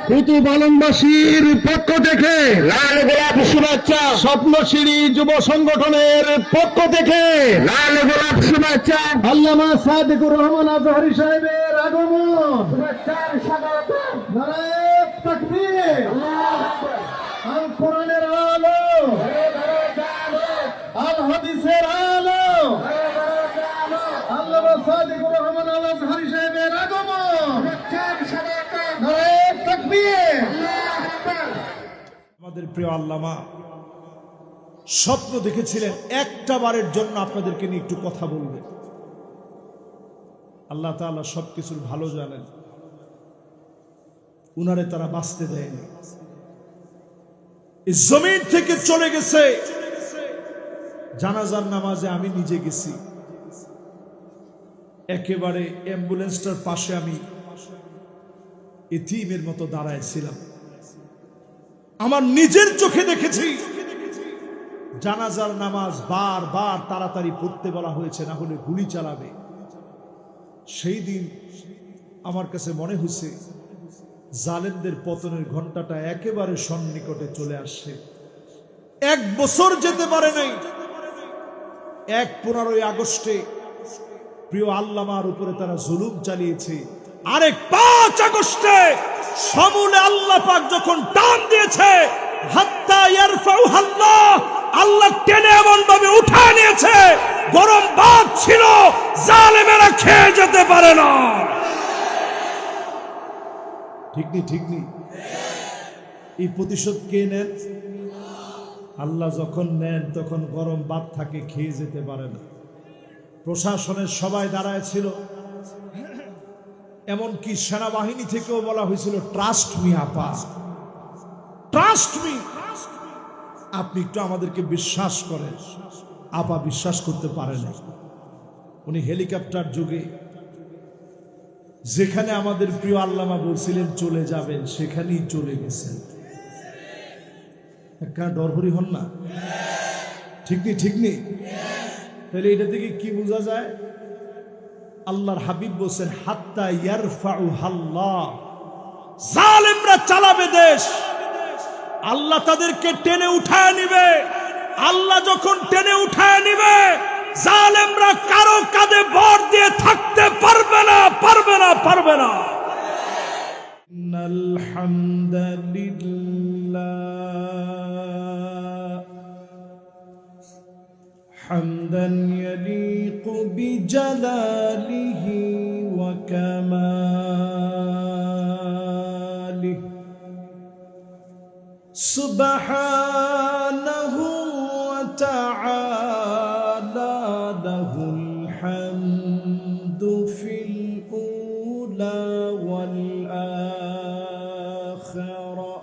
কুতুবালনবাসীর পক্ষ থেকে লাল গোলাপ শুভেচ্ছা, স্বপ্নশিরি যুব সংগঠনের পক্ষ থেকে লাল গোলাপ শুভেচ্ছা, আল্লামা সাদিকুর রহমান আজহারী সাহেবের আগমন শুভেচ্ছার স্বাগতম। নারায়ে তাকবীর, আল্লাহু আকবার। আল কোরআনের আলো, আল হাদিসের আলো, আল্লামা সাদিকুর রহমান আল আজহারী সাহেবের আগমন শুভেচ্ছার স্বাগতম। নারায়ে তাকবীর, আল্লাহু আকবার। আমাদের প্রিয় আল্লামা স্বপ্ন দেখেছিলেন একটা বারের জন্য আপনাদেরকে নিয়ে একটু কথা বলবেন। আল্লাহ তাআলা সবকিছুর ভালো জানেন, উনারে তারা বাঁচতে দেয়নি, এই জমিন থেকে চলে গেছে। জানাজার নামাজে আমি নিজে গেছি, একেবারে অ্যাম্বুলেন্সটার পাশে আমি এতিমের মতো দাঁড়ায় ছিলাম। আমার নিজের চোখে দেখেছি জানাজার নামাজ বারবার তাড়াতাড়ি পড়তে বলা হয়েছে, না হলে গুলি চালাবে। সেই দিন আমার কাছে মনে হয়েছে জালেমদের পতনের ঘন্টাটা একেবারে সন্নিকটে চলে আসছে। 1 বছর যেতে পারে নাই, 15 আগস্টে প্রিয় আল্লামার উপরে তারা জুলুম চালিয়েছে। আরেক 5 আগস্টে সমূলে আল্লাহ পাক যখন টান দিয়েছে, হাত্তা ইয়ারফাউহা আল্লাহ, আল্লাহ টেনে এমন ভাবে উঠায় নিয়েছে, গরম ভাত ছিল, জালেমেরা খেয়ে যেতে পারে না। ঠিক নেই? এই প্রতিশোধ কে নেন? আল্লাহ যখন নেন তখন গরম ভাত থাকে, খেয়ে যেতে পারে না। প্রশাসনের সবাই দাঁড়ায় ছিল, এমনকি সেনাবাহিনী থেকেও বলা হয়েছিল ট্রাস্ট মি আপা, ট্রাস্ট মি, আপনি একটু আমাদেরকে বিশ্বাস করেন। আপা বিশ্বাস করতে পারেন। উনি হেলিকপ্টার যুগে যেখানে আমাদের প্রিয় আল্লামা বলছিলেন চলে যাবেন, সেখানেই চলে গেছেন। একটা ডরহরি হন না? ঠিক নেই? তাহলে এটা থেকে কি বোঝা যায়? আল্লাহর হাবিব বলছেন হাত্তা ইয়ারফাউহা আল্লাহ, জালেমরা চালাবে দেশ, আল্লাহ তাদেরকে টেনে উঠায় নিবে। আল্লাহ যখন টেনে উঠায় নিবে, জালেমরা কারো কাঁধে ভর দিয়ে থাকতে পারবে না। ইন্নাল হামদালিল্লাহ হামদান ইয়ালিকু বিজালালিহি ওয়া কামালিহি সুবহানাহু ওয়া তাআলা, লাহুল হামদু ফিল উলা ওয়াল আখিরা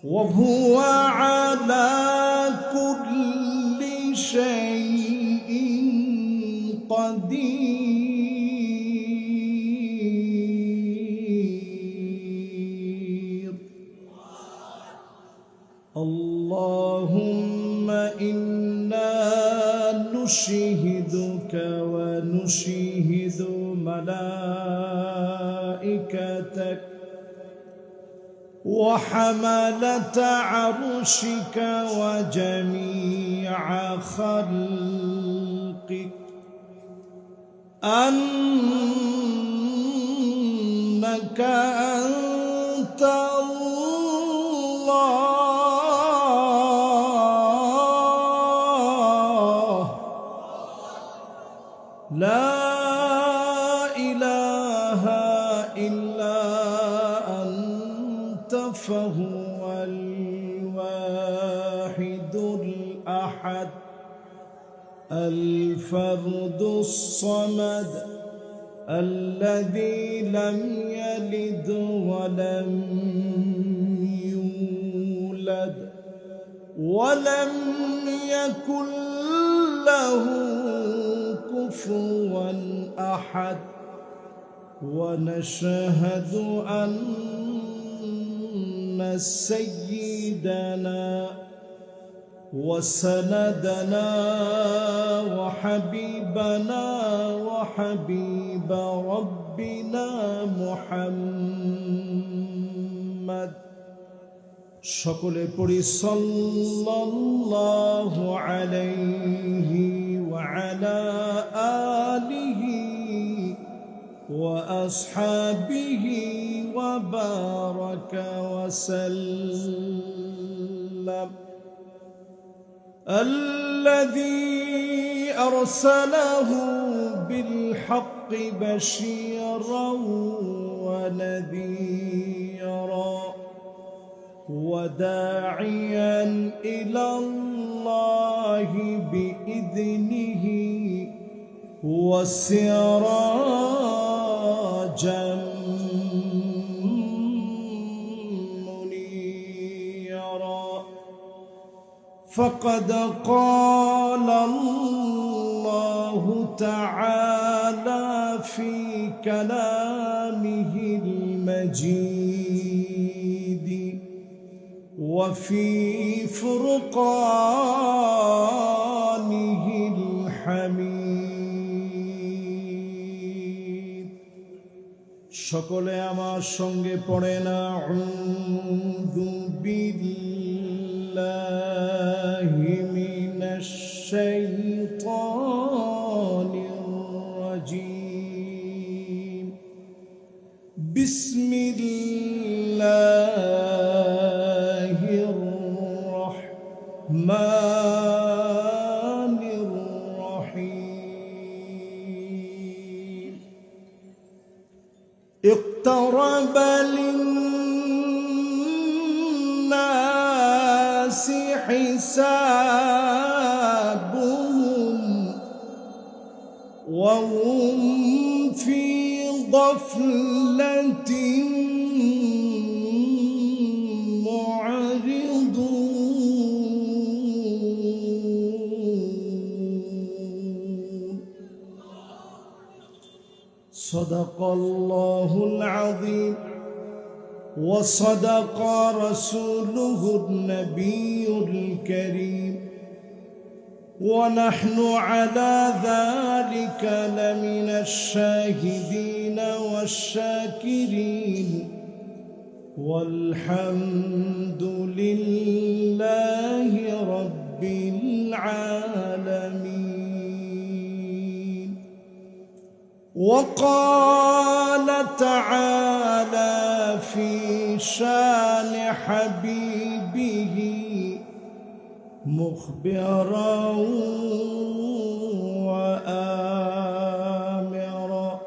ওয়া হুয়া আলা কুল্লি শাইইন কাদির। আল্লাহুম্মা ইন্না নুশহিদুকা ওয়া নুশহিদু মালাইকাতাক ওয়া হামালাতা আরশিকা ওয়া জামিআ খালকিক আন্নাকা আনতা لا إله إلا أنت فهو الواحد الأحد الفرد الصمد الذي لم يلد ولم يولد ولم يكن له كفوا أحد ونشهد أن سيدنا وسندنا وحبيبنا وحبيب ربنا محمد সকলে পড়ি সাল্লাল্লাহু আলাইহি ওয়া আলা আলিহি ওয়া আসহাবিহি ওয়া বারাকা ওয়া সাল্লাম الذي أرسله بالحق بشيرا ونذيرا وداعيا إلى الله بإذنه وسراجا منيرا فقد قال الله تعالى في كلامه المجيد وفي فرقانه الحميد সকলে আমার সঙ্গে পড়েন আউযু বিল্লাহি মিনাশ শাইতানির রাজীম বিসমিল্লাহির রহমানির রহিম اقترب للناس حسابهم وهم في غفلة معرضون صدق الله العظيم وصدق رسوله النبي الكريم ونحن على ذلك لمن الشاهدين والشاكرين والحمد لله رب العالمين وقال تعالى في شان حبيبه مخبرا وآمرا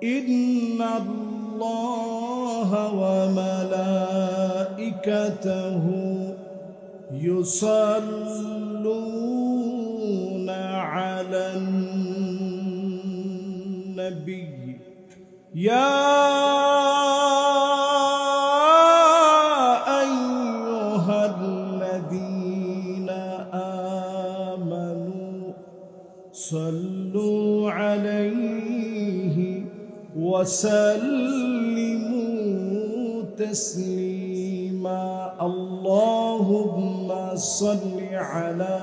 إن الله وملائكته يصلون على النبي يا أيها الذين آمنوا صلوا عليه وسلموا تسليما اللهم صل على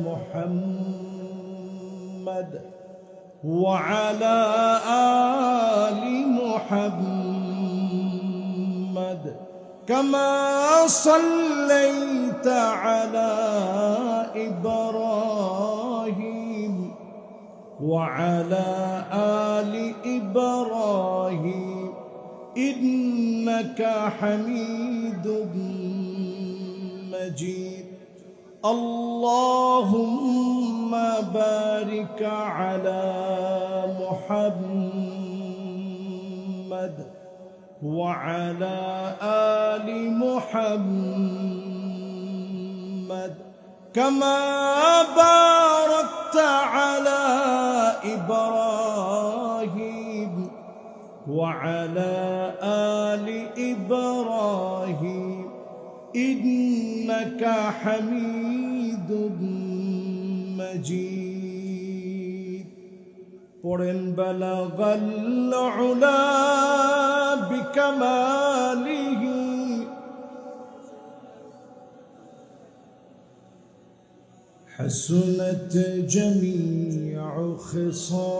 محمد وعلى آل محمد كما صليت على إبراهيم وعلى آل إبراهيم إنك حميد مجيد اللهم بارك على محمد وعلى آل محمد كما باركت على إبراهيم وعلى آل إبراهيم إنك حميد مجيد পড়েন বালাগাল উলা বিকামালিহি حسنت جميع خصاله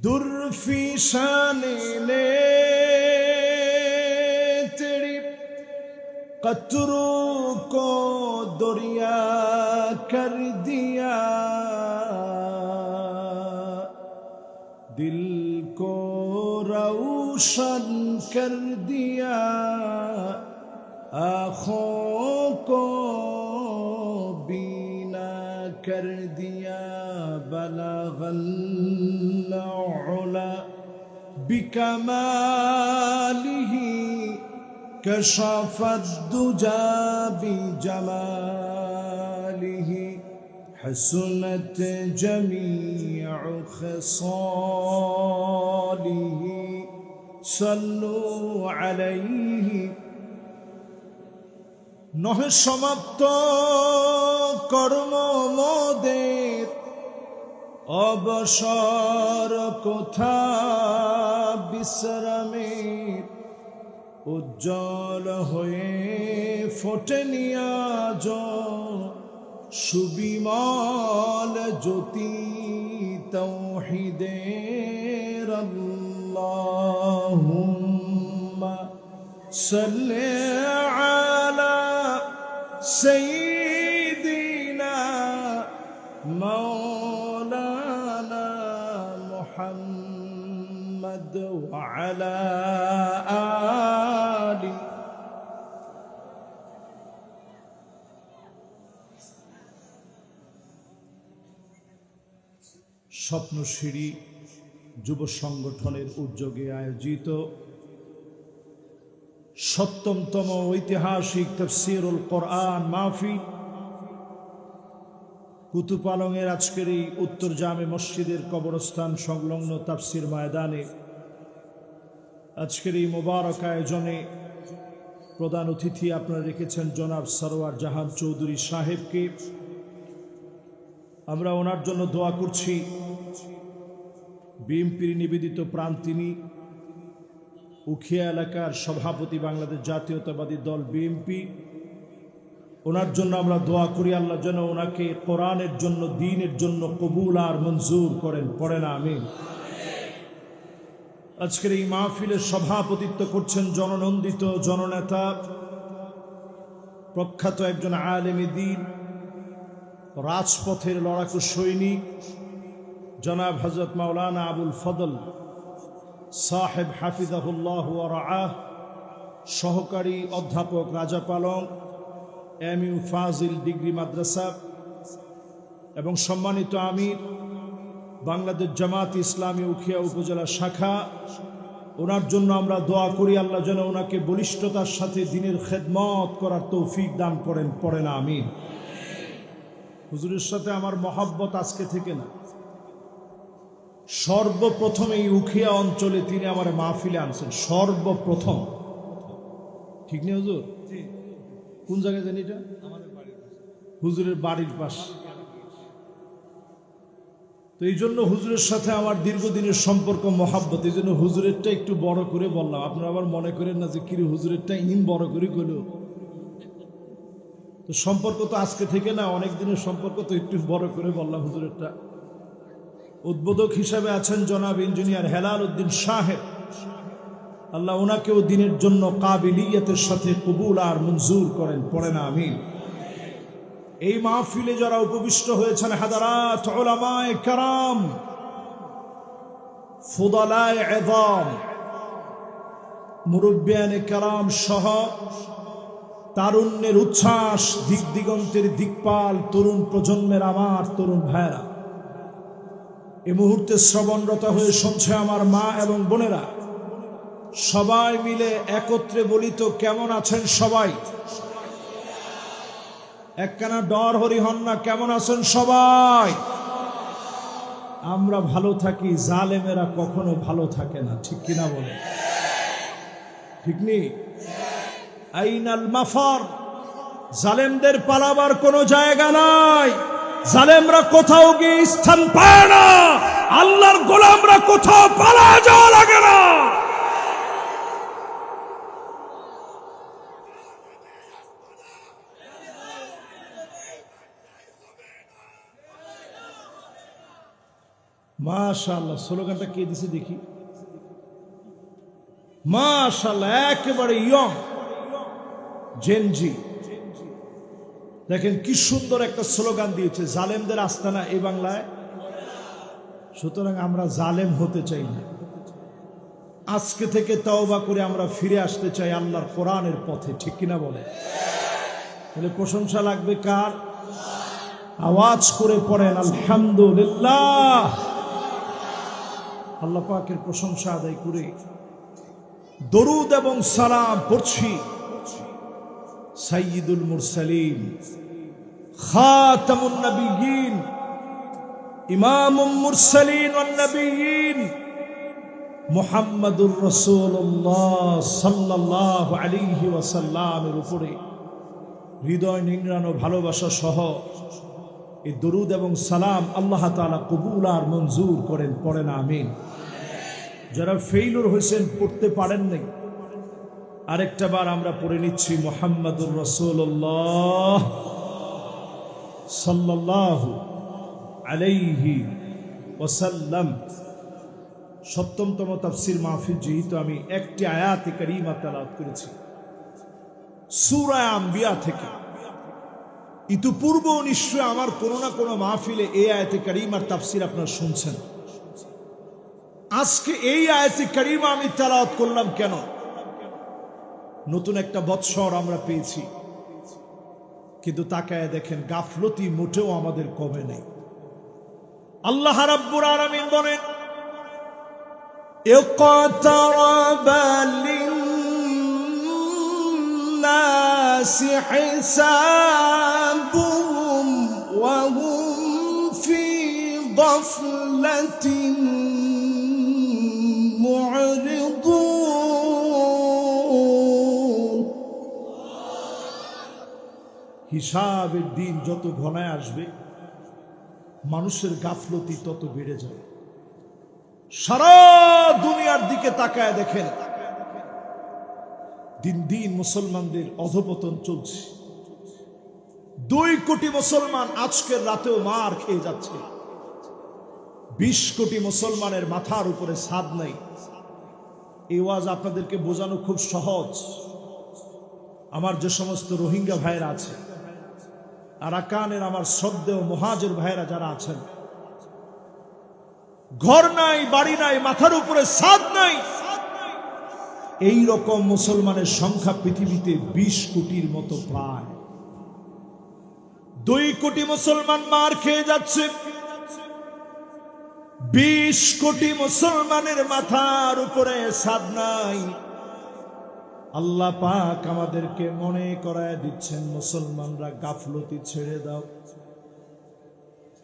در فی شان نے تیری قطروں کو دریا کر دیا دل کو روشن کر دیا آنکھوں کو بینا کر دیا بلغ العلا بکمالہ کشف الدجى بجمالہ حسنت جميع خصاله صلوا عليه নহে সমাপ্ত কর্ম মোদের অবসর কোথা বিশ্রামের উজ্জ্বল হয়ে ফোটেনি আজ সুবিমল জ্যোতি তাওহীদের আল্লাহুম্মা সাল্লি আলা সাইয়্যিদিনা মাওলানা মুহাম্মদ ওয়া আলা আলি স্বপ্নশিরি যুব সংগঠনের উদ্যোগে আয়োজিত ৭০তম ঐতিহাসিক তাফসীরুল কোরআন মাহফিল কুতুপালংয়ের আজকের এই উত্তর জামে মসজিদের কবরস্থান সংলগ্ন তাফসীর ময়দানে আজকের এই মোবারক আয়োজনে প্রধান অতিথি আপনারা রেখেছেন জনাব সরওয়ার জাহান চৌধুরী সাহেবকে। আমরা ওনার জন্য দোয়া করছি। বিএনপির নিবেদিত প্রাণ তিনি, উখিয়া এলাকার সভাপতি বাংলাদেশ জাতীয়তাবাদী দল বিএনপি। ওনার জন্য আমরা দোয়া করি আল্লাহ যেন ওনাকে কোরআনের জন্য, দ্বীনের জন্য কবুল আর মঞ্জুর করেন, পড়েন আমিন। আজকের এই মাহফিলের সভাপতিত্ব করছেন জননন্দিত জননেতা, প্রখ্যাত একজন আলেমে দ্বীন, রাজপথের লড়াকু সৈনিক জনাব হযরত মাওলানা আবুল ফদল সাহেব হাফিজাহুল্লাহ ওয়া রাআহ, সহকারী অধ্যাপক রাজাপালং এমইউ ফাজিল ডিগ্রি মাদ্রাসা এবং সম্মানিত আমির বাংলাদেশ জামাত ইসলামী উখিয়া উপজেলা শাখা। ওনার জন্য আমরা দোয়া করি আল্লাহ যেন ওনাকে বলিষ্ঠতার সাথে দ্বীনের খেদমত করার তৌফিক দান করেন, পড়েন আমিন। হুজুরের সাথে আমার মহব্বত আজকে থেকে না, সর্বপ্রথম এই উখিয়া অঞ্চলে তিনি আমার মাহফিলে আনছেন, সর্বপ্রথম। ঠিক নেই হুজুর? কোন জায়গায় জানি এটা? হুজুরের বাড়ির পাশে। তো এই জন্য হুজুরের সাথে আমার দীর্ঘদিনের সম্পর্ক, মহাব্বত। এই জন্য হুজুরেরটা একটু বড় করে বললাম। আপনারা আবার মনে করেন না যে কিরে হুজুরেরটা বড় করে কইল। তো সম্পর্ক তো আজকে থেকে না, অনেক দিনের সম্পর্ক, তো একটু বড় করে বললাম হুজুরেরটা। উদ্বোধক হিসাবে আছেন জনাব ইঞ্জিনিয়ার হেলাল উদ্দিন সাহেব, আল্লাহ ওনাকেও দিনের জন্য কাবিলিয়তের সাথে কবুল আর মঞ্জুর করেন, পড়েন আমিন। এই মাহফিলে যারা উপবিষ্ট হয়েছেন হাদারাত উলামায়ে কেরাম, ফুদালায়ে ইযাম, মুরব্বিয়ানে কেরাম সহ তারুণ্যের উচ্ছ্বাস, দিক দিগন্তের দিকপাল তরুণ প্রজন্মের আমার তরুণ ভাইরা, এই মুহূর্তে শ্রবণরত হয়ে শুনছে আমার মা এবং বোনেরা, সবাই মিলে একত্রে বলি তো কেমন আছেন সবাই? একখানা ডর হরি হন না, কেমন আছেন সবাই? আমরা ভালো থাকি, জালেমেরা কখনো ভালো থাকে না, ঠিক কিনা বলে? ঠিক নেই? আইনাল মাফার, জালেমদের পালাবার কোনো জায়গা নাই। জালেমরা কোথাও গিয়ে স্থান পায় না, আল্লাহর গোলামরা কোথাও পালা যাওয়া লাগে না। মাশাআল্লাহ, স্লোগানটা কে দিছে দেখি। মাশাআল্লাহ, একেবারে ইয়ং জেনজি। দেখেন কি সুন্দর একটা স্লোগান দিয়েছে, জালেমদের আস্তানা এই বাংলায়। সুতরাং আমরা জালেম হতে চাই না। আজকে থেকে তওবা করে আমরা ফিরে আসতে চাই আল্লাহর কোরআনের পথে, ঠিক কিনা বলে? তাহলে প্রশংসা লাগবে কার? আওয়াজ করে পড়েন আলহামদুলিল্লাহ। আল্লাহ পাকের প্রশংসা আদায় করে দরুদ এবং সালাম পড়ছি সাইয়্যিদুল মুরসালিন, খাতামুন নবিয়্যিন, ইমামুল মুরসালিন ওয়ান নবিয়্যিন মুহাম্মাদুর রাসূলুল্লাহ সাল্লাল্লাহু আলাইহি ওয়াসাল্লামের উপরে হৃদয় নিংড়ানো ভালোবাসা সহ এই দরুদ এবং সালাম আল্লাহ তাআলা কবুল আর মঞ্জুর করেন। পড়েন আমিন। যারা ফেইলুর হয়েছেন, পড়তে পারেন নাই, আরেকটা বার আমরা পড়ে নিচ্ছি মুহাম্মাদুর রাসূলুল্লাহ সাল্লাল্লাহু আলাইহি ওয়াসাল্লাম। ৭ম তাফসীর মাহফিল, যেহেতু আমি একটি আয়াতে কারিমা তেলাওয়াত করেছি সূরা আম্বিয়া থেকে। ইতিপূর্ব নিশ্চয় আমার কোনো না কোনো মাহফিলে এই আয়াতে কারিমার তাফসীর আপনারা শুনছেন। আজকে এই আয়াতে কারিমা আমি তেলাওয়াত করলাম কেন? নতুন একটা বৎসর আমরা পেয়েছি, কিন্তু তাকায় দেখেন গাফলতি মোটেও আমাদের কমে নেই। আল্লাহ রাব্বুল আলামিন বলেন, ইকতারাবা লিন-নাসি হিসাবুহুম ওয়া হুম ফি গাফলাতিন মু'রিদুন। হিসাবের দিন যত ঘনায় আসবে, মানুষের গাফলতি তত বেড়ে যাবে। সারা দুনিয়ার দিকে তাকায় দেখেন, দিন দিন মুসলমানদের অধপতন চলছে। 2 কোটি মুসলমান আজকের রাতেও মার খেয়ে যাচ্ছে। 20 কোটি মুসলমানের মাথার উপরে ছাদ নাই। এই ওয়াজ আপনাদেরকে বোঝানো খুব সহজ। আমার যে সমস্ত রোহিঙ্গা ভাইরা আছে, আরাকানের আমার শ্রদ্ধেয় মুহাজির ভাইরা যারা আছেন, ঘর নাই, বাড়ি নাই, মাথার উপরে ছাদ নাই, এই রকম মুসলমানের সংখ্যা পৃথিবীতে 20 কোটির মতো প্রায়। 2 কোটি মুসলমান মার খেয়ে যাচ্ছে। 20 কোটি মুসলমানের মাথার উপরে ছাদ নাই। আল্লাহ পাক আমাদেরকে মনে করায় দিচ্ছেন, মুসলমানরা গাফলতি ছেড়ে দাও।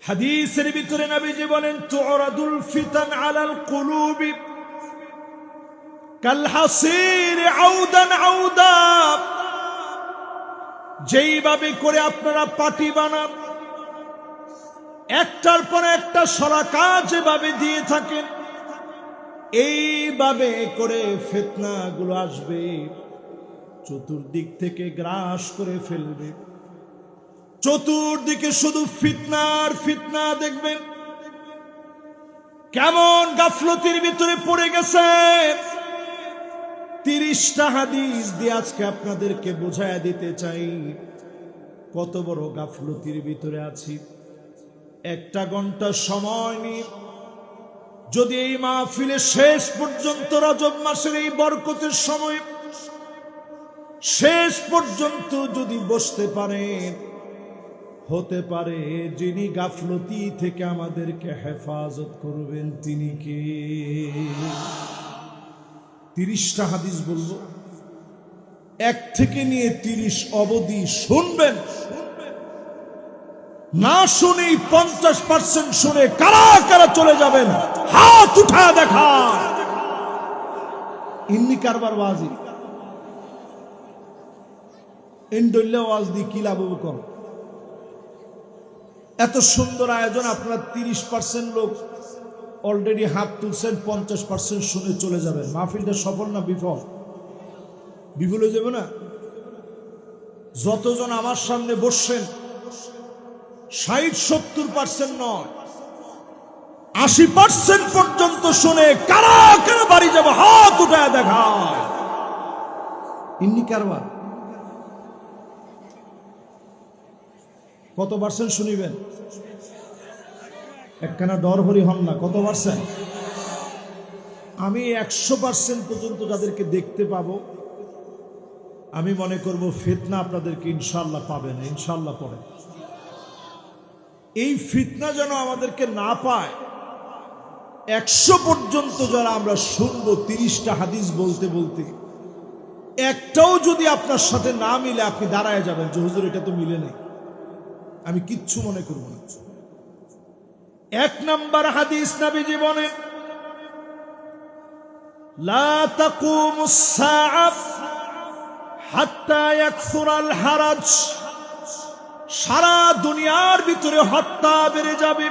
হাদিসের ভিতরে নবীজি বলেন, তুরাদুল ফিতান আলাল কুলুবি কাল হাসির আউদান আউদা। যেইভাবে করে আপনারা পাটি বানান, একটার পর একটা সরাকা যেভাবে দিয়ে থাকেন, এইভাবে করে ফিতনা গুলো আসবে, চতুর্দিক থেকে গ্রাস করে ফেলবে। চতুর্দিকে শুধু ফিতনার ফিতনা দেখবেন। কেমন গাফলতির ভিতরে পড়ে গেছে। 30টা হাদিস দিয়ে আজকে আপনাদেরকে বোঝায় দিতে চাই কত বড় গাফলতির ভিতরে আছি। 1 ঘন্টা সময় নিয়ে যদি এই মাহফিলে শেষ পর্যন্ত, রজব মাসের এই বরকতের সময় শেষ পর্যন্ত যদি বসতে পারেন, হতে পারে যিনি গাফলতি থেকে আমাদেরকে হেফাজত করবেন তিনি কে। 30টা হাদিস বলবো, 1 থেকে নিয়ে 30 অবধি শুনবেন। না শুনেই 50% শুনে কারা কারা চলে যাবেন, হাত উঠা দেখা। ইন্নি কারবার ওয়াজি ইন্ডোল্লা ওয়াজ দি কি লাভ কর। এত সুন্দর আয়োজন, আপনারা 30% লোক অলরেডি হাত তুলছেন, 50% শুনে চলে যাবেন। মাহফিলটা সফল না বিফল? বিফল হয়ে যাবে না? যতজন আমার সামনে বসছেন 60-70% নয়, 80% পর্যন্ত শুনে কারা কারা বাড়ি যাবে হাত উঠায় দেখায়। ইন্নি কারবার কত পার্সেন্ট শুনিবেন? একখানা ডর হরি হন না, কত পার্সেন্ট? আমি 100% পর্যন্ত যাদেরকে দেখতে পাবো আমি মনে করব ফিতনা আপনাদেরকে ইনশাআল্লাহ পাবে না। ইনশাআল্লাহ পড়ে এই ফিতনা যেন আমাদেরকে না পায় 100 পর্যন্ত যারা আমরা শুনবো 30টা হাদিস বলতে বলতে একটাও যদি আপনার সাথে না মিলে আপনি দাঁড়ায় যাবেন যে হুজুর এটা তো মিলে নেই, আমি কিচ্ছু মনে করব না। 1 নাম্বার হাদিস নবীজি বলেন, লা তাকুমুস সাআহ হাত্তা ইয়াকসুরাল হারাজ। সারা দুনিয়ার ভিতরে হত্যা বেড়ে যাবে,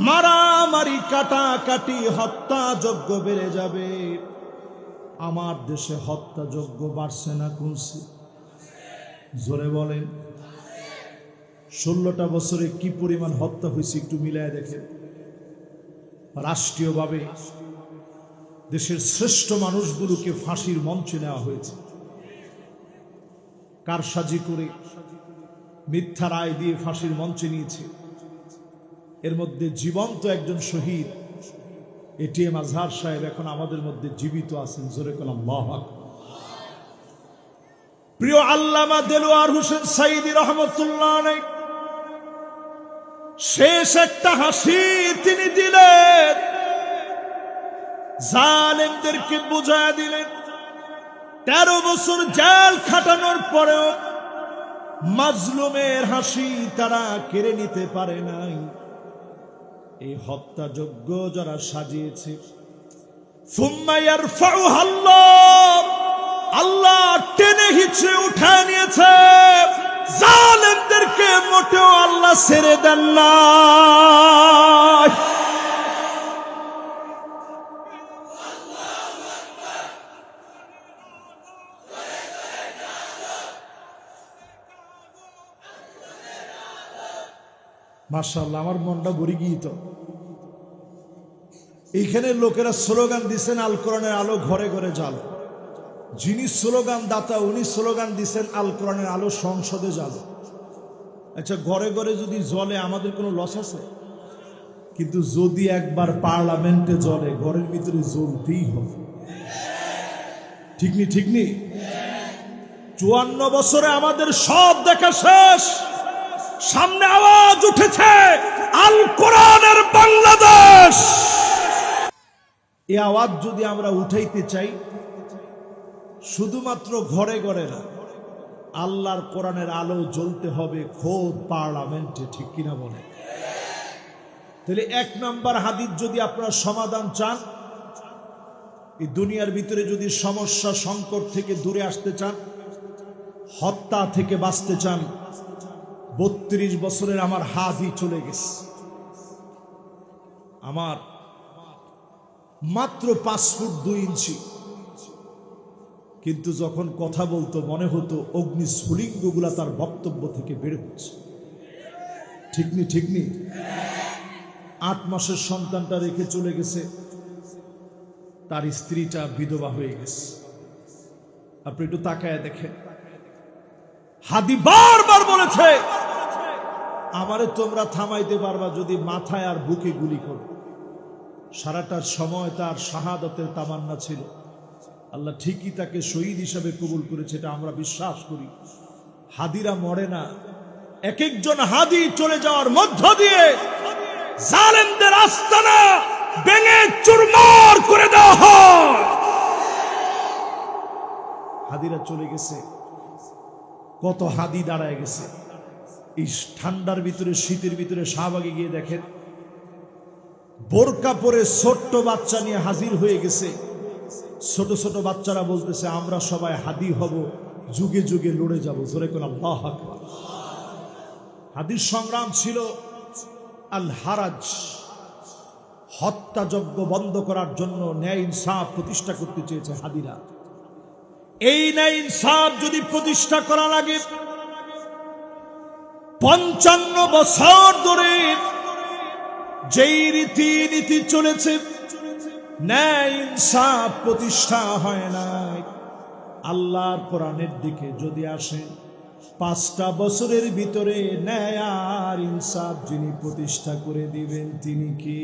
মারামারি কাটাকাটি হত্যাযজ্ঞ বেড়ে যাবে। আমার দেশে হত্যাযজ্ঞ বাড়ছে না কমছে? জোরে বলেন। 16টা বছরে কি পরিমাণ হত্যা হয়েছে একটু মিলায় দেখেন। রাষ্ট্রীয়ভাবে দেশের শ্রেষ্ঠ মানুষগুলোকে ফাঁসির মঞ্চে নেওয়া হয়েছে, কারসাজি করে মিথ্যা রায় দিয়ে ফাঁসির মঞ্চে নিয়েছে। এর মধ্যে জীবন্ত একজন শহীদ এটিএম আজহার সাহেব এখন আমাদের মধ্যে জীবিত আছেন। জোরে কলাম আল্লাহু আকবার। প্রিয় আল্লামা দেলোয়ার হোসেন সাইদি রহমতুল্লাহ আলাইহি শেষ একটা হাসি তিনি দিলেন, জালেমদেরকে বুঝায়া দিলেন 13 বছর জেল খাটানোর পরেও মাজলুমের হাসি তারা কেড়ে নিতে পারে নাই। এই হত্যাযজ্ঞ যারা সাজিয়েছে, সুম্মা ইয়ারফাউহা আল্লাহ, আল্লাহ টেনে হিচড়ে উঠায় নিয়েছে। জালেমদেরকে মোটেও আল্লাহ ছেড়ে দেন না। মাশাআল্লাহ, আমার মনটা ভরে গিয়েছে। এইখানে লোকেরা স্লোগান দিচ্ছেন আল কোরআনের আলো ঘরে ঘরে জ্বালো। যিনি স্লোগান দাতা উনি স্লোগান দিচ্ছেন আল কোরআনের আলো সংসদে জ্বালো। আচ্ছা, ঘরে ঘরে যদি জ্বলে আমাদের কোনো লস আছে? কিন্তু যদি একবার পার্লামেন্টে জ্বলে ঘরের ভিতরে জ্বলতেই হবে। ঠিক নি? ঠিক নি? 54 বছরে আমাদের সব দেখা শেষ, সামনে আওয়াজ উঠেছে আল কোরআনের বাংলাদেশ। এই আওয়াজ যদি আমরা উঠাইতে চাই শুধুমাত্র ঘরে ঘরে না, আল্লাহর কোরআনের আলো জ্বলতে হবে খোদ পার্লামেন্টে। ঠিক কিনা বলে? তাহলে 1 নাম্বার হাদিস যদি আপনারা সমাধান চান, এই দুনিয়ার ভিতরে যদি সমস্যা সংকট থেকে দূরে আসতে চান, হত্যা থেকে বাঁচতে চান, 32 বছরের আমার হাতই চলে গেছে। আমার মাত্র 5 ফুট 2 ইঞ্চি, কিন্তু যখন কথা বলতো মনে হতো অগ্নি স্ফুলিঙ্গগুলা তার বক্তব্য থেকে বের হচ্ছে। ঠিক নি? ঠিক নি? 8 মাসের সন্তানটা রেখে চলে গেছে, তার স্ত্রীটা বিধবা হয়ে গেছে। আপনি একটু তাকায় দেখেন, হাদি বারবার বলেছে আমারে তোমরা থামাইতে পারবা যদি মাথায় আর বুকে গুলি করো। সারাটার সময় তার শাহাদাতের তামান্না ছিল। আল্লাহ ঠিকই তাকে শহীদ হিসাবে কবুল করেছে, এটা আমরা বিশ্বাস করি। হাদিরা মরে না। এক একজন হাদি চলে যাওয়ার মধ্য দিয়ে জালেমদের আস্তানা ভেঙে চুরমার করে দেওয়া হয়। হাদিরা চলে গেছে, কত হাদি দাঁড়ায় গেছে। এই ঠান্ডার ভিতরে শীতের ভিতরে শাহবাগে গিয়ে দেখেন বোরকা পরে ছোট্ট বাচ্চা নিয়ে হাজির হয়ে গেছে। ছোট ছোট বাচ্চারা বলতেছে আমরা সবাই হাদি হব, যুগে যুগে লড়ে যাব। জোরে কোন আল্লাহু আকবার। হাদির সংগ্রাম ছিল আল হারাজ, হত্যাযজ্ঞ বন্ধ করার জন্য ন্যায় ইনসাফ প্রতিষ্ঠা করতে চেয়েছে হাদিরা। এই ন্যায় ইনসাফ যদি প্রতিষ্ঠা করা লাগে 55 বছর ধরে যেই রীতি চলেছে, ন্যায় ইনসাফ প্রতিষ্ঠা হয় না। আল্লাহর কোরআনের দিকে যদি আসেন, 5টা বছরের ভিতরে ন্যায় আর ইনসাফ যিনি প্রতিষ্ঠা করে দিবেন তিনি কি?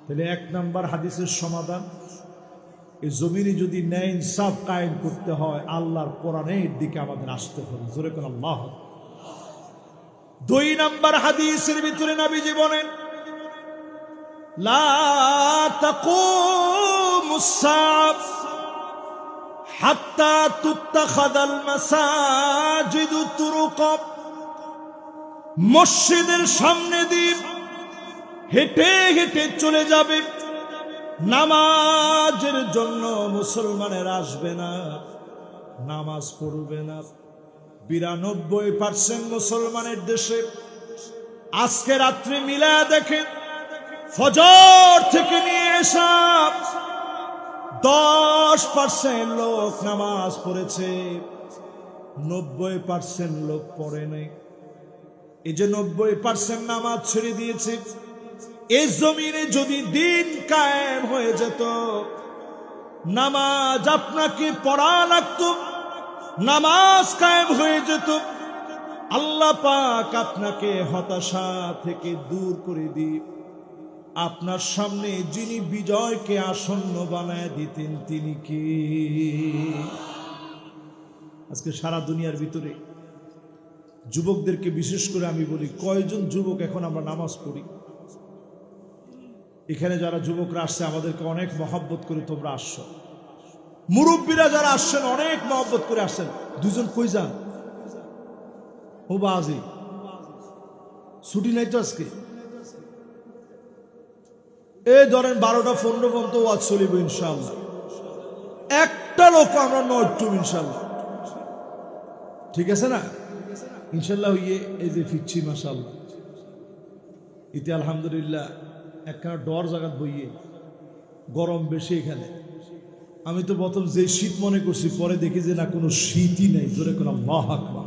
তাহলে 1 নম্বর হাদিসের সমাধান, এই জমিনে যদি ন্যায় ইনসাফ কায়েম করতে হয়, আল্লাহর কোরআনের দিকে আমাদের আসতে হবে। জোরে কোন আল্লাহ। 2 নম্বর হাদিসের ভিতরে নবীজি বলেন, লা তাকুমুস সাআহ হাত্তা তুত্তাখাদাল মাসাজিদু তুরুকা। মসজিদের সামনে দিয়ে হেঁটে হেঁটে চলে যাবে, নামাজের জন্য মুসলমানের আসবে না, নামাজ পড়বে না। 92% মুসলমানের দেশে আজকে রাত্রে মিলায়া দেখেন, ফজর থেকে নিয়ে এসা 10% লোক নামাজ পড়েছে, 90% লোক পড়ে নাই। এই যে 90% নামাজ ছেড়ে দিয়েছে, এই জমিনে যদি দিন কায়েম হয়ে যেত, নামাজ আপনাকে পড়া লাগতো, নামাজ কায়েম হয়ে যেত, আল্লাহ পাক আপনাকে হতাশা থেকে দূর করে দিয়ে আপনার সামনে যিনি বিজয়কে আসন্ন বানায় দিতেন তিনি কি? আজকে সারা দুনিয়ার ভিতরে যুবকদেরকে বিশেষ করে আমি বলি, কয়জন যুবক এখন আমরা নামাজ পড়ি? এখানে যারা যুবকরা আসছে আমাদেরকে অনেক মহব্বত করে তোমরা আসছো, মুরব্বীরা যারা আসছেন অনেক মহব্বত করে আসছেন। 2 জন কই যান? ও বাজি ছুটি নাই তো আজকে। এই ধরেন 12টা 15 পর্যন্ত ওয়াজ চলিব ইনশাআল্লাহ, একটা লোক আমরা নয়টু ইনশাআল্লাহ, ঠিক আছে না? ইনশাআল্লাহ হইয়ে এই যে ফিরছি মাশাআল্লাহ, ইতি আলহামদুলিল্লাহ। একখানা ডর জায়গা বইয়ে, গরম বেশি এখানে। আমি তো প্রথম যে শীত মনে করছি, পরে দেখি যে না, কোনো শীতই নেই। জোরে কোন আল্লাহু আকবার।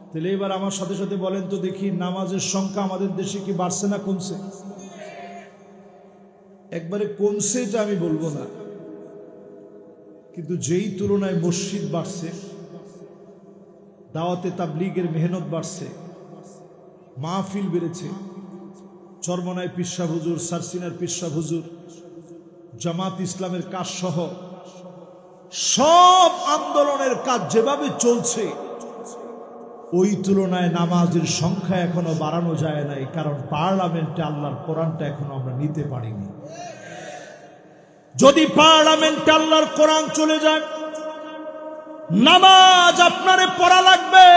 তাহলে এবার আমার সাথে সাথে বলেন তো দেখি, নামাজের সংখ্যা আমাদের দেশে কি বাড়ছে না কমছে? একবারে কমছে এটা আমি বলবো না, কিন্তু যেই তুলনায় মসজিদ বাড়ছে, দাওয়াতে তাবলীগের মেহনত বাড়ছে, মাহফিল বেড়েছে, চরমনায় পীর সাহেব হুজুর, সারসিনার পীর সাহেব হুজুর, জামাত ইসলামের কাজ সহ সব আন্দোলনের কাজ যেভাবে চলছে, ওই তুলনায় নামাজের সংখ্যা এখনো বাড়ানো যায় নাই। কারণ পার্লামেন্টে আল্লাহর কোরআনটা এখনো আমরা নিতে পারিনি। যদি পার্লামেন্টে আল্লাহর কোরআন চলে যায়, নামাজ আপনারে পড়া লাগবে।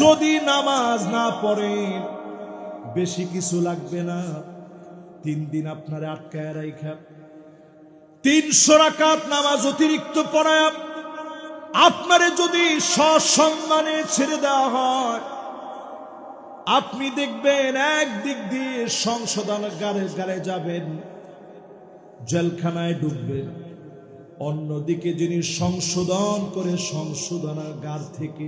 যদি নামাজ না পড়েন, বেশি কিছু লাগবে না, 3 দিন আপনারে আটকায় রাইখা 300 রাকাত নামাজ অতিরিক্ত পড়ায় আপনারে যদি সসম্মানে ছেড়ে দেওয়া হয়, আপনি দেখবেন একদিক দিয়ে সংশোধনাগারে যাবেন, জেলখানায় ঢুকবেন, অন্যদিকে যিনি সংশোধন করে সংশোধনাগার থেকে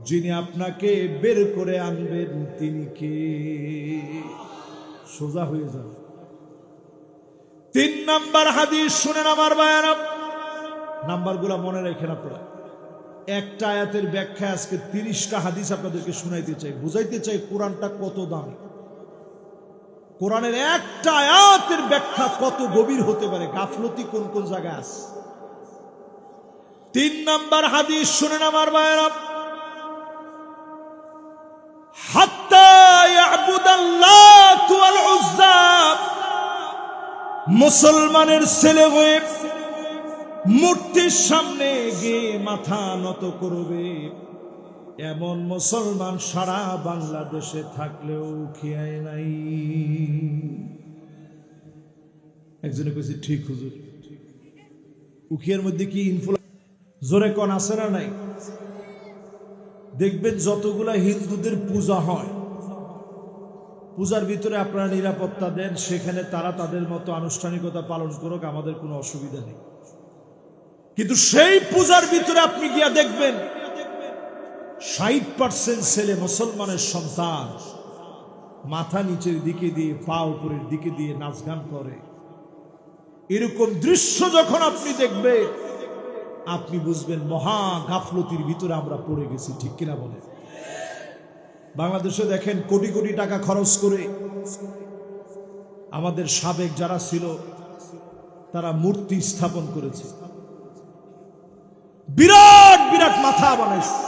যিনি আপনাকে বের করে আনবেন তিনি কে? সোজা হয়ে যাবে। 3 নাম্বার হাদিস শুনেন আমার ভাইয়েরা, নাম্বারগুলো মনে রাখেন আপনারা। একটা আয়াতের ব্যাখ্যা আজকে 30টা হাদিস আপনাদেরকে শুনাইতে চাই, বুঝাইতে চাই কোরআনটা কত দামি। কোরআনের একটা আয়াতের ব্যাখ্যা কত গভীর হতে পারে, গাফলতি কোন কোন জায়গায় আছে। 3 নাম্বার হাদিস শুনেন আমার ভাইয়েরা, হাত্তা ইয়াবুদাল্লাহ ওয়াল উজ্জা, মুসলমানের ছেলে হয়ে মূর্তির সামনে গিয়ে মাথা নত করবে, এমন মুসলমান সারা বাংলাদেশে থাকলেও খেয়াই নাই। একজনে কইছে ঠিক হুজুর, উখিয়ার মধ্যে কি জোরে কোন আছে না নাই? দেখবেন যতগুলা হিন্দুদের পূজা হয়, পূজার ভিতরে আপনারা নিরাপত্তা দেন, সেখানে তারা তাদের মতো আনুষ্ঠানিকতা পালন করুক, আমাদের কোনো অসুবিধা নেই। কিন্তু সেই পূজার ভিতরে আপনি গিয়া দেখবেন 60% ছেলে মুসলমানের সন্তান মাথা নিচের দিকে দিয়ে পা উপরের দিকে দিয়ে নাচ গান করে। এরকম দৃশ্য যখন আপনি দেখবেন, আপনি বুঝবেন মহা গাফলতির ভিতরে আমরা পড়ে গেছি। ঠিক কিনা বলেন? বাংলাদেশে দেখেন কোটি কোটি টাকা খরচ করে আমাদের সাবেক যারা ছিল তারা মূর্তি স্থাপন করেছে, বিরাট বিরাট মাথা বানাইছে।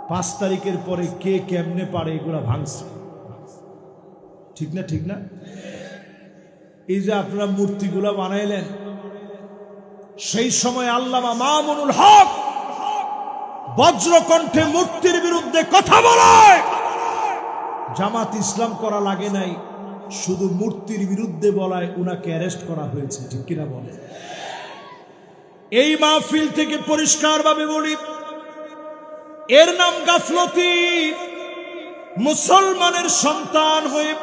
5 তারিখের পরে কে কেমনে পারে এগুলা ভাঙছে। ঠিক না? ঠিক না? এই যে আপনারা মূর্তিগুলা বানাইলেন, সেই সময় আল্লামা মামুনুল হক বজ্রকণ্ঠে মূর্তির বিরুদ্ধে কথা বলায় জামাত ইসলাম করা লাগে নাই, শুধু মূর্তির বিরুদ্ধে বলায় উনাকে অ্যারেস্ট করা হয়েছে। ঠিক কিনা বলে? এই মাহফিল থেকে পরিষ্কারভাবে বলি, এর নাম গাফলতি। মুসলমানের সন্তান হয়ে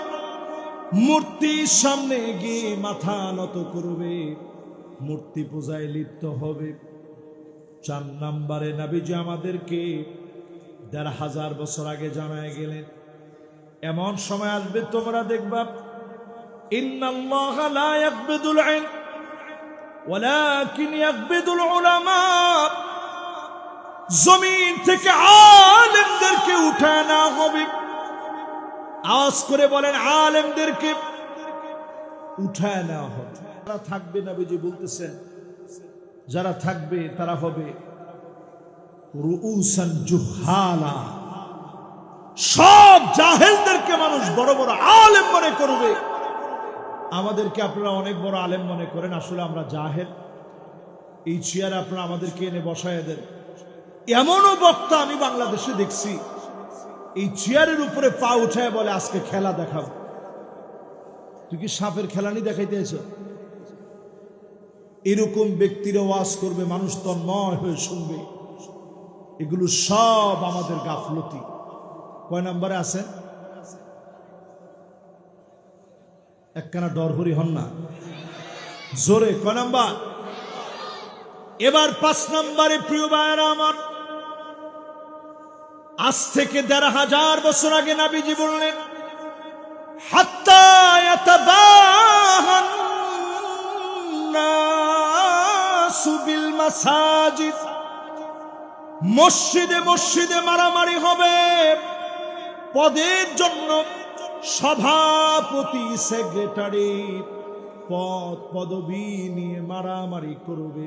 মূর্তির সামনে গিয়ে মাথা নত করবে, মূর্তি পূজায় লিপ্ত হবে। 4 নম্বরে নবীজি আমাদেরকে 1500 বছর আগে জানায় গেলেন, এমন সময় আসবে তোমরা দেখবা, ইন্নাল্লাহা লা ইয়াকবিদুল ইলম ওয়ালাকিন ইয়াকবিদুল উলামা। জমিন থেকে আলেমদেরকে উঠায় না হবে। আওয়াজ করে বলেন, আলেমদেরকে উঠায় না হবে। যারা থাকবে, নবীজি বলতেছেন, যারা থাকবে তারা হবে রুউসান জুহালা। সব জাহেলদেরকে মানুষ বড় বড় আলেম মনে করবে। আমাদেরকে আপনারা অনেক বড় আলেম মনে করেন, আসলে আমরা জাহেল। এই চেয়ারে আপনারা আমাদেরকে এনে বসায় দেন। এমনও বক্তা আমি বাংলাদেশে দেখছি, এই চেয়ারের উপরে পা উঠায় বলে আজকে খেলা দেখাবো। তুই কি সাপের খেলানি দেখাইতেছ? এরকম ব্যক্তিরা ওয়াজ করবে, মানুষ তন্ময় হয়ে শুনবে। এগুলো সব আমাদের গাফলতি। কয় নম্বরে আছে? একখানা ডরহরি হন না, জোরে কয় নাম্বার? এবার 5 নম্বরে প্রিয় ভাইরা আমার, আজ থেকে 1500 বছর আগে নবীজি বললেন, হাত্তা ইয়াতাবাহান নাসু বিল মাসাজিদ। মসজিদে মসজিদে মারামারি হবে পদের জন্য। সভাপতি, সেক্রেটারি পদ পদবি নিয়ে মারামারি করবে।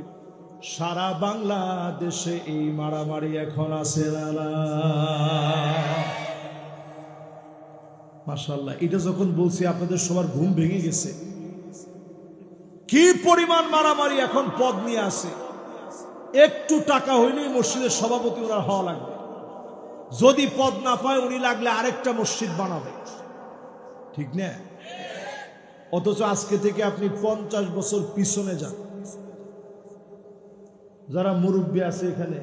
সারা বাংলাদেশে এই মারামারি এখন আছে। মাশাআল্লাহ, এটা যখন বলছি আপনাদের সবার ঘুম ভেঙে গেছে। কি পরিমাণ মারামারি এখন পদ নিয়ে আসে। একটু টাকা হইলেই মসজিদের সভাপতি ওনার হওয়া লাগবে। যদি পদ না পায়, উনি লাগলে আরেকটা মসজিদ বানাবে। ঠিক না? অথচ আজকে থেকে আপনি 50 বছর পিছনে যান। যারা মুরব্বী আছে এখানে,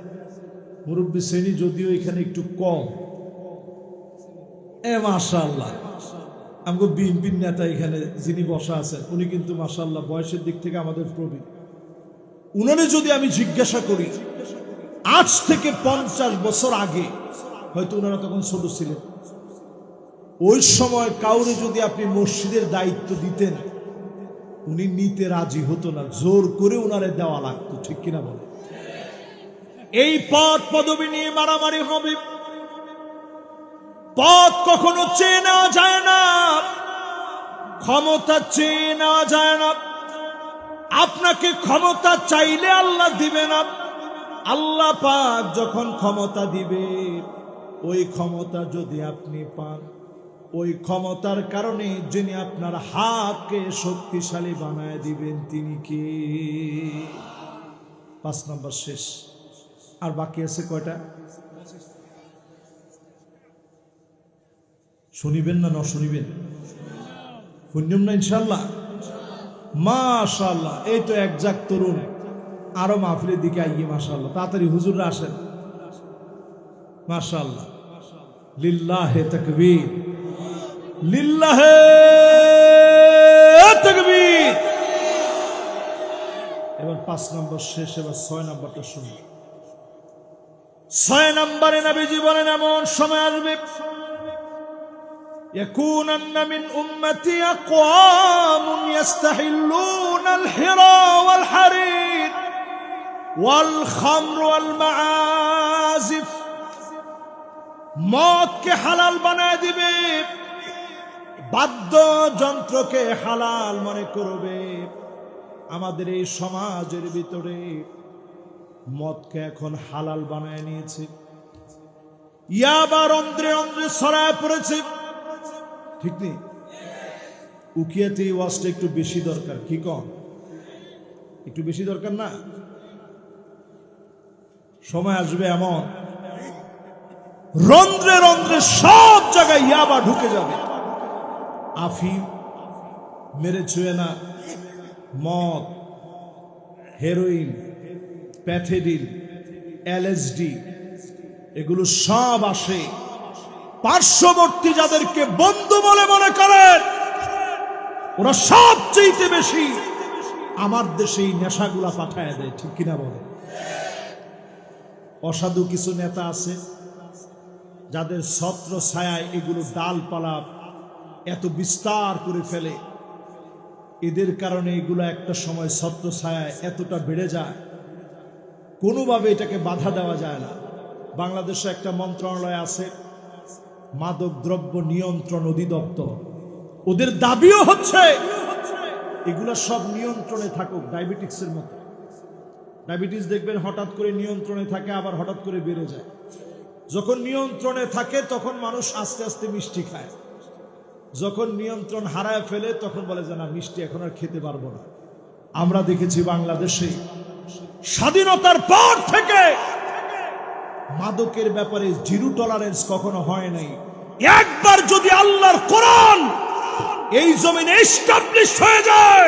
মুরব্বী শ্রেণী যদিও এখানে একটু কম। মাশাআল্লাহ, আমগো বিএনপির নেতা এখানে যিনি বসা আছেন, উনি কিন্তু মাশাআল্লাহ বয়সের দিক থেকে আমাদের প্রবীণ। উনারে যদি আমি জিজ্ঞাসা করি, আজ থেকে 50 বছর আগে, হয়তো উনারা তখন ছোট ছিলেন, ওই সময় কাউরে যদি আপনি মসজিদের দায়িত্ব দিতেন, উনি নিতে রাজি হতো না, জোর করে উনারে দেওয়া লাগতো। ঠিক কিনা বলে? এই পদ পদবি নিয়ে মারামারি হবে। পদ কখনো চেয়ে নেওয়া যায় না, ক্ষমতা চেয়ে নেওয়া যায় না। আপনাকে ক্ষমতা চাইলে আল্লাহ দিবে না। আল্লাহ পাক যখন ক্ষমতা দিবে, ওই ক্ষমতা যদি আপনি পান, ওই ক্ষমতার কারণে যিনি আপনার হাতকে শক্তিশালী বানায় দিবেন, তিনি কে? 5 নম্বর শেষ। আর বাকি আছে কয়টা? শুনিবেন না শুনিবেন? শুনবেন না ইনশাআল্লাহ? মাশাআল্লাহ, এই তো একজাক তরুণ। আরো মাহফিলের দিকে আইয়ে মাশাআল্লাহ, তাড়াতাড়ি হুজুররা আসেন। মাশাআল্লাহ, লিল্লাহে তাকবীর, লিল্লাহে তাকবীর। এবার 5 নম্বর শেষ, এবার 6 নম্বরটা শুনুন। 6 নম্বরে নবীজি বলেন এমন সময় আসবে يكونن من أمتي أقوام يستحلون الحرى والحرير والخمر والمعازف মদকে হালাল বানায় দিবে, বাদ্যযন্ত্রকে হালাল মনে করবে। আমাদের এই সমাজের ভিতরে মদকে এখন হালাল বানায় নিয়েছে, ইয়াবা রন্ধ্রে রন্ধ্রে ছড়ায় পড়েছে। ঠিক নেই? উকিয়াতে এই ওয়াজটা একটু বেশি দরকার, কি কম? একটু বেশি দরকার না? সময় আসবে এমন রন্ধ্রে রন্ধ্রে সব জায়গায় ইয়াবা ঢুকে যাবে। আফিম, মেরেচুয়েনা, মদ, হেরোইন, প্যাথেডিন, এলএসডি, এগুলো সব আসে পার্শ্ববর্তী যাদেরকে বন্ধু বলে মনে করেন, ওরা সবচেয়ে বেশি আমার দেশে এই নেশাগুলা পাঠায় দেয়। ঠিক কিনা বলে? অসাধু কিছু নেতা আছে যাদের ছত্র ছায়ায় এগুলো ডালপালা এত বিস্তার করে ফেলে, এদের কারণে এগুলো একটা সময় ছত্র ছায়ায় এতটা বেড়ে যায়, কোনোভাবে এটাকে বাধা দেওয়া যায় না। বাংলাদেশে একটা মন্ত্রণালয় আছে, মাদক দ্রব্য নিয়ন্ত্রণ অধিদপ্তর। ওদের দাবিও হচ্ছে এগুলা সব নিয়ন্ত্রণে থাকুক। ডায়াবেটিক্সের মতো, ডায়াবেটিস দেখবেন হঠাৎ করে নিয়ন্ত্রণে থাকে, আবার হঠাৎ করে বেড়ে যায়। যখন নিয়ন্ত্রণে থাকে তখন মানুষ আস্তে আস্তে মিষ্টি খায়, যখন নিয়ন্ত্রণ হারায় ফেলে তখন বলে যে না, মিষ্টি এখন আর খেতে পারবো না। আমরা দেখেছি বাংলাদেশে স্বাধীনতার পর থেকে মাদকের ব্যাপারে জিরো টলারেন্স কখনো হয় নাই। একবার যদি আল্লাহর কোরআন এই জমিনে এস্টাবলিশ হয়ে যায়,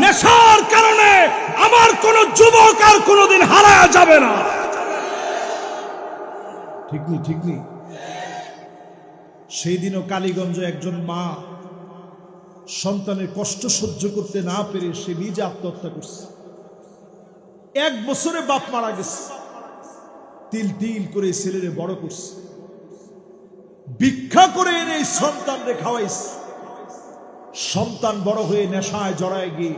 নেশার কারণে আমার কোন যুবক আর কোনদিন হারায়া যাবে না। ঠিক নেই? ঠিক নেই? সেই দিনও কালীগঞ্জে একজন মা সন্তানের কষ্ট সহ্য করতে না পেরে সে নিজে আত্মহত্যা করছে। 1 বছরে বাপ মারা গেছে, তিল তিল করে ছেলেরে বড় করছে, ভিক্ষা করে এনে সন্তানরে খাওয়াইছে। সন্তান বড় হয়ে নেশায় জড়ায় গিয়ে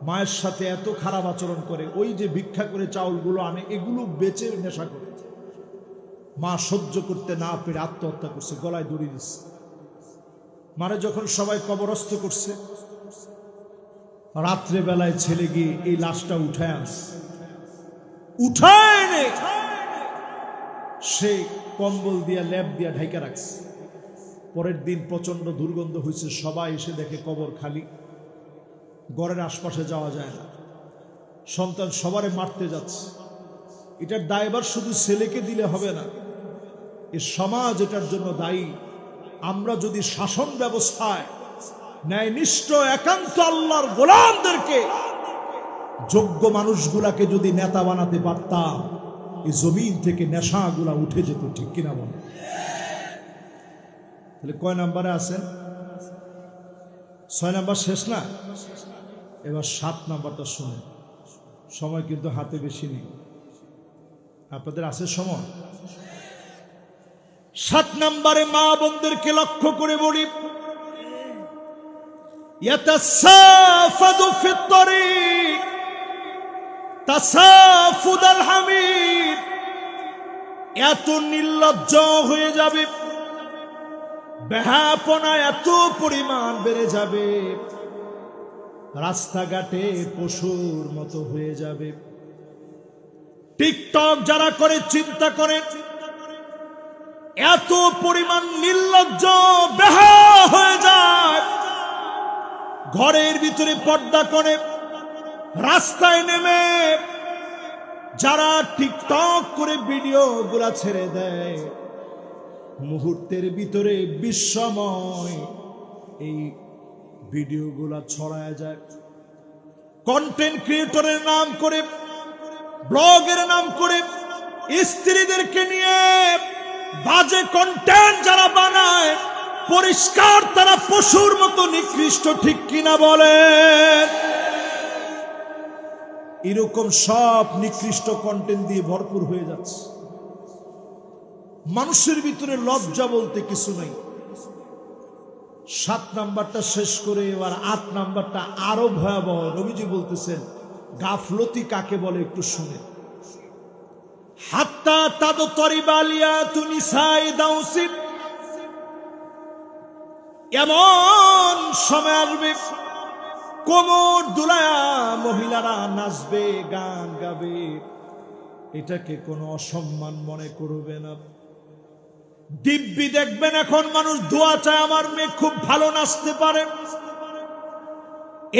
মায়ের সাথে এত খারাপ আচরণ করে, ওই যে ভিক্ষা করে চাউলগুলো আনে এগুলো বেচে নেশা করে। মা সহ্য করতে না পেরে আত্মহত্যা করছে, গলায় দড়ি দিচ্ছে। মারে যখন সবাই কবরস্থ করছে, রাত্রে বেলায় ছেলে গিয়ে এই লাশটা উঠায় আনছে। উঠায় এনে সে কম্বল দিয়া ল্যাপ দিয়া ঢাইকা রাখছে। পরের দিন প্রচন্ড দুর্গন্ধ হয়েছে, সবাই এসে দেখে কবর খালি, ঘরের আশপাশে যাওয়া যায় না। সন্তান সবারে মারতে যাচ্ছে। এটার দায়ভার শুধু ছেলেকে দিলে হবে না, এ সমাজ এটার জন্য দায়ী। আমরা যদি শাসন ব্যবস্থায় ন্যায়নিষ্ঠ একান্ত আল্লাহর গোলামদেরকে, যোগ্য মানুষগুলাকে যদি নেতা বানাতে পারতাম, এই জমিন থেকে নেশাগুলা উঠে যেত। ঠিক কিনা বলে? তাহলে কয় নাম্বারে আছেন? 6 নাম্বার শেষ না? এবার 7 নাম্বারটা শুনে। সময় কিন্তু হাতে বেশি নেই, আপনাদের আছে সময়। 7 নাম্বারে মা বোনদেরকে লক্ষ্য করে বলি, ইয়াতাসাফাদু ফিত তরিক তাসাফুদাল হামিদ। এত নির্লজ্জ হয়ে যাবে, বেহাপনা এত পরিমাণ বেড়ে যাবে, রাস্তাঘাটে পশুর মতো হয়ে যাবে। টিকটক যারা করে চিন্তা করে, এত পরিমাণ নির্লজ্জ বেহা হয়ে যায়। ঘরের ভিতরে পর্দা করে রাস্তায় নেমে যারা টিকটক করে ভিডিও গুলা ছেড়ে দেয়, মুহূর্তের ভিতরে বিশ্বময় এই ভিডিওগুলা ছড়ায় যায়। কন্টেন্ট ক্রিয়েটরের নাম করে, ব্লগের নাম করে স্ত্রীদেরকে নিয়ে বাজে কন্টেন্ট যারা বানায়, পরিষ্কার তারা পশুর মতো নিকৃষ্ট। ঠিক কিনা বলেন? এরকম সব নিকৃষ্ট কন্টেন্ট দিয়ে ভরপুর হয়ে যাচ্ছে। মানুষের ভিতরে লজ্জা বলতে কিছু নাই। 7 নাম্বারটা শেষ করে এবার 8 নাম্বারটা আরো ভয়াবহ। নবীজি বলতেছেন গাফলতি কাকে বলে একটু শুনে। হাত্তা তাদতরিবালিয়া তুনিসাই দাউসিব, এমন সময় আসবে কোমর দুলায়া মহিলারা নাচবে, গান গাবে, এটাকে কোনো অসম্মান মনে করবে না। দিব্যি দেখবেন এখন মানুষ দোয়া চায় আমার মেয়ে খুব ভালো নাচতে পারে।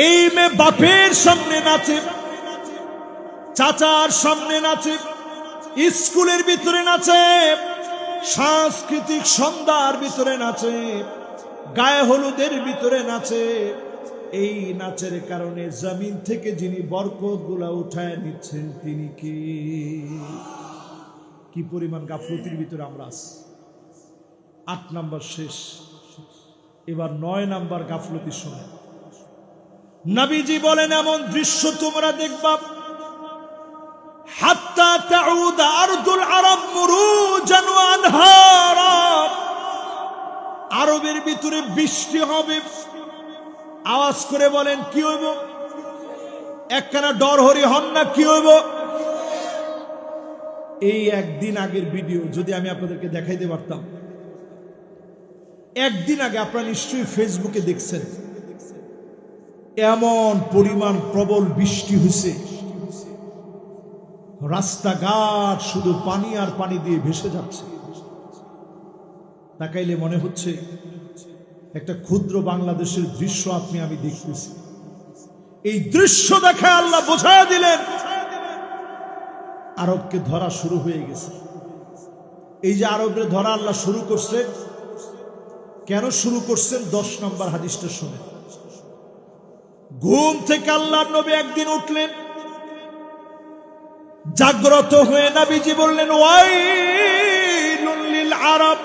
এই মেয়ে বাপের সামনে নাচে, চাচার সামনে নাচে, স্কুলের ভিতরে নাচে, সাংস্কৃতিক সন্ধ্যার ভিতরে নাচে, গায়ে হলুদের ভিতরে নাচে। এই নাচের কারণে জমিন থেকে যিনি বরকত গুলা উঠায় নিচ্ছেন তিনি কি পরিমাণ গাফলতির ভিতরে আমরা আছি। 8 নাম্বার শেষ, এবার 9 নাম্বার গাফলতি শুনে। নবীজি বলেন এমন দৃশ্য তোমরা দেখবা, হাত্তা তাউদ আরদুল আরব মুরুজান ওয়া আনহারা, আরবের ভিতরে বৃষ্টি হবে। আওয়াজ করে বলেন কি হইব? একখানা ডর হরি হন না, কি হইব? এই একদিন আগের ভিডিও যদি আমি আপনাদেরকে দেখাইতে পারতাম। একদিন আগে আপনারা নিশ্চয়ই ফেসবুকে দেখছেন এমন পরিমাণ প্রবল বৃষ্টি হয়েছে, রাস্তাঘাট শুধু পানি আর পানি দিয়ে ভেসে যাচ্ছে। তাকাইলে মনে হচ্ছে একটা ক্ষুদ্র বাংলাদেশের দৃশ্য আমি দেখতেছি। এই দৃশ্য দেখে আল্লাহ বোঝা দিলেন আরবকে ধরা শুরু হয়ে গেছে। এই যে আরবের ধরা আল্লাহ শুরু করছে, কেন শুরু করছেন 10 নম্বর হাদিসটা শুনে। ঘুম থেকে আল্লাহর নবী একদিন উঠলেন, জাগ্রত হয়ে নবীজি বললেন ওয়াইলুল লিল আরব,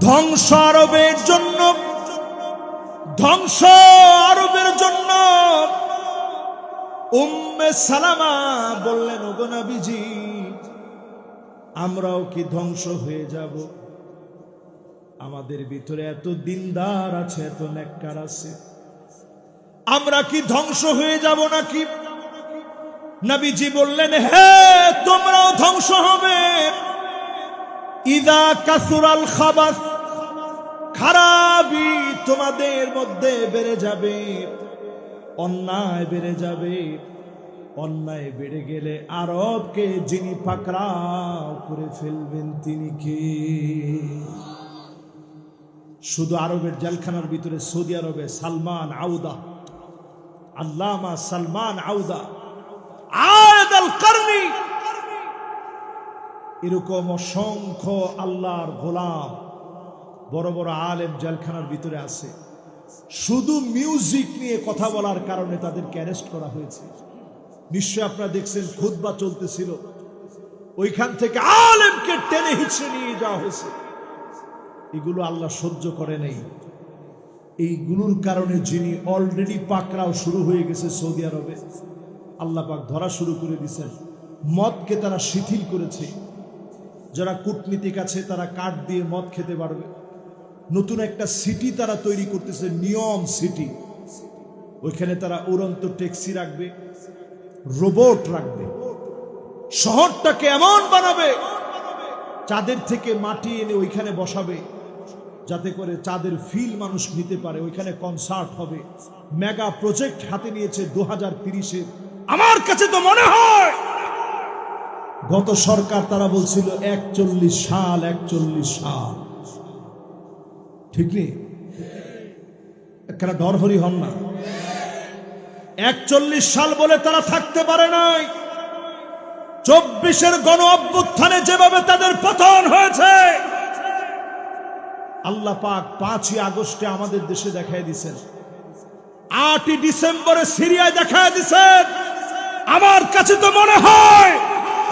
ধ্বংস আরবের জন্য, ধ্বংস আরবের জন্য। উম্মে সালামা বললেন ওগো নবীজি আমরাও কি ধ্বংস হয়ে যাব? আমাদের ভিতরে এত দিনদার আছে, এত নেককার আছে, আমরা কি ধ্বংস হয়ে যাব নাকি? নবীজি বললেন হে তোমরাও ধ্বংস হবে। ইদা কাসুরাল খাবাস, খারাপি তোমাদের মধ্যে বেড়ে যাবে, অন্যায় বেড়ে যাবে। অন্যায় বেড়ে গেলে আরবকে যিনি পাকড়াও করে ফেলবেন তিনি কে? শুধু আরবের জেলখানার ভিতরে সৌদি আরবে সালমান আউদা, আল্লামা সালমান আউদা আল কারনি, এরকম অসংখ্য আল্লাহর গোলাম বড় বড় আলেম জেলখানার ভিতরে আছে। শুধু মিউজিক নিয়ে কথা বলার কারণে তাদেরকে অ্যারেস্ট করা হয়েছে। নিশ্চয় আপনারা দেখছেন খুতবা চলতেছিল, ওইখান থেকে আলেমকে টেনে হিঁচড়ে নিয়ে যাওয়া হয়েছে। এগুলো আল্লাহ সহ্য করে নেই। এইগুলোর কারণে যিনি অলরেডি পাকড়াও শুরু হয়ে গেছে সৌদি আরবে, আল্লাহ পাক ধরা শুরু করে দিয়েছেন। মদকে তারা শিথিল করেছে, যারা কূটনীতিক আছে তারা কার্ড দিয়ে মদ খেতে পারবে। নতুন একটা সিটি তারা তৈরি করতেছে, নিয়ম সিটি। ওইখানে তারা উড়ন্ত ট্যাক্সি রাখবে, রোবট রাখবে, শহরটাকে এমন বানাবে চাঁদের থেকে মাটি এনে ওইখানে বসাবে, যাতে করে চাঁদের ফিল মানুষ নিতে পারে। ওইখানে কনসার্ট হবে। মেগা প্রজেক্ট হাতে নিয়েছে 2030-এ। আমার কাছে তো মনে হয় গত সরকার তারা বলছিল 41 সাল, 41 সাল, ঠিক নেই? একটা ডরহরি হন না। 41 সাল বলে তারা থাকতে পারে নাই। 24-এর গণ অভ্যুত্থানে যেভাবে তাদের পতন হয়েছে, আল্লাহ পাক 5ই আগস্টে আমাদের দেশে দেখায় দিয়েছেন, 8ই ডিসেম্বরে সিরিয়ায় দেখায় দিয়েছেন। আমার কাছে তো মনে হয়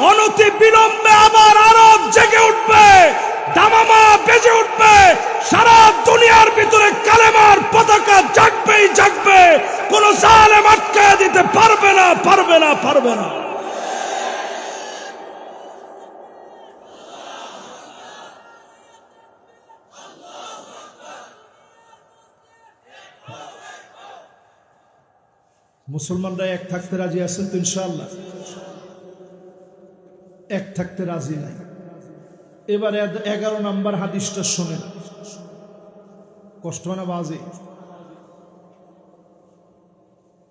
অনতি বিলম্বে আবার আরব জেগে উঠবে, দামামা বেজে উঠবে, সারা দুনিয়ার ভিতরে কালেমার পতাকা জাগবেই জাগবে। কোন জালেম আটকায় দিতে পারবে না, পারবে পারবে না। মুসলমানরা এক থাকতে রাজি আছেন তো ইনশাআল্লাহ? এক থাকতে রাজি নাই। এবারে 11 নম্বর হাদিসটা শোনেন, কষ্ট হয় না বাজে?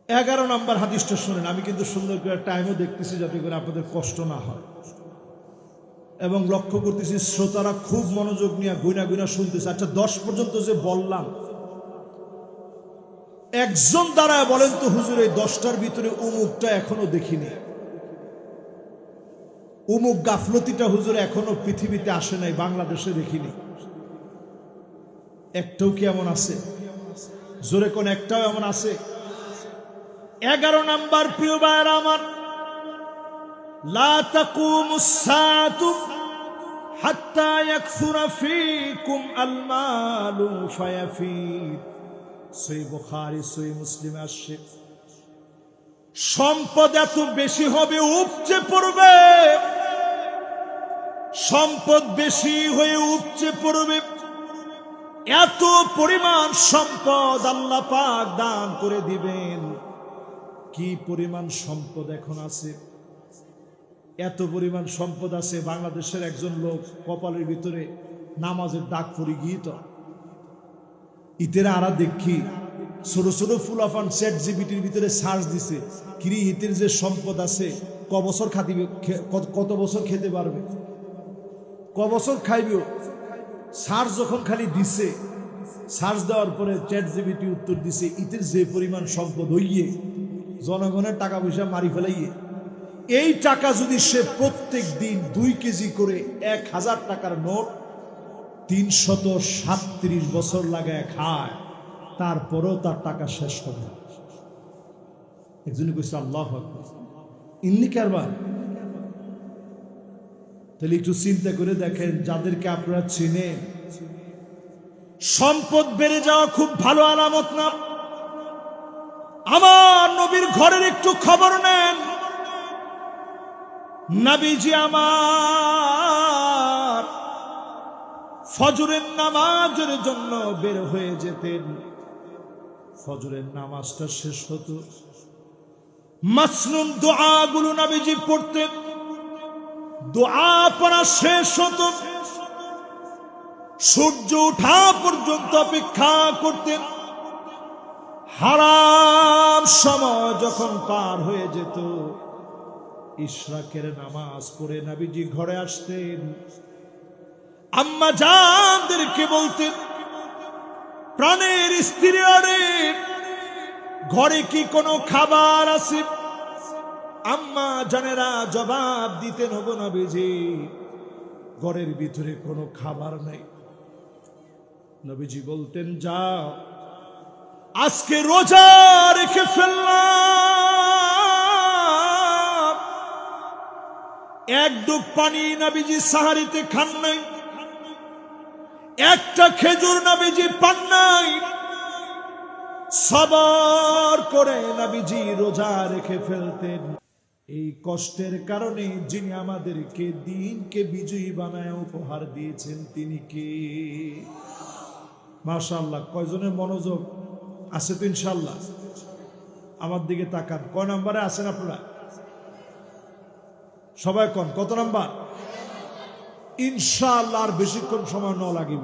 11 নম্বর হাদিসটা শোনেন। আমি কিন্তু সুন্দর করে টাইমও দেখতেছি যাতে করে আপনাদের কষ্ট না হয়, এবং লক্ষ্য করতেছি শ্রোতারা খুব মনোযোগ নিয়ে গুনা গুনা শুনতেছে। আচ্ছা 10 পর্যন্ত যে বললাম, একজন দাঁড়ায় বলেন তো হুজুর এই 10টার ভিতরে উমুকটা এখনো দেখিনি, উমুক গাফলতিটা হুজুর এখনো পৃথিবীতে আসে নাই, বাংলাদেশে দেখিনি। একটাও কি এমন আছে? জোরে কোন একটাও এমন আছে? 11 নাম্বার, প্রিয় ভাইরা আমার, লা তাকুমুস সাআতু হাত্তা ইয়াকসুরা ফীকুম আল মালু ফায়াফিদ। সহিহ বুখারী সহিহ মুসলিমে আসছে, সম্পদ এত বেশি হবে উপচে পড়বে, সম্পদ বেশি হয়ে উপচে পড়বে। এত পরিমাণ সম্পদ আল্লাহ পাক দান করে দিবেন। কি পরিমাণ সম্পদ এখন আছে! এত পরিমাণ সম্পদ আছে, বাংলাদেশের একজন লোক কপালের ভিতরে নামাজের দাগ পড়ে গিয়ে তো ইতের আরা দেখি ছোট ছোট ফুলাফান চ্যাট জিপিটির ভিতরে সার্চ দিছে, কিরি ইতের যে সম্পদ আছে ক বছর খাতিবে, কত বছর খেতে পারবে, ক বছর খাইবেও। সার্চ যখন খালি দিছে, সার্চ দেওয়ার পরে চ্যাট জিপিটি উত্তর দিছে, ইতের যে পরিমাণ সম্পদ হইয়ে জনগণের টাকা পয়সা মারি ফেলাইয়ে, এই টাকা যদি সে প্রত্যেক দিন 2 কেজি করে 1000 টাকার নোট 337 বছর লাগায় খায়, তারপরেও তার টাকা শেষ হবে। একজনে কইছে আল্লাহু আকবার, ইন্নি কারবার। তাহলে একটু চিন্তা করে দেখেন, যাদেরকে আপনারা চিনেন, সম্পদ বেড়ে যাওয়া খুব ভালো আলামত না। আমার নবীর ঘরের একটু খবর নেন। নবীজি আমার ফজরের নামাজের জন্য বের হয়ে যেতেন। ফজরের নামাজটা শেষ হতো, মাসনুন দোয়াগুলো নবীজি পড়তেন। দোয়া পড়া শেষ হতো, সূর্য ওঠা পর্যন্ত অপেক্ষা করতেন। হারাম সময় যখন পার হয়ে যেত, ইশরাকের নামাজ পড়ে নবীজি ঘরে আসতেন। আম্মা জানদেরকে বলতেন, প্রাণের স্ত্রী, আরে ঘরে কি কোনো খাবার আছে? আম্মা জানেরা জবাব দিতেন, ওগো নবীজি ঘরের ভিতরে কোনো খাবার নাই। নবীজি বলতেন, যাও আজকে রোজা রেখে ফেললাম। এক ডুব পানি নবীজি সাহারিতে খান নাই, একটা খেজুর নবীজি পান নাই। সবর করে নবীজি রোজা রেখে ফেলতেন। এই কষ্টের কারণে যিনি আমাদেরকে দিনকে বিজয়ী বানায় উপহার দিয়েছেন, তিনি কে? মাশাআল্লাহ। কয়জনের মনোযোগ আছে তো ইনশাআল্লাহ? আমার দিকে তাকান, কয় নম্বরে আছেন আপনারা? সবাই কোন কত নাম্বার? ইনশাআল্লাহ আর বেশিক্ষণ সময় ন লাগিব।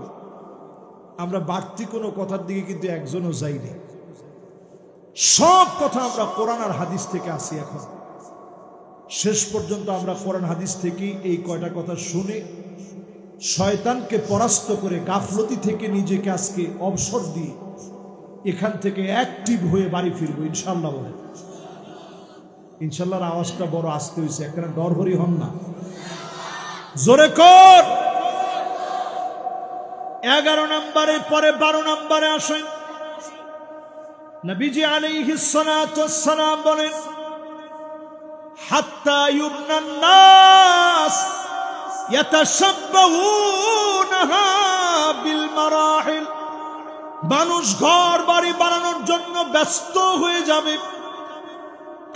আমরা বাড়তি কোনো কথার দিকে কিন্তু একজনও যাইনি। সব কথা আমরা কোরআন আর হাদিস থেকে আসি। এখন শেষ পর্যন্ত আমরা কোরআন হাদিস থেকে এই কয়টা কথা শুনে শয়তানকে পরাস্ত করে গাফলতি থেকে নিজেকে আজকে অবসর দিয়ে এখান থেকে অ্যাক্টিভ হয়ে বাড়ি ফিরবো ইনশাআল্লাহ। বলে ইনশাআল্লাহর আওয়াজটা বড় আসতে হয়েছে, একটা ডরহরি হন না, জোরে কর। 11 নম্বরের পরে 12 নম্বরে আসেন। নবীজি আলাইহিস সালাতু ওয়াস সালাম বলেন, হাত্তা ইউবনান নাস ইয়াতাশাব্বাহুনাহা বিল মারাহিল। মানুষ ঘর বাড়ি বানানোর জন্য ব্যস্ত হয়ে যাবে,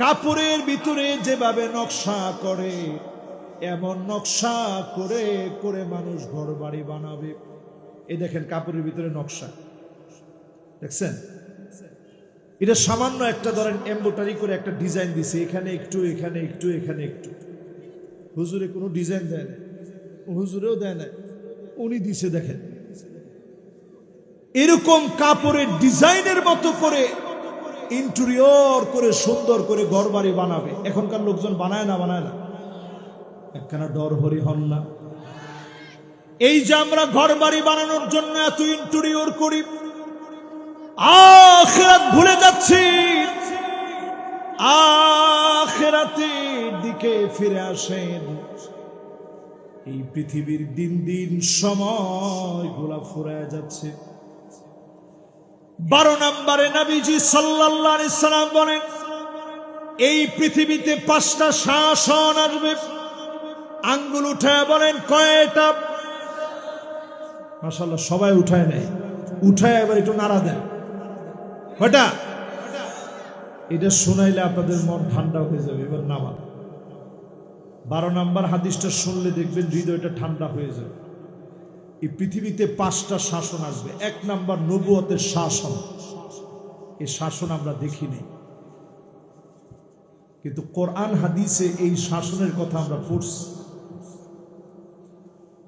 কাপড়ের ভিতরে যেভাবে নকশা করে এমন নকশা করে করে মানুষ ঘর বাড়ি বানাবে। এই দেখেন কাপড়ের ভিতরে নকশা দেখছেন, এটা সামান্য একটা ধরেন এমব্রয়ডারি করে একটা ডিজাইন দিছে, এখানে একটু এখানে একটু এখানে একটু। হুজুরে কোনো ডিজাইন দেয় না, হুজুরেও দেয় না, উনি দিছে। দেখেন এরকম কাপড়ের ডিজাইনের মতো করে ইন্টেরিয়র করে সুন্দর করে ঘর বাড়ি বানাবে। এখনকার লোকজন বানায় না, বানায় না, একখানা ডর হরি হন না। এই যে আমরা ঘর বাড়ি বানানোর জন্য এত ইন্টেরিয়র করি, আখিরাত ভুলে যাচ্ছি। আখিরাতের দিকে ফিরে আসেন। এই পৃথিবীর দিন দিন সময়গুলা ফুরায় যাচ্ছে। 12 নম্বরে নবীজি সাল্লাল্লাহু আলাইহি সাল্লাম বলেন, এই পৃথিবীতে 5টা শাসন আসবে। আঙ্গুল উঠায় বলেন কয়টা? মাশাআল্লাহ সবাই উঠায় নেয়, উঠায় এবার একটু নাড়া দেন। কয়টা? এটা শোনাইলে আপনাদের মন ঠান্ডা হয়ে যাবে। এবার নামান। 12 নম্বর হাদিসটা শুনলে দেখবেন হৃদয়টা ঠান্ডা হয়ে যাবে। এই পৃথিবীতে 5টা শাসন আসবে। 1 নম্বর নবুয়তের শাসন। এই শাসন আমরা দেখিনি, কিন্তু কোরআন হাদিসে এই শাসনের কথা আমরা পড়ছি।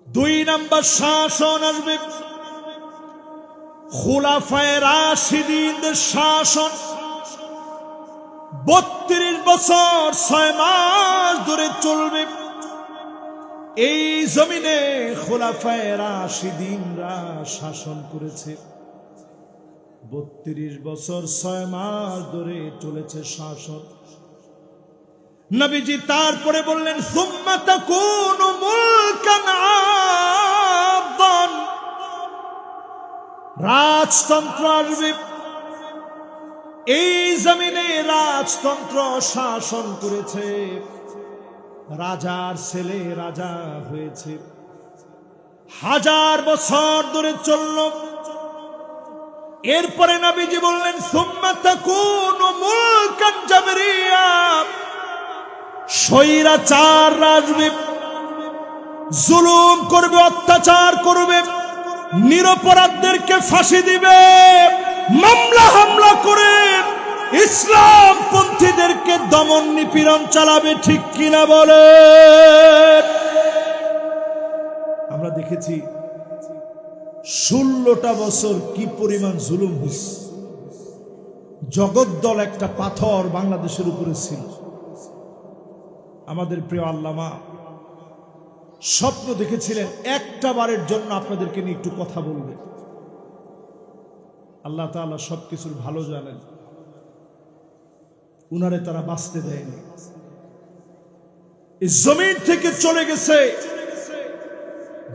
2 নম্বর শাসন আসবে খুলাফায়ে রাশিদিনদের শাসন। 32 বছর 6 মাস ধরে চলবে। এই জমিনে খুলাফায়ে রাশিদিনরা শাসন করেছে। 32 বছর 6 মাস ধরে চলেছে শাসন। নবীজি তারপরে বললেন, সুম্মা তাকুনু মুলকান আবদান, রাজতন্ত্র আসবে। এই জমিনে রাজতন্ত্র শাসন করেছে, রাজার ছেলে রাজা হয়েছে। 1000 বছর ধরে চলল। এরপরে নবীজি বললেন, সুম্মা তাকুনু মুলকান জাবরিয়া, স্বৈরাচার আসবে, জুলুম করবে, অত্যাচার করবে, নিরপরাধদেরকে ফাঁসি দিবে, মামলা হামলা করে ইসলাম পন্থীদেরকে দমন নিপীড়ন চালাবে। ঠিক কিনা বলে? আমরা দেখেছি 16টা বছর কি পরিমাণ জুলুম হয়েছে। জগদ্দল একটা পাথর বাংলাদেশের উপরে ছিল। আমাদের প্রিয় আল্লামা স্বপ্ন দেখেছিলেন একটা বারের জন্য আপনাদেরকে নিয়ে একটু কথা বলবে। আল্লাহ তাআলা সবকিছুর ভালো জানেন, উনারে তারা বাঁচতে দেয়নি। এই জমিন থেকে চলে গেছে।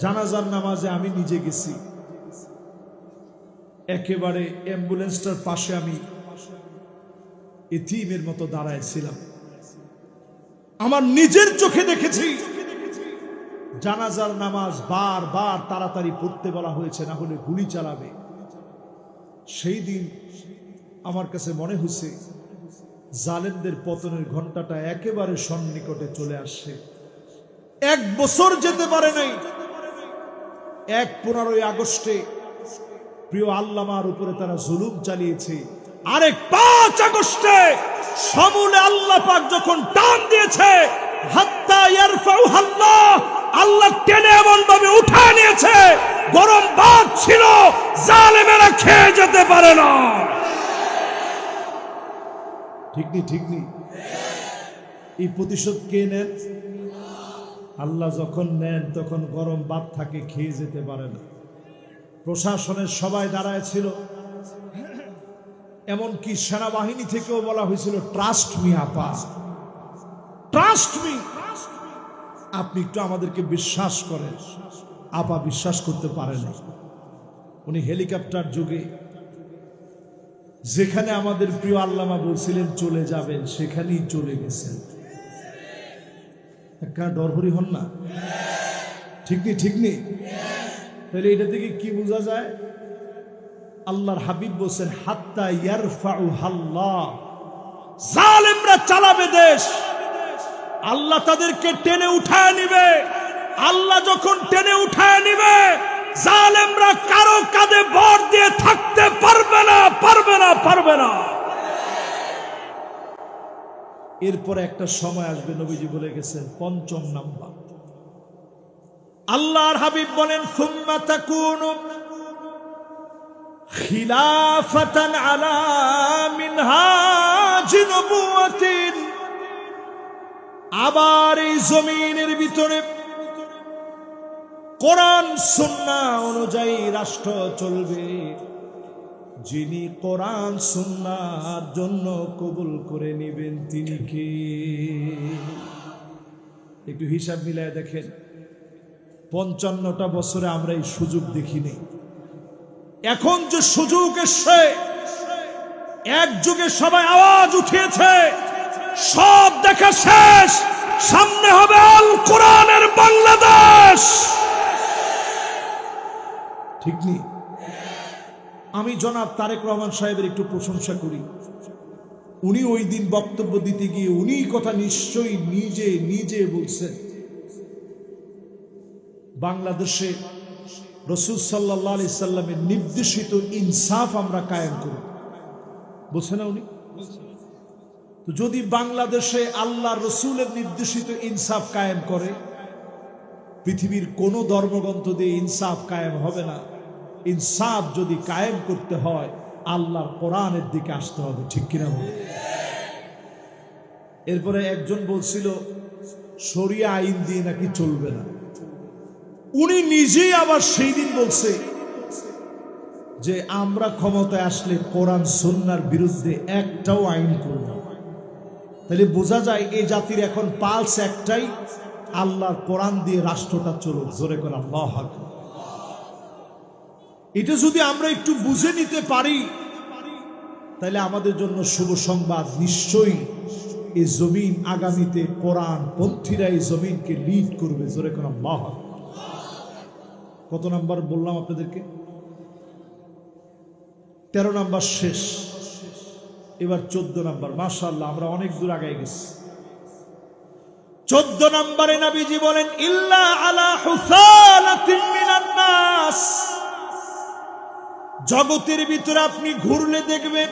জানাজার নামাজে আমি নিজে গেছি। একেবারে অ্যাম্বুলেন্সটার পাশে আমি এতিমের মতো দাঁড়ায় ছিলাম। আমার নিজের চোখে দেখেছি জানাজার নামাজ বারবার তাড়াতাড়ি পড়তে বলা হয়েছে, না হলে গুলি চালাবে। সেই দিন আমার কাছে মনে হচ্ছে জালেমদের পতনের ঘন্টাটা একেবারে সন্নিকটে চলে আসছে। 1 বছর যেতে পারে নাই, 15 আগস্টে প্রিয় আল্লামার উপরে তারা জুলুম চালিয়েছে। আরেক 5 আগস্টে সমূলে আল্লাহ পাক যখন টান দিয়েছে, হাত্তা ইয়ারফাউ আল্লাহ, আল্লাহ টেনে এমন ভাবে উঠা নিয়েছে, গরম ভাত ছিল, জালেমেরা খেয়ে যেতে পারে না। ঠিক নেই? ঠিক নেই? এই প্রতিশোধ কে নেন? আল্লাহ যখন নেন তখন গরম ভাত থাকে, খেয়ে যেতে পারে না। প্রশাসনের সবাই দাঁড়ায় ছিল, এমনকি সেনাবাহিনী থেকেও বলা হয়েছিল, ট্রাস্ট মি আপা, ট্রাস্ট মি, আপনি একটু আমাদেরকে বিশ্বাস করেন। আপা বিশ্বাস করতে পারে না। উনি হেলিকপ্টার যুগে যেখানে আমাদের প্রিয় আল্লামা বলছিলেন চলে যাবেন, সেখানেই চলে গেছেন। একটা ডরহরি হন না? ঠিক নেই? ঠিক নেই? তাহলে এটা থেকে কি বোঝা যায়? আল্লাহর হাবিব বলছেন, হাত্তা ইয়ারফাউ আল্লাহ, জালেমরা চালাবে দেশ, আল্লাহ তাদেরকে টেনে উঠায় নিবে। আল্লাহ যখন টেনে উঠায় নিবে, জালেমরা কারো কাঁধে ভর দিয়ে থাকতে পারবে না, পারবে না, পারবে না। এরপরে একটা সময় আসবে, নবীজি বলে গেছেন, পঞ্চম নাম্বার। আল্লাহর হাবিব বলেন, সুম্মা তাকুনু খিলাফাতান আলা মিনহাজি নবুওয়াতিন। আবার এই জমিনের ভিতরে কোরআন সুন্নাহ অনুযায়ী রাষ্ট্র চলবে। যিনি কোরআন সুন্নাহর জন্য কবুল করে নেবেন তিনি কে? একটু হিসাব মিলায় দেখেন, 55টা বছরে আমরা এই সুযোগ দেখিনি। এখন যে সুযোগ এসছে, এক যুগে সবাই আওয়াজ উঠিয়েছে, সব দেখা শেষ, সামনে হবে আল কোরআনের বাংলাদেশ। ঠিক নেই? আমি জনাব তারেক রহমান সাহেবের একটু প্রশংসা করি। উনি ওই দিন বক্তব্য দিতে গিয়ে উনি কথা নিশ্চয়ই নিজে নিজে বলছেন, বাংলাদেশে রাসূল সাল্লাল্লাহু আলাইহি সাল্লামের নির্দেশিত ইনসাফ আমরা কায়েম করব। বলছেন না উনি? তো যদি বাংলাদেশে আল্লাহ রসুলের নির্দেশিত ইনসাফ কায়েম করে, পৃথিবীর কোন ধর্মগ্রন্থ দিয়ে ইনসাফ কায়েম হবে না। ইনসাফ যদি কায়েম করতে হয়, আল্লাহর কোরআনের দিকে আসতে হবে। ঠিক কিনা বলে? এরপরে একজন বলছিল শরিয়া আইন দিয়ে নাকি চলবে না। উনি নিজেই আবার সেই দিন বলছে যে আমরা ক্ষমতায় আসলে কোরআন সুন্নাহর বিরুদ্ধে একটাও আইন করব না। তাহলে বোঝা যায় এই জাতির এখন পালস একটাই, আল্লাহর কোরআন দিয়ে রাষ্ট্রটা চলুক। জোরে করে আল্লাহু আকবার। এটা যদি আমরা একটু বুঝে নিতে পারি, তাহলে আমাদের জন্য শুভ সংবাদ। নিশ্চয়ই এই জমিন আগামীতে কোরআন পন্থীরা এই জমিনকে লিড করবে। জোরে করে আল্লাহু আকবার। কত নাম্বার বললাম আপনাদেরকে? 13 নাম্বার শেষ, এবার 14 নাম্বার। মাশাআল্লাহ, আমরা অনেক দূর আগায় গেছি। 14 নম্বরে নবীজি বলেন, ইল্লা আলা হুসালাতিন মিনান নাস। জগতের ভিতরে আপনি ঘুরলে দেখবেন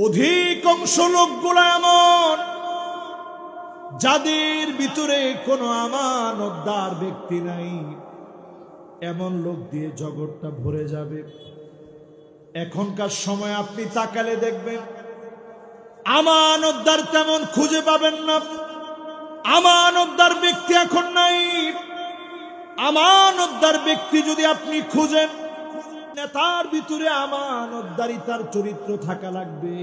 অধিকাংশ লোকগুলো এমন যাদের ভিতরে কোনো আমানতদার ব্যক্তি নাই। এমন লোক দিয়ে জগৎটা ভরে যাবে। এখনকার সময় আপনি তাকালে দেখবেন আমানতদার তেমন খুঁজে পাবেন না। আমানতদার ব্যক্তি এখন নাই। আমানতদার ব্যক্তি যদি আপনি খুঁজেন, নেতার ভিতরে আমানতদারিতার চরিত্র থাকা লাগবে।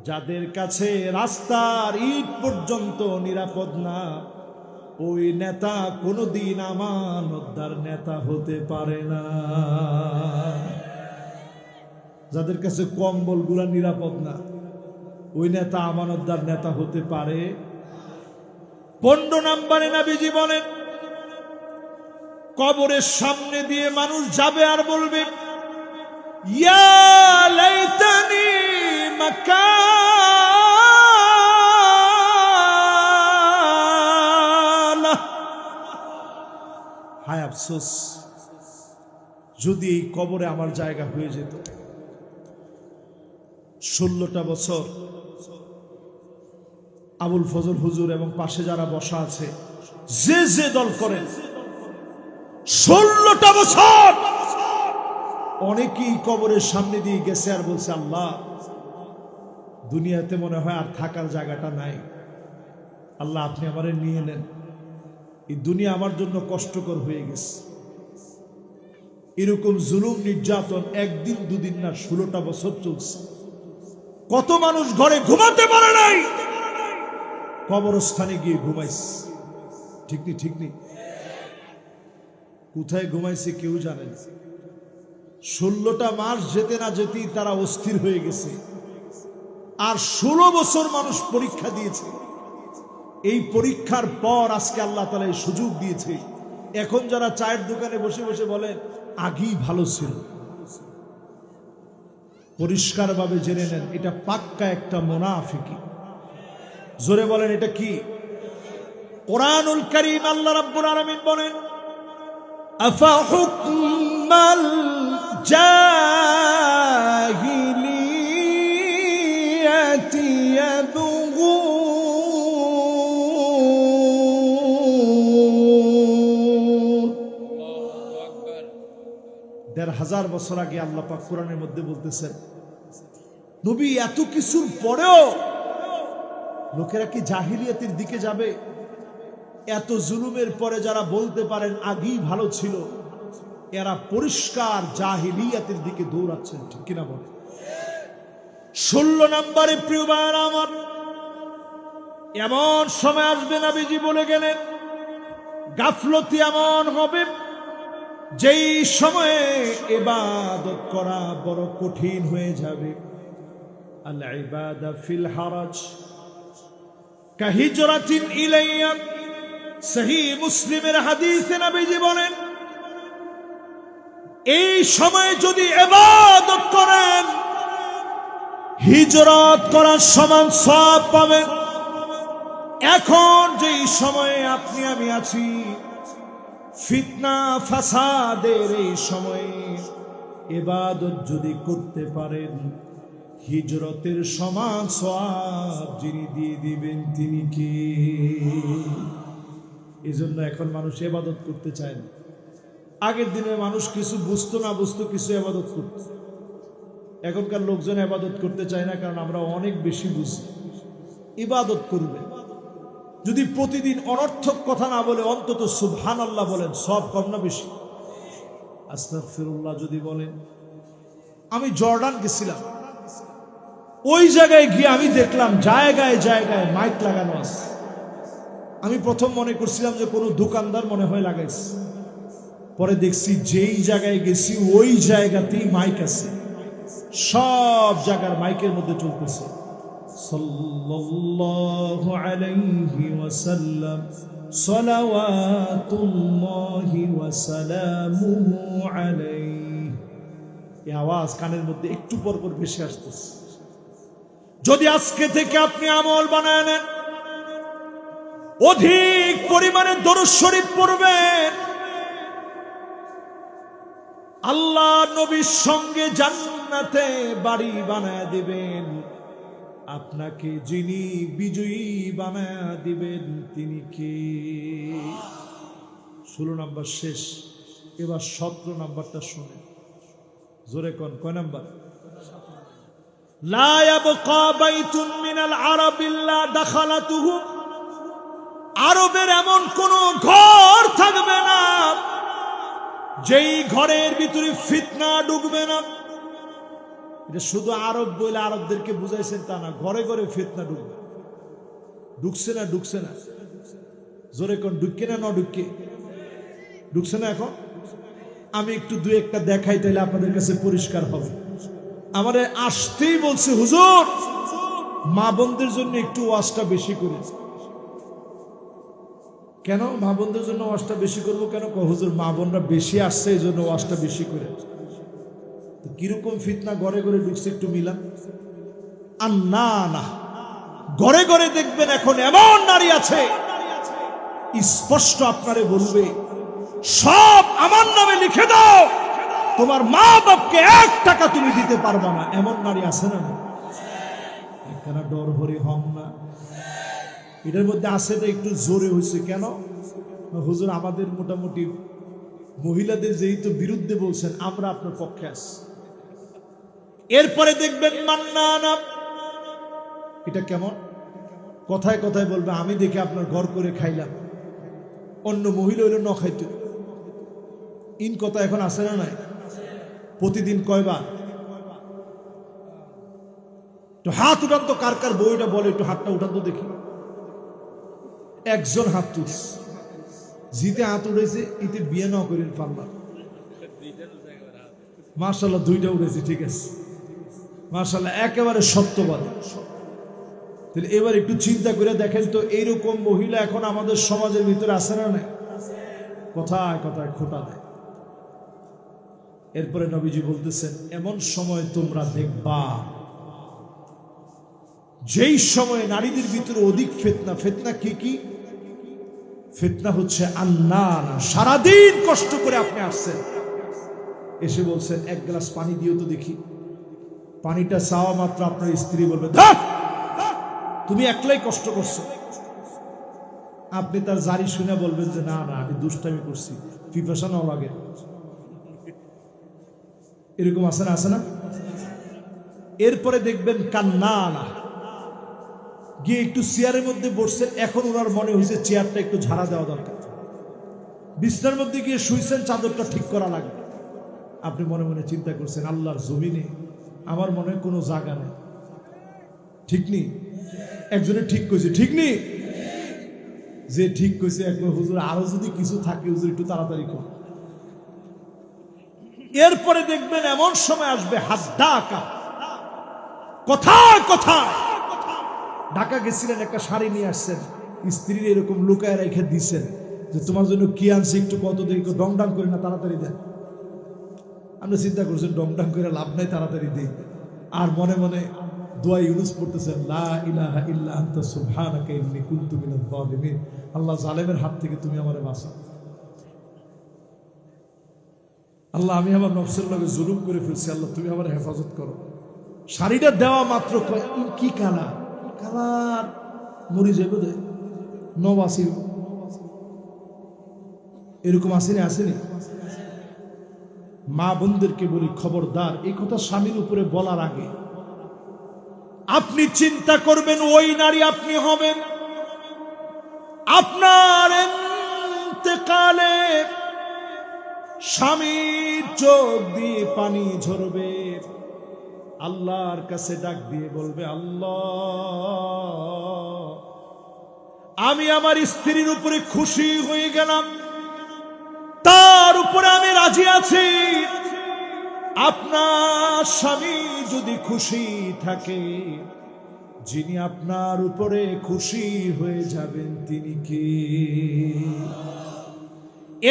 যাদের কাছে রাস্তার ইট পর্যন্ত নিরাপদ না, ওই নেতা কোনোদিন আমানতদার নেতা হতে পারে না। যাদের কাছে কম্বলগুলা নিরাপদ না, ওই নেতা আমানতদার নেতা হতে পারে। 15 নম্বরে নবীজি বলেন, কবরের সামনে দিয়ে মানুষ যাবে আর বলবে, ইয়া লাইতানি মাকানা। হায় আফসোস, যদি এই কবরে আমার জায়গা হয়ে যেত। 16টা বছর আবুল ফজল হুজুর এবং পাশে যারা বসা আছে, যে যে দল করেন, 16টা বছর অনেকেই কবরের সামনে দিয়ে গেছে আর বলছে, আল্লাহ দুনিয়াতে মনে হয় আর থাকার জায়গাটা নাই, আল্লাহ আপনি আমারে নিয়ে নেন, এই দুনিয়া আমার জন্য কষ্টকর হয়ে গেছে। এরকম জুলুম নির্যাতন একদিন দুদিন না, 16টা বছর চলছে। কত মানুষ ঘরে ঘুমাতে পারে নাই, কবরস্থানে গিয়ে ঘুমাইছে। ঠিক নেই? ঠিক নেই? কোথায় ঘুমাইছে কেউ জানে না। 16টা মাস যেতে না যেতেই তারা অস্থির হয়ে গেছে। আর 16 বছর মানুষ পরীক্ষা দিয়েছে। এই পরীক্ষার পর আজকে আল্লাহ তাআলা এই সুযোগ দিয়েছে। এখন যারা চায়ের দোকানে বসে বসে বলেন আগেই ভালো ছিল, পরিষ্কারভাবে জেনে নেন, এটা পাক্কা একটা মুনাফিকি। জোরে বলেন এটা কি? কোরআনুল কারীম আল্লাহ রাব্বুল আলামিন বলেন, আফা হুকমাল জাহিলিয়াতি ইয়াবগুন। ১৫০০ বছর আগে আল্লাহ পাক কোরআনের মধ্যে বলতেছেন, নবী এত কিছুর পরেও লোকেরা কি জাহিলিয়াতের দিকে যাবে? এত জুলুমের পরে যারা বলতে পারেন আগেই ভালো ছিল, এরা পরিষ্কার জাহিলিয়াতের দিকে দৌড়াচ্ছেন, ঠিক কিনা বলে? ১৬ নম্বরে প্রিয় ভাইরা আমার, এমন সময় আসবে নবীজি বলে গেলেন, গাফলতি এমন হবে যেই সময়ে ইবাদত করা বড় কঠিন হয়ে যাবে। আল ইবাদা ফিল হারাজ কাহিজরাতিন ইলাইয়া। সহিহ মুসলিমের হাদিসে নবীজি বলেন, এই সময়ে যদি ইবাদত করেন হিজরত করার সমান সওয়াব পাবেন। এখন যেই সময়ে আপনি আমি আছি, ফিতনা ফাসাদের এই সময়ে ইবাদত যদি করতে পারেন, হিজরতের সমান সওয়াব যিনি দিয়ে দিবেন তিনি কে? এজন্য এখন মানুষ ইবাদত করতে চায় না। আগের দিনে মানুষ কিছু বুঝতো না বুঝতো কিছু ইবাদত করত। এখনকার লোকজন ইবাদত করতে চায় না, কারণ আমরা অনেক বেশি বুঝি। ইবাদত করবে যদি প্রতিদিন অনর্থক কথা না বলে অন্তত সুবহানাল্লাহ বলেন, সব কম না বেশি? আস্তাগফিরুল্লাহ যদি বলেন। আমি জর্ডান গেছিলাম, ওই জায়গায় গিয়ে আমি দেখলাম জায়গায় জায়গায় মাইক লাগানো আছে। আমি প্রথম মনে করছিলাম যে কোনো দোকানদার মনে হয় লাগাইছে, পরে দেখছি যেই জায়গায় গেছি ওই জায়গাতেই মাইক আছে, সব জায়গার মাইকের মধ্যে চলতেছে সাল্লাল্লাহু আলাইহি ওয়াসাল্লাম সালাওয়াতুল্লাহি ওয়া সালামুহু আলাইহি। এই আওয়াজ কানের মধ্যে একটু পর পর ভেসে আসতেছে। যদি আজকে থেকে আপনি আমল বানায় নেন, অধিক পরিমাণে দরুদ শরীফ পড়বেন, আল্লাহ নবীর সঙ্গে জান্নাতে বাড়ি বানায় দিবেন। আপনাকে যিনি বিজয়ী বানায় দিবেন তিনি কে? 16 নম্বর শেষ, এবার 17 নম্বরটা শুনে জোরে কোন কয় নাম্বার? লা ইয়াবকা বাইতুন মিনাল আরাব ইল্লা দাখালাতুহু। আরবের এমন কোন ঘর থাকবে না যেই ঘরের ভিতরে ফিতনা ঢুকবে না। এটা শুধু আরব বলে আরবদেরকে বুঝাইছেন তা না, ঘরে ঘরে ফিতনা ঢুকবে। ঢুকছে না? ঢুকছে না? জোরে কোন ঢুকে না? ঢুকে ঢুকছে না? এখন আমি একটু দুই একটা দেখাই, তাইলে আপনাদের কাছে পরিষ্কার হবে। আমারে আসতেই বলছে, হুজুর মা বোনদের জন্য একটু ওয়াজটা বেশি করে। কেন মা বোনদের জন্য ওয়াজটা বেশি করবো কেন? হুজুর মা বোনরা বেশি আসছে এই জন্য ওয়াজটা বেশি করে। কিরকম ফিতনা ঘরে ঘরে ঢুকছে একটু মিলান। আর না না, ঘরে ঘরে দেখবেন এখন এমন নারী আছে স্পষ্ট আপনারে বলবে, সব আমার নামে লিখে দাও, তোমার মা বাপকে 1 টাকা তুমি দিতে পারবা না। এমন নারী আছে না? কেন ডর ভরে হন না? এটার মধ্যে আছে না একটু জোরে হয়েছে কেন? হুজুর আমাদের মোটামুটি মহিলাদের যেহেতু বিরুদ্ধে বলছেন, আমরা আপনার পক্ষে আছি। এরপরে দেখবেন মান্নানা। এটা কেমন? কথায় কথায় বলবে, আমি দেখে আপনার ঘর করে খাইলাম, অন্য মহিলা হইলে ন খাইতো। ইন কথা এখন আছে না নাই? প্রতিদিন কয়বার? একটু হাত উঠান তো, কার কার বইটা বলে একটু হাতটা উঠান তো দেখি। একজন হাত তুলছে, জিতে হাত উঠেছে, ইতে বিয়ে না করেন পারলাম। মাশাআল্লাহ 2টা উঠেছে, ঠিক আছে মাশাআল্লাহ, একেবারে সত্যবাদী। তাহলে এবার একটু চিন্তা করে দেখেন তো, এইরকম মহিলা এখন আমাদের সমাজের ভিতরে আছে না নাই? কথায় কথায় খোটা দেয়। এরপরে নবীজি বলতেছেন, এমন সময় তোমরা দেখবা যেই সময় নারীদের ভিতরে অধিক ফিতনা। ফিতনা কি কি? ফিতনা হচ্ছে আন্নার। সারাদিন কষ্ট করে আপনি আসছেন, এসে বলছেন এক গ্লাস পানি দিও তো দেখি। পানিটা চাওয়া মাত্র আপনার স্ত্রী বলবে, ধ্যাৎ, তুমি একলাই কষ্ট করছো। আপনি তার জারি শুনে বলবেন যে না না, আমি দুষ্টামি করছি, পিপাসা নাও লাগে। এরকম আছে না? আছে না? এরপরে দেখবেন কান্না না গিয়ে একটু চেয়ারের মধ্যে বসছেন, এখন ওনার মনে হয়েছে চেয়ারটা একটু ঝাড়া দেওয়া দরকার। বিছনার মধ্যে গিয়ে শুইছেন, চাদরটা ঠিক করা লাগবে। আপনি মনে মনে চিন্তা করছেন, আল্লাহর জমিনে আমার মনে হয় কোনো জায়গা নেই। ঠিক নেই? একজনে ঠিক কইছে, ঠিক নেই? যে ঠিক কইছে একবার, হুজুর আরো যদি কিছু থাকে হুজুর একটু তাড়াতাড়ি কর। এরপরে দেখবেন এমন সময় আসবে হাদ্দাকা, কোথায় কোথায় ঢাকা গেছিলেন, একটা শাড়ি নিয়ে আসছেন, স্ত্রীর এরকম লুকায় রেখে দিচ্ছেন যে তোমার জন্য কি আনছে একটু কত দেখি, ডংডাং করে না তাড়াতাড়ি দেন। আপনি চিন্তা করছেন ডংডাং করে লাভ নাই, তাড়াতাড়ি দিই। আর মনে মনে দোয়া ইউনুস পড়তেছেন, লা ইলাহা ইল্লা আনতা সুবহানাকা ইন্নী কুনতু মিনাজ জালিমিন। আল্লাহ জালেমের হাত থেকে তুমি আমারে বাঁচাও। আল্লাহ আমি আমার নফসের লগে জুলুম করে ফেলছি, আল্লাহ তুমি আমার হেফাজত করো। শাড়িটা দেওয়া মাত্র কি কালার, কালার মরি যাবে দে নব আসিল। এরকম আসেনি? আসেনি? মা বোনদেরকে বলি, খবরদার, এই কথা স্বামীর উপরে বলার আগে আপনি চিন্তা করবেন ওই নারী আপনি হবেন। আপনার ইন্তেকালে স্বামীর চোখ দিয়ে পানি ঝরবে, আল্লাহর কাছে ডাক দিয়ে বলবে, আল্লাহ আমি আমার স্ত্রীর উপরে খুশি হয়ে গেলাম, তার উপরে আমি রাজি আছি। আপনার স্বামী যদি খুশি থাকে, যিনি আপনার উপরে খুশি হয়ে যাবেন তিনি কে?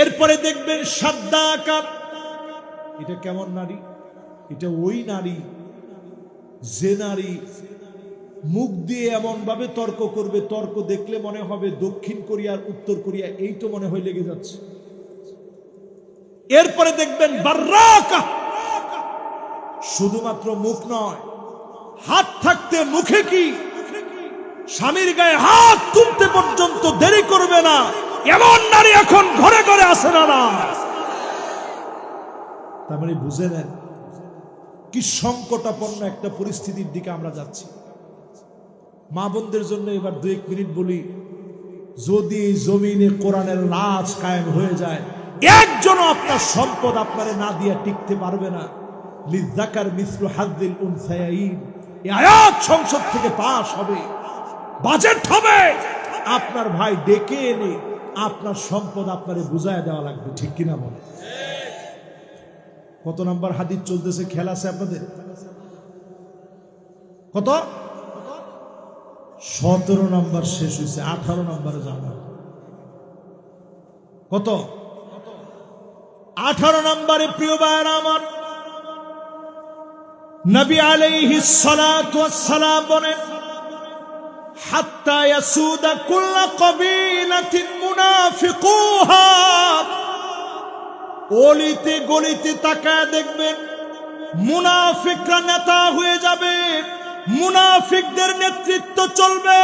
এরপরে দেখবেন সাদ্দাকা। এটা কেমন নারী? এটা ওই নারী যে নারী মুখ দিয়ে এমন ভাবে তর্ক করবে, তর্ক দেখলে মনে হবে দক্ষিণ কোরিয়ার উত্তর কোরিয়া, এই তো মনে হয় লেগে যাচ্ছে। এরপরে দেখবেন বার্রাকা। শুধুমাত্র মুখ নয়, হাত থাকতে মুখে কি স্বামীর গায়ে হাত তুলতে পর্যন্ত দেরি করবে না, এমন নারী এখন ঘরে ঘরে আসে না। তার মানে বুঝে নেন কি সংকটাপন্ন একটা পরিস্থিতির দিকে আমরা যাচ্ছি। মা বোনদের জন্য এবার 2-1 মিনিট বলি, যদি জমিনে কোরআনের রাজ কায়েম হয়ে যায়, একজন আপনার সম্পদ আপনারে না দিয়ে টিকতে পারবে না। লিযাকার মিসলু হাযযিল উনসায়াইন, এই আয়াত সংসদ থেকে পাস হবে, বাজেট হবে, আপনার ভাই ডেকে এনে আপনার সম্পদ আপনারে বুঝায় দেওয়া লাগবে। ঠিক কিনা বলে? কত নাম্বার হাদিস চলতেছে খেয়াল আছে আপনাদের? কত? 17 নাম্বার শেষ হয়েছে, 18 নাম্বারে যাওয়া। কত? 18 নাম্বারে প্রিয় ভাইরা আমার, নবী আলাইহিস সালাতু ওয়াস সালাম বলেন, হাত্তা ইয়াসুদা কুল্লা কবিলাতিন মুনাফিকুহা। অলিতে গলিতে তাকায় দেখবেন মুনাফিকরা নেতা হয়ে যাবে, মুনাফিকদের নেতৃত্ব চলবে,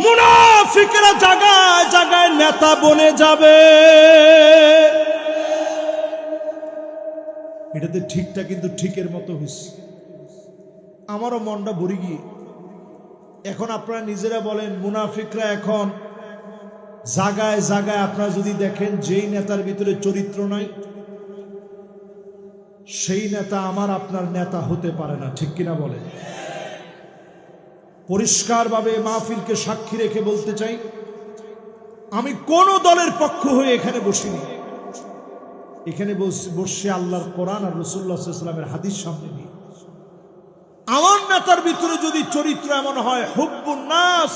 মুনাফিকরা জায়গায় জায়গায় নেতা বনে যাবে। এটাতে ঠিকটা কিন্তু ঠিকের মতো হইছে। আমারও মনটা ভরে গিয়ে, এখন আপনারা নিজেরা বলেন, মুনাফিকরা এখন জায়গায় জায়গায় আপনারা যদি দেখেন, যেই নেতার ভিতরে চরিত্র নাই সেই নেতা আমার আপনার নেতা হতে পারে না। ঠিক কিনা বলেন? পরিষ্কারভাবে মাহফিলকে সাক্ষী রেখে বলতে চাই, আমি কোন দলের পক্ষ হয়ে এখানে বসিনি। এখানে বসে আল্লাহর কোরআন আর রাসূলুল্লাহ সাল্লাল্লাহু আলাইহি ওয়াসাল্লামের হাদিস সামনে নিয়ে, আমার নেতার ভিতরে যদি চরিত্র এমন হয়, হুব্বুন নাস,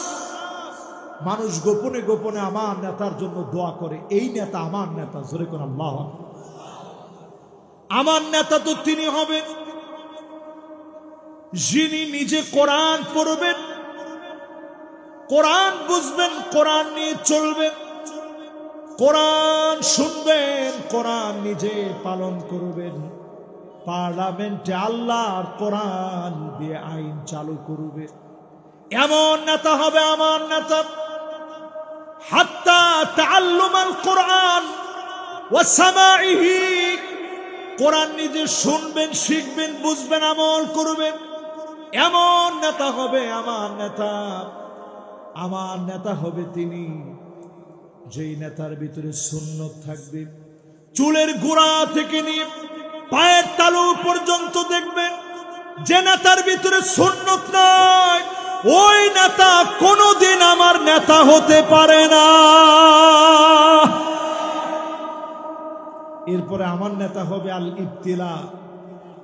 মানুষ গোপনে গোপনে আমার নেতার জন্য দোয়া করে, এই নেতা আমার নেতা। জোরে কোন আল্লাহু আকবার। আমার নেতা তো তিনি হবেন যিনি নিজে কোরআন পড়বেন, কোরআন বুঝবেন, কোরআন নিয়ে চলবেন, কোরআন শুনবেন, কোরআন নিজে পালন করবেন, পার্লামেন্টে আল্লাহর কোরআন দিয়ে আইন চালু করবে। এমন নেতা হবে আমার নেতা। হাত্তা তাআল্লুমাল কোরআন ওয়া সামাইহি, কোরআন নিজে শুনবেন, শিখবেন, বুঝবেন, আমল করবেন। এমন নেতা হবে আমার নেতা। আমার নেতা হবে তিনি যেই নেতার ভিতরে সুন্নত থাকবে। চুলের গোড়া থেকে নিয়ে পায়ের তালু পর্যন্ত দেখবেন যে নেতার ভিতরে সুন্নত নাই, ওই নেতা কোনোদিন আমার নেতা হতে পারে না। এরপরে আমার নেতা হবে আল ইবতিলা,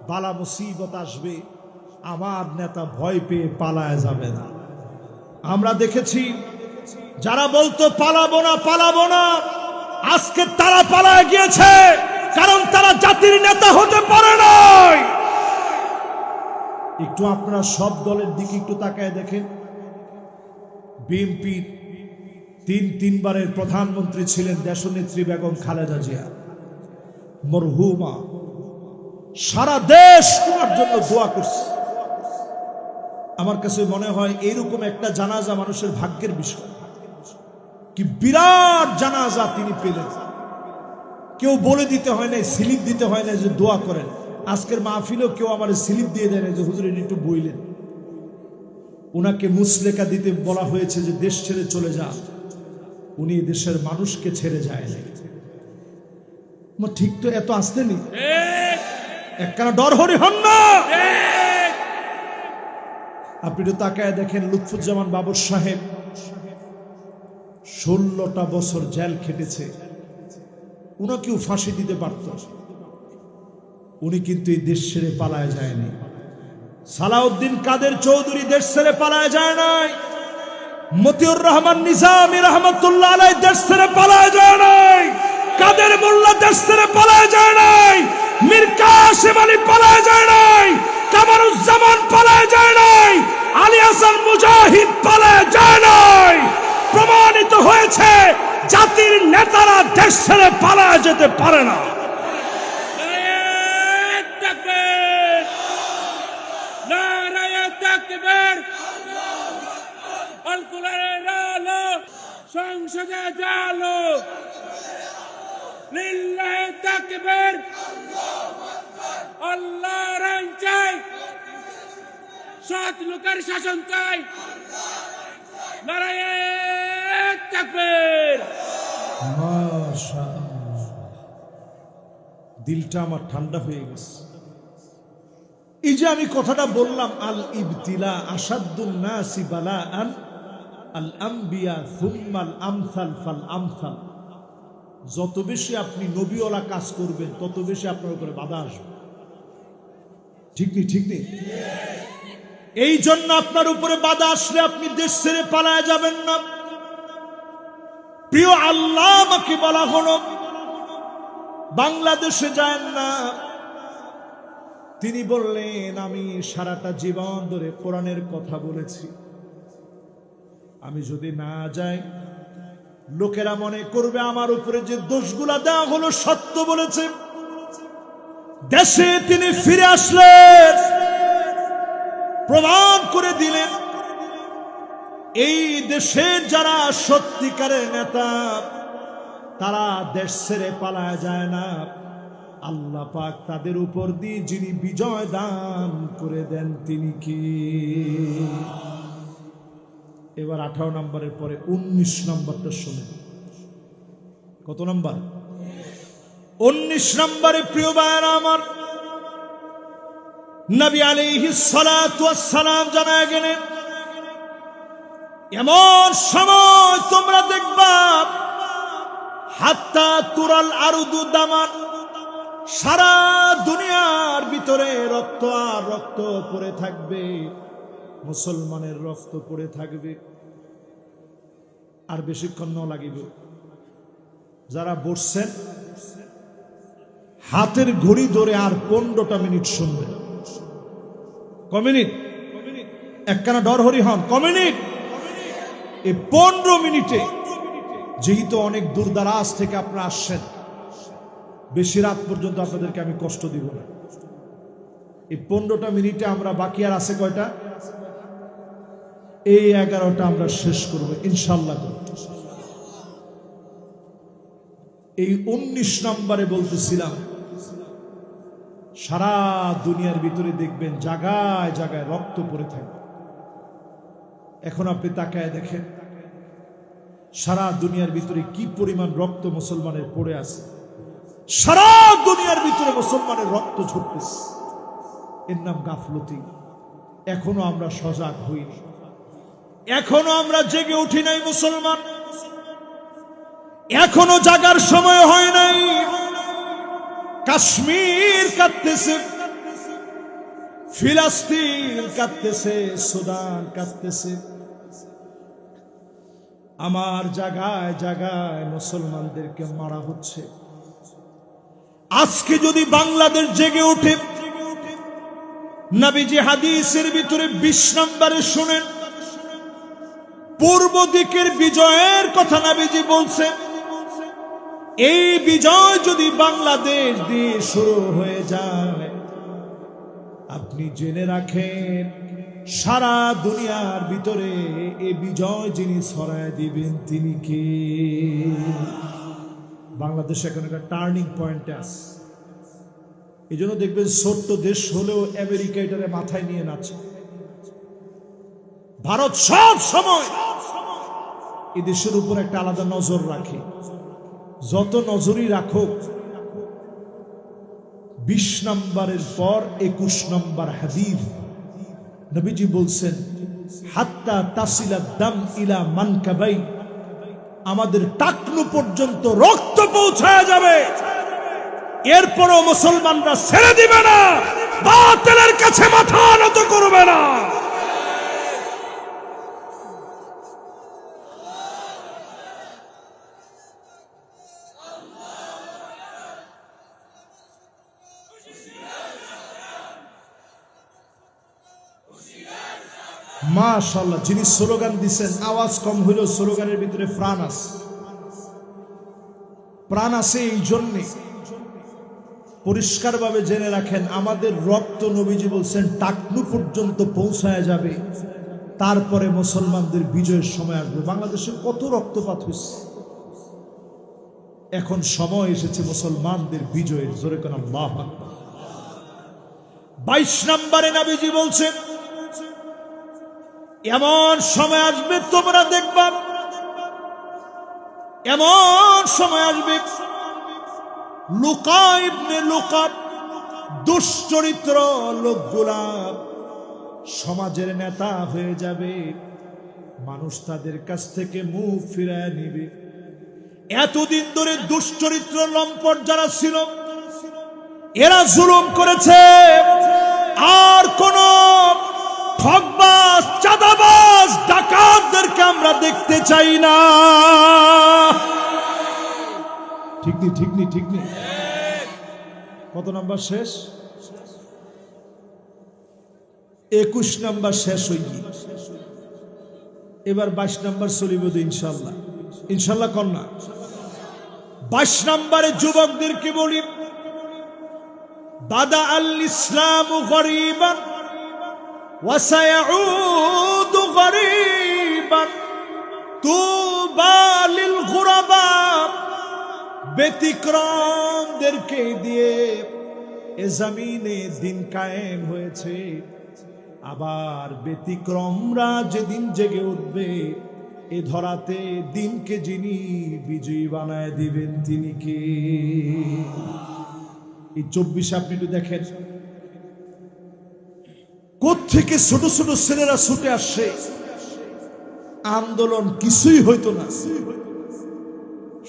বালা মুসিবত আসবে, আমার নেতা ভয় পেয়ে পালায় যাবে না। আমরা দেখেছি যারা বলতো পালাবো না পালাবো না, আজকে তারা পালায় গিয়েছে, কারণ তারা জাতির নেতা হতে পারে নাই। একটু আপনারা সব দলের দিকে একটু তাকায় দেখেন। বিএনপি তিনবারের প্রধানমন্ত্রী ছিলেন দেশনেত্রী বেগম খালেদা জিয়া মরহুমা। সারা দেশ তোমার জন্য দোয়া করছে। আমার কাছে মনে হয় এইরকম একটা জানাজা মানুষের ভাগ্যের বিষয়। কি বিরাট জানাজা তিনি পেলেন। কেউ বলে দিতে হয় না, স্লিপ দিতে হয় না যে দোয়া করেন। আজকের মাহফিলেও কেউ আমার স্লিপ দিয়ে দেয় না যে হুজুর একটু বইলেন। উনাকে মুসলেকা দিতে বলা হয়েছে যে দেশ ছেড়ে চলে যান। উনি দেশের মানুষকে ছেড়ে যায় না। ঠিক তো এত আসতে নি একখানা ডর হরি হন না। আপনি তো তাকায় দেখেন লুৎফুজ্জামান বাবর সাহেব 16টা বছর জেল খেটেছে। উনাকেও ফাঁসি দিতে পারত, উনি কিন্তু এই দেশ ছেড়ে পালায় যায়নি। সালাউদ্দিন কাদের চৌধুরী দেশ ছেড়ে পালায় যায় নাই। মতিউর রহমান নিজামী রহমাতুল্লাহ আলাইহি দেশ ছেড়ে পালায় যায় নাই। কাদের মোল্লা দেশ ছেড়ে পালায় যায় নাই। মীর কাসেম আলী পালায় যায় নাই। কামারুজ্জামান পালায় যায় নাই। আলী হাসান মুজাহিদ পালায় যায় নাই। প্রমাণিত হয়েছে জাতির নেতারা দেশ ছেড়ে পালায় যেতে পারে না। সংসদে জালো লিল্লাহি তাকবীর, আল্লাহর আইন চাই, সৎ লোকের শাসন চাই, নারায়ে তাকবীর। মাশাআল্লাহ, দিলটা আমার ঠান্ডা হয়ে গেছে। এই যে আমি কথাটা বললাম, আল ইবতিলা আসাদুন নাসি বালাআন আল আম্বিয়া সুম্মাল আমসাল ফাল আমসাল। যত বেশি আপনি নবীওয়ালা কাজ করবেন তত বেশি আপনার উপরে বাধা আসবে। ঠিক নেই? ঠিক নেই? এই জন্য আপনার উপরে বাধা আসলে আপনি দেশ ছেড়ে পালায় যাবেন না। প্রিয় আল্লাহ, আমাকে বলা হলো বাংলাদেশে যান না। তিনি বললেন আমি সারাটা জীবন ধরে কোরআনের কথা বলেছি, আমি যদি না যাই লোকেরা মনে করবে আমার উপরে যে দোষগুলা দেওয়া হলো সত্য বলেছে। দেশে তিনি ফিরে আসলেন, প্রমাণ করে দিলেন এই দেশের যারা সত্যিকারের নেতা তারা দেশ ছেড়ে পালায় যায় না। আল্লাহ পাক তাদের উপর দিয়ে যিনি বিজয় দান করে দেন তিনি কি? এবার 18 নম্বরের পরে 19 নম্বরটা শুনে। কত নম্বর? 19 নম্বরে প্রিয় ভাইরা আমার, নবী আলাইহিস সালাতু ওয়াস সালাম জানায় গেলেন এমন সময় তোমরা দেখবা হাত্তা তুরাল আরদু দামান, সারা দুনিয়ার ভিতরে রক্ত আর রক্ত পড়ে থাকবে, মুসলমানের রক্ত পড়ে থাকবে। আর বেশিক্ষণ ন লাগিব। যারা বসছেন হাতের ঘড়ি ধরে আর 15টা মিনিট শুনবেন। ক মিনিট? একখানা ডর হরি হন, ক মিনিট? এই 15 মিনিটে, যেহেতু অনেক দূর দারাজ থেকে আপনারা আসছেন, বেশি রাত পর্যন্ত আপনাদেরকে আমি কষ্ট দিব না। এই 15টা মিনিটে আমরা বাকি আর আছে কয়টা? এই 11টা আমরা শেষ করব ইনশাআল্লাহ। এই 19 নম্বরে বলতেছিলাম, সারা দুনিয়ার ভিতরে দেখবেন জায়গায় জায়গায় রক্ত পড়ে থাকে। এখন আপনি তাকায় দেখেন সারা দুনিয়ার ভিতরে কি পরিমাণ রক্ত মুসলমানের পড়ে আছে। সারা দুনিয়ার ভিতরে মুসলমানের রক্ত ঝরতেছে। এর নাম গাফলতি। এখনো আমরা সজাগ হইনি, এখনো আমরা জেগে উঠি নাই মুসলমান, এখনো জাগার সময় হয় নাই। কাশ্মীর কাঁদতেছে, ফিলিস্তিন কাঁদতেছে, সুদান কাঁদতেছে। আমার জায়গায় জায়গায় মুসলমানদেরকে মারা হচ্ছে। আজকে যদি বাংলাদেশ জেগে ওঠে, নবীজি হাদিসের ভিতরে 20 নম্বরে শুনেন, পূর্ব দিকের বিজয়ের কথা নবীজি বলছেন। এই বিজয় যদি বাংলাদেশ দিয়ে শুরু হয়ে যায়, আপনি জেনে রাখেন সারা দুনিয়ার ভিতরে এই বিজয় যিনি ছড়ায় দিবেন তিনি কে? বাংলাদেশ এখন একটা টার্নিং পয়েন্টে আছে। এই জন্য দেখবেন ছোট্ট দেশ হলেও আমেরিকা এটারে মাথায় নিয়ে নাচে। ভারত সব সময় এই দেশের উপর একটা আলাদা নজর রাখে। যত নজরই রাখুক, 20 নম্বরের পর 21 নম্বর হাদিস নবীজি বলছেন, হাত্তা তাসিলা দাম ইলা মানকাবাই, আমাদের টাকনু পর্যন্ত রক্ত পৌঁছায় যাবে। এরপরও মুসলমানরা ছেড়ে দিবে না, বাতিলের কাছে মাথা নত করবে না। মাশাআল্লাহ, যিনি স্লোগান দিচ্ছেন, আওয়াজ কম হইলেও স্লোগানের ভিতরে প্রাণ আছে। প্রাণ আছে এই জন্যে পরিষ্কারভাবে জেনে রাখেন, আমাদের রক্ত নবীজি বলছেন টাকনু পর্যন্ত পৌঁছায় যাবে, তারপরে মুসলমানদের বিজয়ের সময় আসবে। বাংলাদেশে কত রক্তপাত হয়েছে, এখন সময় এসেছে মুসলমানদের বিজয়ের। জোরে কোন আল্লাহু আকবার। 22 নম্বরে নবীজি বলছেন, এমন সময় আসবে তোমরা দেখবা, এমন সময় আসবে লুকা ইবনে লুকা, দুশ্চরিত্র লোকগুলা সমাজের নেতা হয়ে যাবে। মানুষ তাদের কাছ থেকে মুখ ফিরায় নিবে। এতদিন ধরে দুশ্চরিত্র লম্পট যারা ছিল, এরা জুলুম করেছে। আর কোন ঠকবাজ, চাঁদাবাজ, ডাকাতদেরকে আমরা দেখতে চাই না। ঠিক নি, ঠিক নি, ঠিক নি। কত নাম্বার শেষ? 21 নাম্বার শেষ হই। এবার 22 নাম্বার চলিব ইনশাল্লাহ। ইনশাল্লাহ কন্যা 22 নম্বরে যুবকদেরকে বলি, বাদা আল ইসলামু গরীবান ওয়া সায়াউদু গরীবান তুবা লিল গুরাবা। ব্যতিক্রমদেরকে দিয়ে এ জমিনে দিন কায়েম হয়েছে, আবার ব্যতিক্রমরা যেদিন জেগে উঠবে এ ধরাতে দিনকে যিনি বিজয়ী বানায় দিবেন তিনি কে? এই 24 আপনি একটু দেখেন, কোত্থেকে ছোট ছোট ছেলেরা ছুটে আসছে। আন্দোলন কিছুই হইতো না,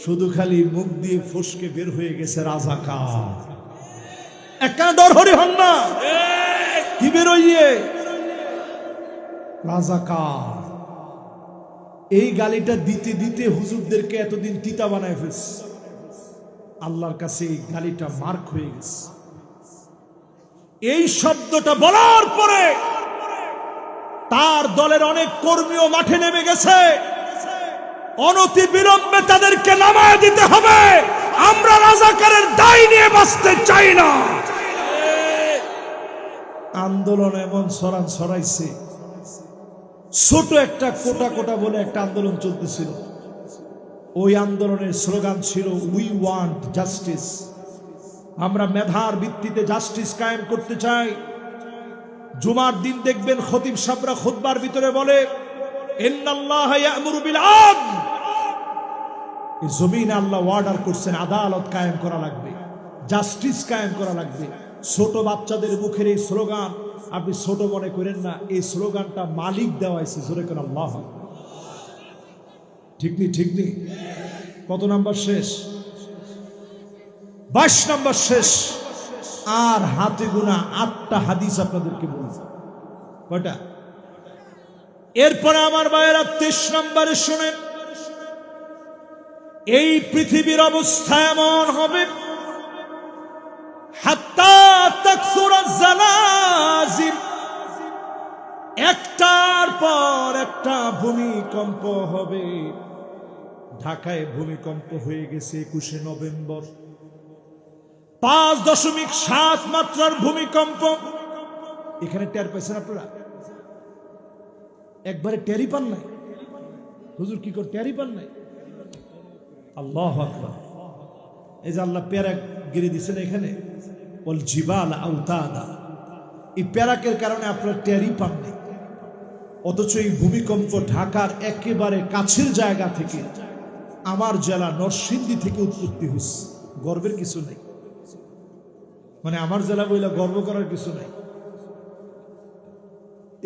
শুধু খালি মুখ দিয়ে ফসকে বের হয়ে গেছে রাজাকার। একটা ডর হরি হন না, কি বেরোইয়ে রাজাকার। এই গালিটা দিতে দিতে হুজুরদেরকে এতদিন তিতা বানায় ফেলছে। আল্লাহর কাছে এই গালিটা মার্ক হয়ে গেছে। এই শব্দটা বলার পরে তার দলের অনেক কর্মীও মাঠে নেমে গেছে। অনতি বিলম্বে তাদেরকে নামায় দিতে হবে। আমরা রাজাকারের দায় নিয়ে বাঁচতে চাই না। আন্দোলন এমন ছড়াইছে, ছোট একটা কোটা কোটা বলে একটা আন্দোলন চলতেছিল। ওই আন্দোলনের স্লোগান ছিল উই ওয়ান্ট জাস্টিস। আমরা মেধার ভিত্তিতে জাস্টিস কায়েম করতে চাই। জুমার দিন দেখবেন খতিব সাহেবরা খুতবার ভিতরে বলে ইন্নাল্লাহা ইয়া'মুরু বিল আদল। এই জমিনে আল্লাহ অর্ডার করছেন আদালত কায়েম করা লাগবে, জাস্টিস কায়েম করা লাগবে। ছোট বাচ্চাদের মুখের এই স্লোগান আপনি ছোট মনে করেন না, এই স্লোগানটা মালিক দেওয়াইছে। জোরে করে আল্লাহ। ঠিক নেই? কত নাম্বার শেষ? 22 নাম্বার শেষ। আর হাতে গোনা 8টা হাদিস আপনাদেরকে বলছি। কয়টা? এরপরে আমার ভাইয়েরা 23 নম্বরে শুনেন, এই পৃথিবীর অবস্থা এমন হবে হাত্তা তাকসুরা জালাজিল, একটার পর একটা ভূমিকম্প হবে। ঢাকায় ভূমিকম্প হয়ে গেছে 21শে নভেম্বর, 5.7 মাত্রার ভূমিকম্প। এখানে টের পাইছেন আপনারা? একবারে টেরই পান নাই? হুজুর কি করে টেরই পান নাই? আল্লাহু আকবার। এই যে আল্লাহ প্যারাক গিরে দিচ্ছেন এখানে, ওয়াল জিবাল আওতাদা, এই প্যারাকের কারণে আপনারা টেরই পান নাই। অথচ এই ভূমিকম্প ঢাকার একেবারে কাছের জায়গা থেকে, আমার জেলা নরসিংদী থেকে উৎপত্তি হয়েছে। গর্বের কিছু নেই, মানে আমার জেলা বইলা গর্ব করার কিছু নাই।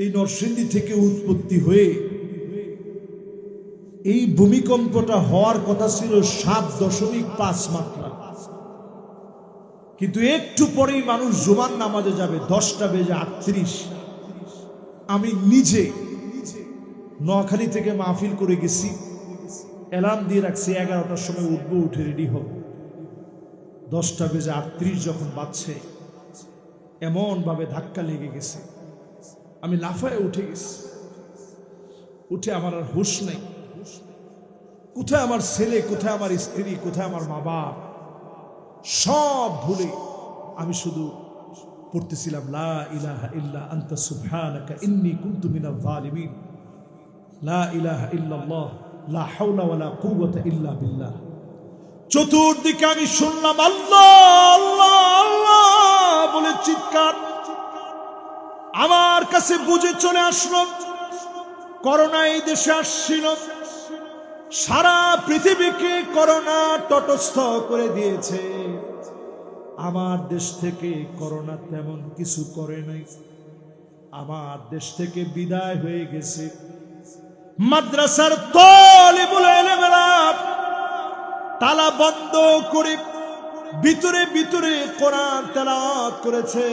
এই নরসিংদী থেকে উৎপত্তি হয়ে এই ভূমিকম্পটা হওয়ার কথা ছিল 7.5 মাত্রা, কিন্তু একটু পরেই মানুষ জুমার নামাজে যাবে 10:38। আমি নিজে নোয়াখালী থেকে মাহফিল করে গেছি, অ্যালার্ম দিয়ে রাখছি 11টার সময় উঠবো, উঠে রেডি হব। 10:38 যখন বাজছে এমন ভাবে ধাক্কা লেগে গেছে, আমি লাফায় উঠে গেছি। উঠে আমার আর হুঁশ নাই, কোথায় আমার ছেলে, কোথায় আমার স্ত্রী, কোথায় আমার মা বাপ, সব ভুলে আমি শুধু পড়তেছিলাম লা ইলাহা ইল্লা আনতা সুবহানাকা ইন্নী কুনতু মিনাল যালিমিন, লা ইলাহা ইল্লাল্লাহ লা হাওলা ওয়ালা কুওয়াতা ইল্লা বিল্লাহ। চতুর্দিকে আমি শুনলাম আল্লাহ আল্লাহ আল্লাহ বলে চিৎকার। আমার কাছে বুঝে চলে আসলো করোনা এই দেশে আসছিল, সারা পৃথিবীকে করোনা তটস্থ করে দিয়েছে। আমার দেশ থেকে করোনা তেমন কিছু করে নাই, আমার দেশ থেকে বিদায় হয়ে গেছে। মাদ্রাসার তালিবুল ইলমেরা তালা বন্ধ করে ভিতরে ভিতরে কোরআন তেলাওয়াত করেছে,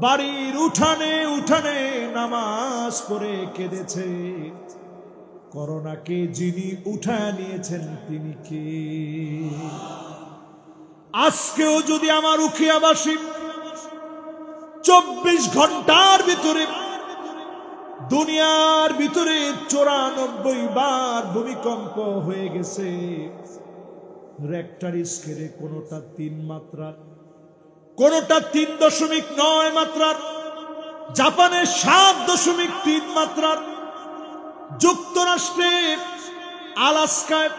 বাড়ির উঠানে উঠানে নামাজ পড়ে কেঁদেছে। করোনাকে যিনি উঠায় নিয়েছেন তিনি কে? আজকেও যদি আমার উখিয়াবাসী 24 ঘন্টার ভিতরে দুনিয়ার ভিতরে 94 বার ভূমিকম্প হয়ে গেছে, রেক্টার স্কেলে কোনটা 3 মাত্রার, কোনটা 3.9 মাত্রার, জাপানের 7.3 মাত্রার, যুক্তরাষ্ট্রে আলাস্কায়,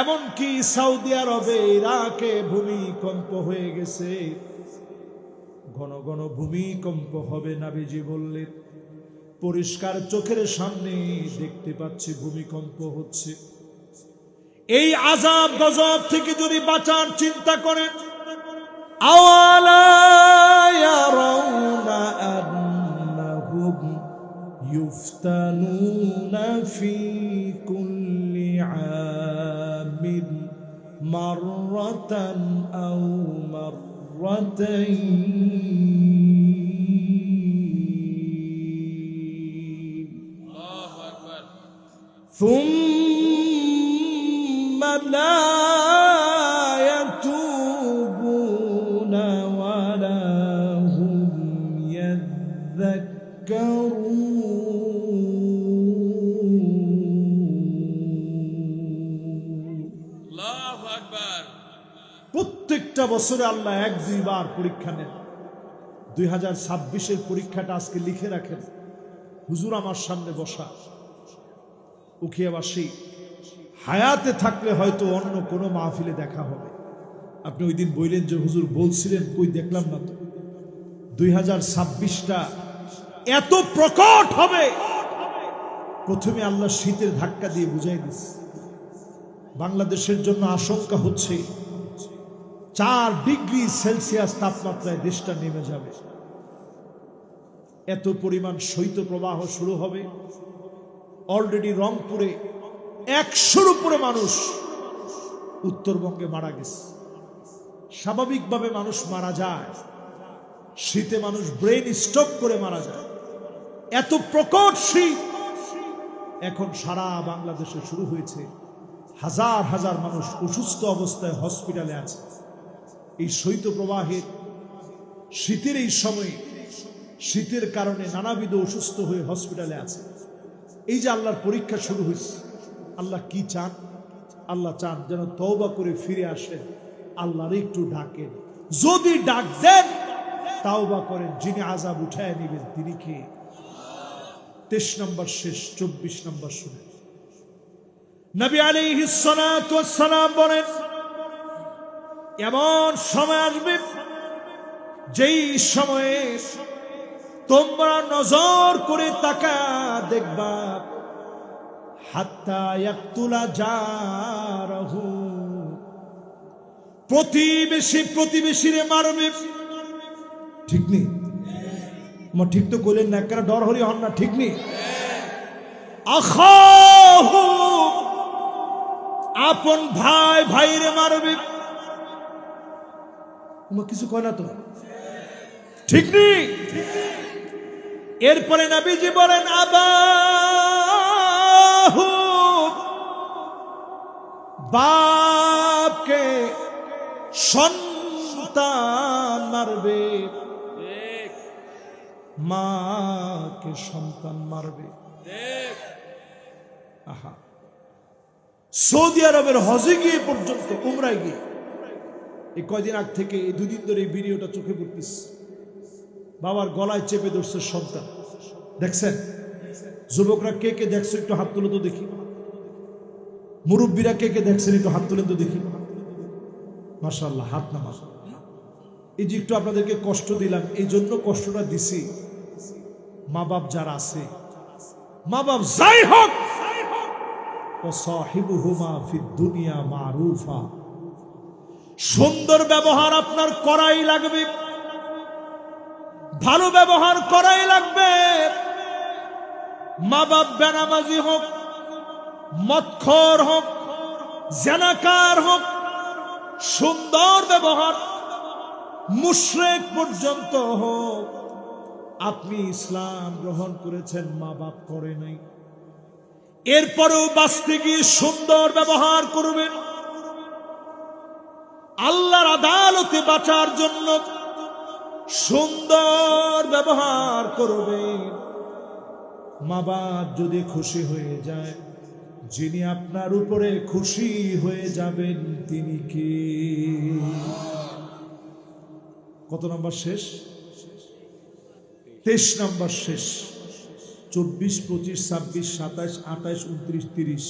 এমনকি সৌদি আরবে ইরাকে ভূমিকম্প হয়ে গেছে। ঘন ঘন ভূমিকম্প হবে, নবীজি বললেন। পরিষ্কার চোখের সামনে দেখতে পাচ্ছি ভূমিকম্প হচ্ছে। এই আযাব গজব থেকে যদি বাঁচার চিন্তা করেন, আওয়ালা ইয়ারাউনা আন্নাহুম ইফতানুনা ফি কুল্লি আমিন মাররাতান আও মাররাতাইন ثم لا প্রত্যেকটা বছরে আল্লাহ 1-2 বার পরীক্ষা নেন। 2026-এর পরীক্ষাটা আজকে লিখে রাখেন। হুজুর আমার সামনে বসা, উখিয়াবাসী হায়াতে থাকলে হয়তো অন্য কোনো মাহফিলে দেখা হবে। আপনি ওই দিন বললেন যে হুজুর বলছিলেন, কই দেখলাম না তো। 2026টা এত প্রকট হবে, প্রথমে আল্লাহ শীতের ধাক্কা দিয়ে বুঝাই দিস। বাংলাদেশের জন্য আশঙ্কা হচ্ছে 4 ডিগ্রি সেলসিয়াস তাপমাত্রায় দেশটা নেমে যাবে। এত পরিমাণ শৈত্যপ্রবাহ শুরু হবে। অলরেডি রংপুরে 100-র উপরে মানুষ উত্তরবঙ্গে মারা গেছে। স্বাভাবিকভাবে মানুষ মারা যায়, শীতে মানুষ ব্রেন স্ট্রোক করে মারা যায়। এত প্রকট শীত এখন সারা বাংলাদেশে শুরু হয়েছে। হাজার হাজার মানুষ অসুস্থ অবস্থায় হসপিটালে আছে। এই শৈত্যপ্রবাহের শীতের এই সময়ে শীতের কারণে নানাবিধ অসুস্থ হয়ে হসপিটালে আছে। এই যে আল্লাহর পরীক্ষা শুরু হয়েছে, আল্লাহ কি চান? আল্লাহ চান যেন তওবা করে ফিরে আসেন, আল্লাহর একটু ডাকেন। যদি ডাক দেন, তওবা করেন, যিনি আযাব উঠায় নেবেন তিনি কে? 23 নম্বর শেষ, 24 নম্বর শুনে। নবী আলাইহিস সালাতু ওয়াস সালাম বলেন, এমন সময় আসবে যেই সময়ে তোমরা নজর করে তাকা দেখবা, হাত্তা ইয়াকতুলা জারহু, প্রতিবেশী প্রতিবেশীরে মারবে। ঠিক নেই? আমার ঠিক তো কইলেন না, একটা ডর হরি হন না, ঠিক নেই? আখাহু, আপন ভাই ভাইরে মারবে। তোমার কিছু কয় না তো, ঠিক নেই? এরপরে নবীজি বলেন, আবাহু, বাপকে সন্তান মারবে, মাকে সন্তান মারবে। আহা, সৌদি আরবের হজে গিয়ে পর্যন্ত, উমরায় গিয়ে, এই কয়দিন আগ থেকে, এই 2 দিন ধরে এই ভিডিওটা চোখে পড়তেছে। বাবার গলায় চেপে ধরছে সন্তান। দেখছেন? যুবকরা কে কে দেখছো একটু হাত তুলে তো দেখি। মুরব্বীরা কে কে দেখছেন একটু হাত তুলে তো দেখি। মাশাআল্লাহ, হাত নামা। এই যে একটু আপনাদেরকে কষ্ট দিলাম, এই জন্য কষ্টটা দিছি, মা বাপ যারা আছে, মা বাপ যাই হোক, ওয়াসাহিবুহুমা ফিদ দুনিয়া মারুফা, সুন্দর ব্যবহার আপনার করাই লাগবে, ভালো ব্যবহার করাই লাগবে। মা বাপ বেনামাজি হোক, মদখোর হোক, জেনাকার হোক, সুন্দর ব্যবহার, মুশরিক পর্যন্ত হোক, আপনি ইসলাম গ্রহণ করেছেন, মা বাপ করে নাই, এরপরেও বাঁচতে গিয়ে সুন্দর ব্যবহার করবেন। আল্লাহর আদালতে বাঁচার জন্য সুন্দর ব্যবহার করবেন। মা বাপ যদি খুশি হয়ে যায়, যিনি আপনার উপরে খুশি হয়ে যাবেন তিনি কে? কত নম্বর শেষ? 23 নম্বর শেষ। 24, 25, 26, 27, 28, 29, 30,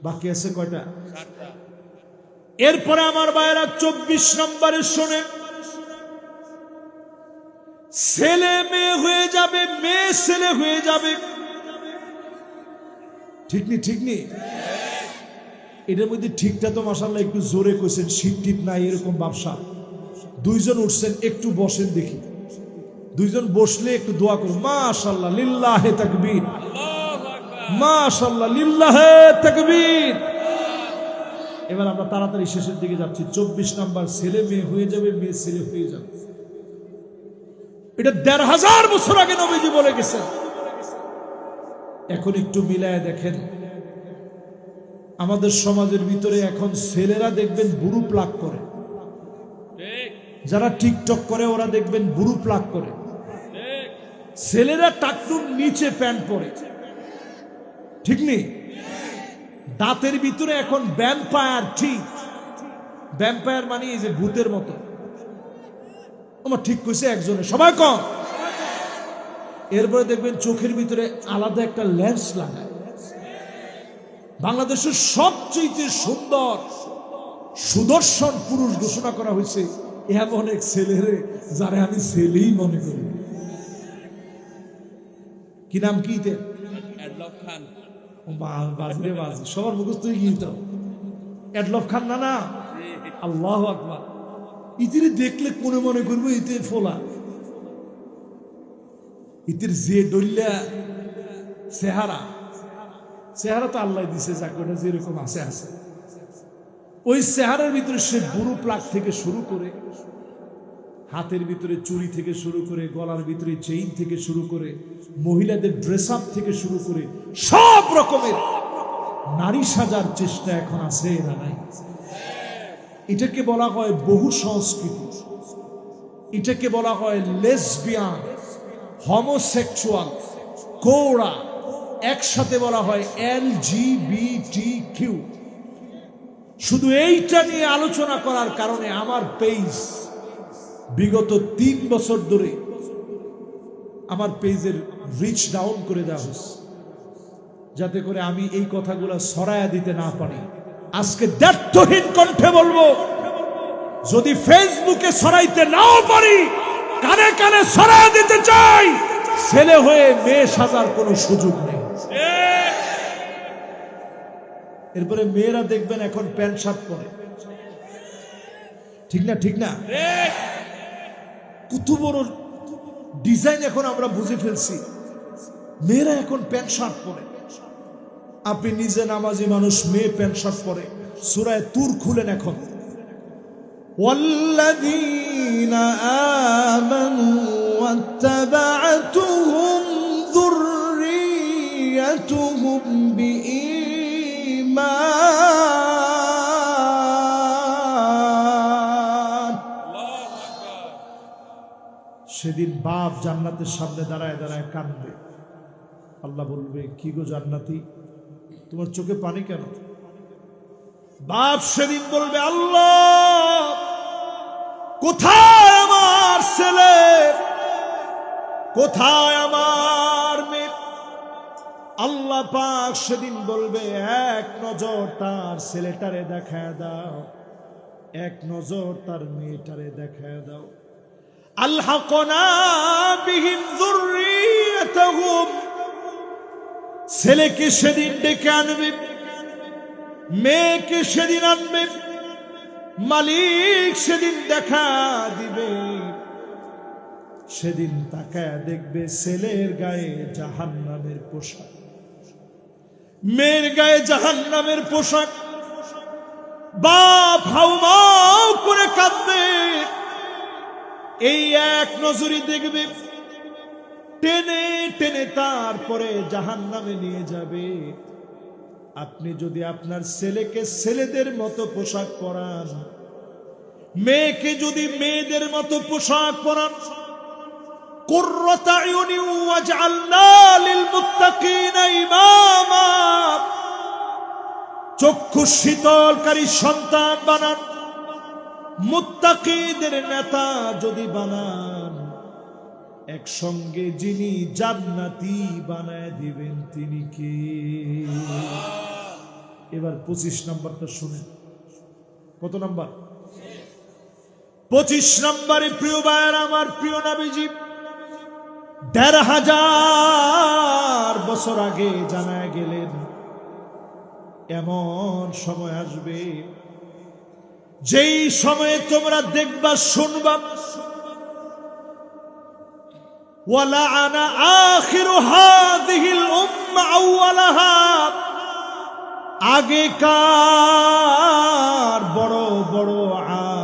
বাকি আছে কয়টা? এরপরে আমার ভাইরা 24 নম্বরে শোনে, ছেলে মেয়ে হয়ে যাবে, মেয়ে ছেলে হয়ে যাবে। ঠিক নি? ঠিক নি? এটার মধ্যে ঠিকটা তো মাশাআল্লাহ একটু জোরে কইছেন, শীত টিপ নাই এরকম ব্যবসা। 2 জন উঠছেন, একটু বসেন দেখি। 2 জন বসলে একটু দোয়া করুন। মাশাআল্লাহ, লিল্লাহে তাকবীর, মাশাআল্লাহ, লিল্লাহে তাকবীর। এবার আমরা তাড়াতাড়ি শেষের দিকে যাচ্ছি। 24 নাম্বার, ছেলে মেয়ে হয়ে যাবে, মেয়ে ছেলে হয়ে যাবে। এটা 1500 বছর আগে নবীজি বলে গেছেন। এখন একটু মিলায় দেখেন, আমাদের সমাজের ভিতরে এখন ছেলেরা দেখবেন বুড়ু প্লাগ করে, যারা টিকটক করে ওরা দেখবেন বুড়ু প্লাগ করে, ছেলেরা টাকটুর নিচে প্যান্ট পরে। ঠিক নেই? দাঁতের ভিতরে এখন ভ্যাম্পায়ার, ঠিক ভ্যাম্পায়ার মানে এই যে ভূতের মতো। আমার ঠিক কইছে একজনে, সবাই কম। এরপরে দেখবেন চোখের ভিতরে আলাদা একটা লেন্স লাগায়। বাংলাদেশের সবচেয়ে সুন্দর সুদর্শন পুরুষ ঘোষণা করা হয়েছে এমন এক ছেলেরে, যারা আমি ছেলেই মনে করি। কি নাম কি? এডলফ খান। বাজরে বাজ, সবার মুখস্থ কি তো এডলফ খান না? না, আল্লাহু আকবার। ইতিরে দেখলে কোনে মনে করবো ইতে ফোলা, ইতির যে ডল্লা চেহারা, চেহারা তো আল্লাহ দিছে, যাকে ওটা যেরকম আছে আছে। ওই চেহারার ভিতরে সে বুড়ো প্লাক থেকে শুরু করে, হাতের ভিতরে চুড়ি থেকে শুরু করে, গলার ভিতরে চেইন থেকে শুরু করে, মহিলাদের ড্রেস আপ থেকে শুরু করে সব রকমের নারী সাজার চেষ্টা এখন আছে না নাই? এটাকে বলা হয় বহু সংস্কৃতি, এটাকে বলা হয় লেসবিয়ান, হোমোসেক্সুয়াল, কোরা, একসাথে বলা হয় LGBTQ। শুধু এইটা নিয়ে আলোচনা করার কারণে আমার পেজ বিগত 3 বছর ধরে আমার পেজের রিচ ডাউন করে দেওয়া হয়েছে, যাতে করে আমি এই কথাগুলো ছড়ায়া দিতে না পারি। আজকে দ্ব্যর্থহীন কণ্ঠে বলবো, যদি ফেসবুকে ছড়াইতে নাও পারি, কানে কানে ছড়ায়া দিতে চাই। ছেলে হয়ে মেয়ে সাজার কোনো সুযোগ নেই। এরপরে মেয়েরা দেখবেন এখন প্যান্ট শার্ট পরে, ঠিক না? ঠিক না? কত বড় ডিজাইন এখন আমরা বুঝে ফেলছি। মেয়েরা এখন প্যান্ট শার্ট পরে। আপনি নিজে নামাজি মানুষ, মেয়ে প্যান্ট শার্ট পরে। সূরা তুর খুলেন এখন, ওয়াল্লাযীনা আমানু ওয়াত্তাবা'তুহুম যুররিয়াতুহুম বিঈমান। সেদিন বাপ জান্নাতের সামনে দাঁড়ায় দাঁড়ায় কাঁদবে। আল্লাহ বলবে, কি গো জান্নাতি, তোমার চোখে পানি কেন? বাপ সেদিন বলবে, আল্লাহ কোথায় আমার ছেলে, কোথায় আমার মেয়ে? আল্লাহ পাক সেদিন বলবে, এক নজর তার ছেলেটারে দেখায় দাও, এক নজর তার মেয়েটারে দেখায় দাও। আলহাকনা বিহিম যুররিয়াতাহুম। ছেলেকে সেদিন ডেকে আনবে, মেয়েকে সেদিন আনবে, মালিক সেদিন দেখা দিবে। সেদিন তাকায় দেখবে ছেলের গায়ে জাহান্নামের পোশাক, মেয়ের গায়ে জাহান্নামের পোশাক। বাপ হাউমাউ করে কাঁদবে। এই এক নজরই দেখবে, টেনে টেনে তারপরে জাহান্নামে নিয়ে যাবে। আপনি যদি আপনার ছেলেকে ছেলেদের মতো পোশাক পরান, মেয়েকে যদি মেয়েদের মতো পোশাক পরান, কুররাতা আয়ুনি ওয়াজআলনা লিল মুত্তাকিনা ইমামা, চক্ষু শীতলকারী সন্তান বানান, মুত্তাকিদের নেতা যদি বানান, একসঙ্গে যিনি জান্নাতি বানায় দিবেন তিনি কে? এবার 25 নম্বরটা শুনেন। কত নম্বর? 25 নম্বরে প্রিয় ভাইয়েরা আমার, প্রিয় নবীজি ১৫০০০ বছর আগে জানায় গেলেন, এমন সময় আসবে যেই সময়ে তোমরা দেখবা, শুনবা, ওয়ালাআনা আখিরু হাযিহিল উম্মাহ আউওয়ালাহা। আগেকার বড় বড়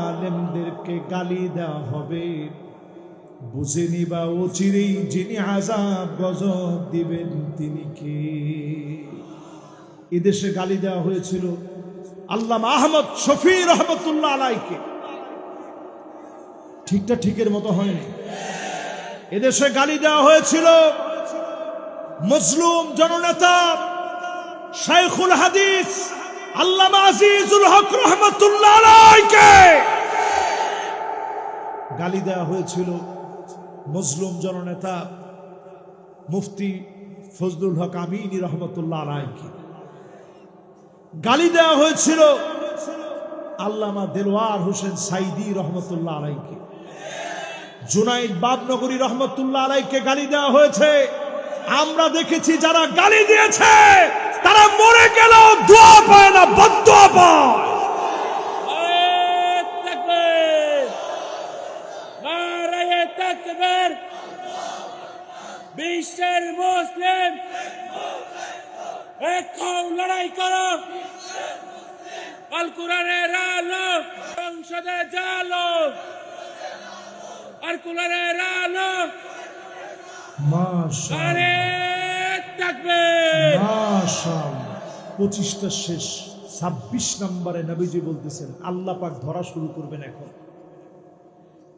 আলেমদেরকে গালি দেওয়া হবে। বুঝে নিবা অচিরেই যিনি আযাব গজব দিবেন তিনি কে? এদেশে গালি দেওয়া হয়েছিল আল্লামা আহমদ শফী রহমতুল্লাহ আলাইকে। ঠিকটা ঠিকের মতো হয়নি। এদেশে গালি দেওয়া হয়েছিল মজলুম জননেতা শাইখুল হাদিস আল্লামা আজিজুল হক রহমাতুল্লাহ আলাইহিকে গালি দেওয়া হয়েছিল মুসলিম জননেতা মুফতি ফজলুল হক আমিনী রহমাতুল্লাহ আলাইহিকে গালি দেওয়া হয়েছিল আল্লামা দেলোয়ার হোসেন সাইদি রহমতুল্লাহ আলাইহিকে জুনাইদ বাবনগরী রহমতুল্লাহ আলাইহিকে গালি দেওয়া হয়েছে। আমরা দেখেছি যারা গালি দিয়েছে তারা মরে গেলেও দোয়া পায় না, বদদোয়া পায়। নারায়ে তাকবীর। বিশ্বের মুসলিম এক হও, লড়াই করো। আল কোরআনের আলো সংসদে জালো, আল কোরআনের আলো। মাশাআল্লাহ, নারায়ে তাকবীর। মাশাআল্লাহ। 25টা শেষ, 26 নম্বরে নবীজি বলতেছেন আল্লাহ পাক ধরা শুরু করবেন। এখন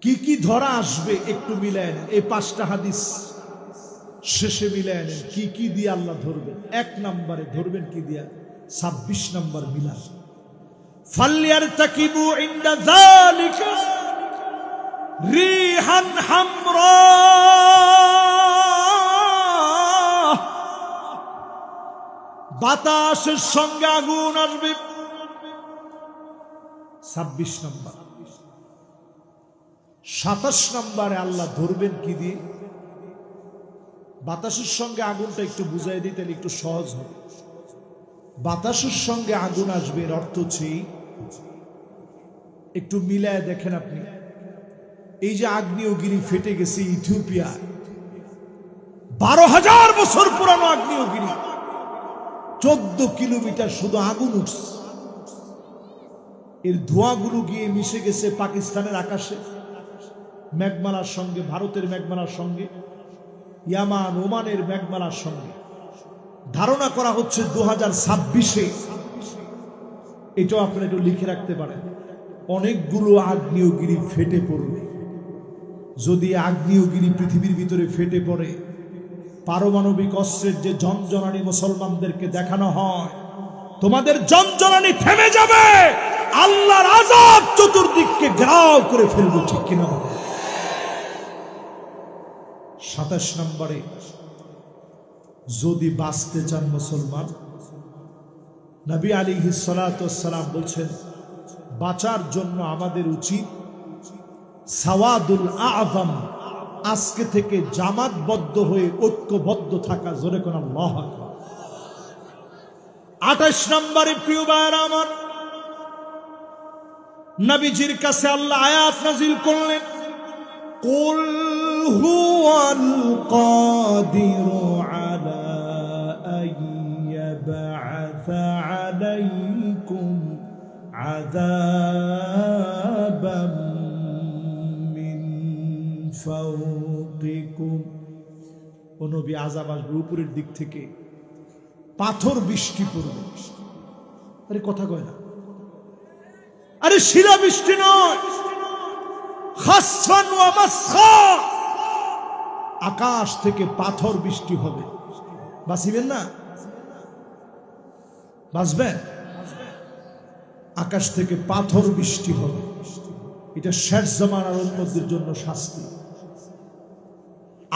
কি কি ধরা আসবে একটু মিলায় নেন, এই 5টা হাদিস শেষে মিলায় নেন কি কি দিয়ে আল্লাহ ধরবেন। 1 নম্বরে ধরবেন কি দিয়া, 26 নম্বর মিলা ফালইয়ারতাকিবু ইনদা যালিকা রিহান হামরা, বাতাসের সঙ্গে আগুন আসবে। 26 নম্বর। 27 নম্বরে আল্লাহ ধরবেন কি দিয়ে? বাতাসের সঙ্গে আগুনটা একটু বুঝাই দিতে একটু সহজ হবে। বাতাসের সঙ্গে আগুন আসবে এর অর্থ হচ্ছে, একটু মিলায় দেখেন আপনি, এই যে আগ্নেয়গিরি ফেটে গেছে ইথিওপিয়া, 12,000 বছর পুরানো আগ্নেয়গিরি, 14 কিলোমিটার শুধু আগুন উঠছে। এর ধোঁয়াগুলো গিয়ে মিশে গেছে পাকিস্তানের আকাশে মেঘমালার সঙ্গে, ভারতের মেঘমালার সঙ্গে, ইয়ামান ওমানের মেঘমালার সঙ্গে। ধারণা করা হচ্ছে 2026-এ, এটাও আপনারা একটু লিখে রাখতে পারেন, অনেকগুলো আগ্নেয়গিরি ফেটে পড়বে। যদি আগ্নেয়গিরি পৃথিবীর ভিতরে ফেটে পড়ে, পারমাণবিক অস্ত্রের যে জনজনানি মুসলমানদেরকে দেখানো হয়, তোমাদের জনজনানি থেমে যাবে, আল্লাহর আযাব চতুর্দিককে ঘেরাও করে ফেলবে, ঠিক কিনা? 27 নম্বরে যদি বাঁচতে চান মুসলমান, নবী আলাইহিস সালাতু ওয়াস সালাম বলছেন বাঁচার জন্য আমাদের উচিত সাওয়াদুল আযম, আজকে থেকে জামাতবদ্ধ হয়ে ঐক্যবদ্ধ থাকা। জোরে কোন আল্লাহু আকবার। 28 নম্বরে প্রিয় ভাইরা আমার, নবীজির কাছে আল্লাহ আয়াত নাযিল করলেন, কুল হুয়াল কাদিরু আলা আইয়াবআসা আলাইকুম আযাবাম মিন ফাওকিকুম। ও নবী, আযাব আসবে উপরের দিক থেকে, পাথর বৃষ্টি পড়বে। আরে কথা কয় না, আরে শিলা বৃষ্টি নয়, খাসফান ওয়া মাসখা, আকাশ থেকে পাথর বৃষ্টি হবে। বাঁচিবেন না? বাঁচবেন? আকাশ থেকে পাথর বৃষ্টি হবে, এটা শেষ জামানার উম্মতদের জন্য শাস্তি।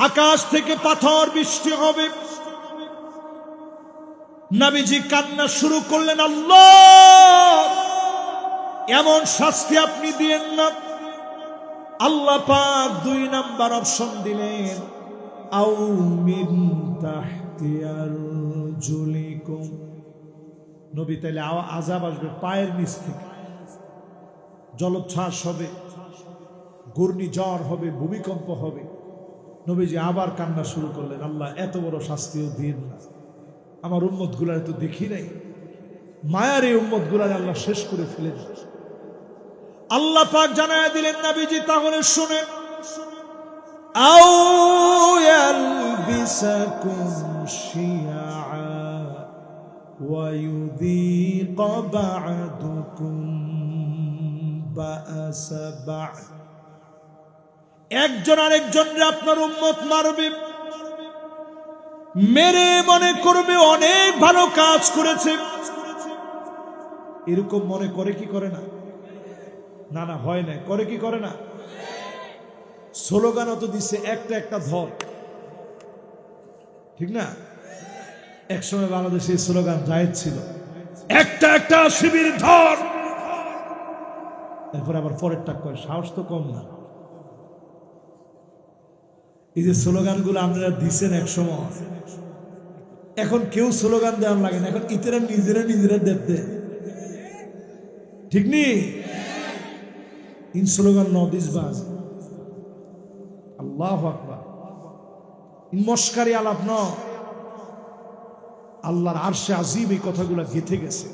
আকাশ থেকে পাথর বৃষ্টি হবে। নবীজি কান্না শুরু করলেন, আল্লাহ এমন শাস্তি আপনি দিয়েন না। আল্লাহ পাক 2 নাম্বার অপশন দিলেন, আউ মিন তাহতি আরজুলিকুম। নবী, তাইলে আযাব আসবে পায়ের নিচ থেকে, জলোচ্ছ্বাস হবে, ঘূর্ণিঝড় হবে, ভূমিকম্প হবে। নবীজি আবার কান্না শুরু করলেন, আল্লাহ এত বড় শাস্তিও দিন না, আমার উম্মত গুলার তো দেখি নাই, মায়ার এই উম্মত গুলার আল্লাহ শেষ করে ফেলেন। আল্লাহ পাক জানায় দিলেন, নবীজি তাহলে শুনেন, আও ইয়ালবিসাকুম শিয়া ওয়া ইউযীক বা'দুকুম বা'সা বা'দ। একজন আরেকজনকে আপনার উম্মত মারবে, মেরে মনে করবে অনেক ভালো কাজ করেছে, এরকম মনে করে কি করে না? না না, হয় না, করে কি করে না? স্লোগানও তো দিচ্ছে একটা একটা ধর, ঠিক না? একসময় বাংলাদেশে এই স্লোগান জায়েজ ছিল, একটা একটা শিবির ধর। এরপর আবার পরেরটা কয়, সাহস তো কম না। এই যে স্লোগানগুলো আপনারা দিচ্ছেন এক সময়, এখন কেউ স্লোগান দেওয়ার লাগে না, এখন ইতারা নিজেরা নিজেরা দেখতে, ঠিক নেই? ইন স্লোগান নদিস বাজ, আল্লাহু আকবার। ইন মস্কারি আলাপ ন, আল্লাহর আরশে আজিম এই কথাগুলো গেঁথে গেছে।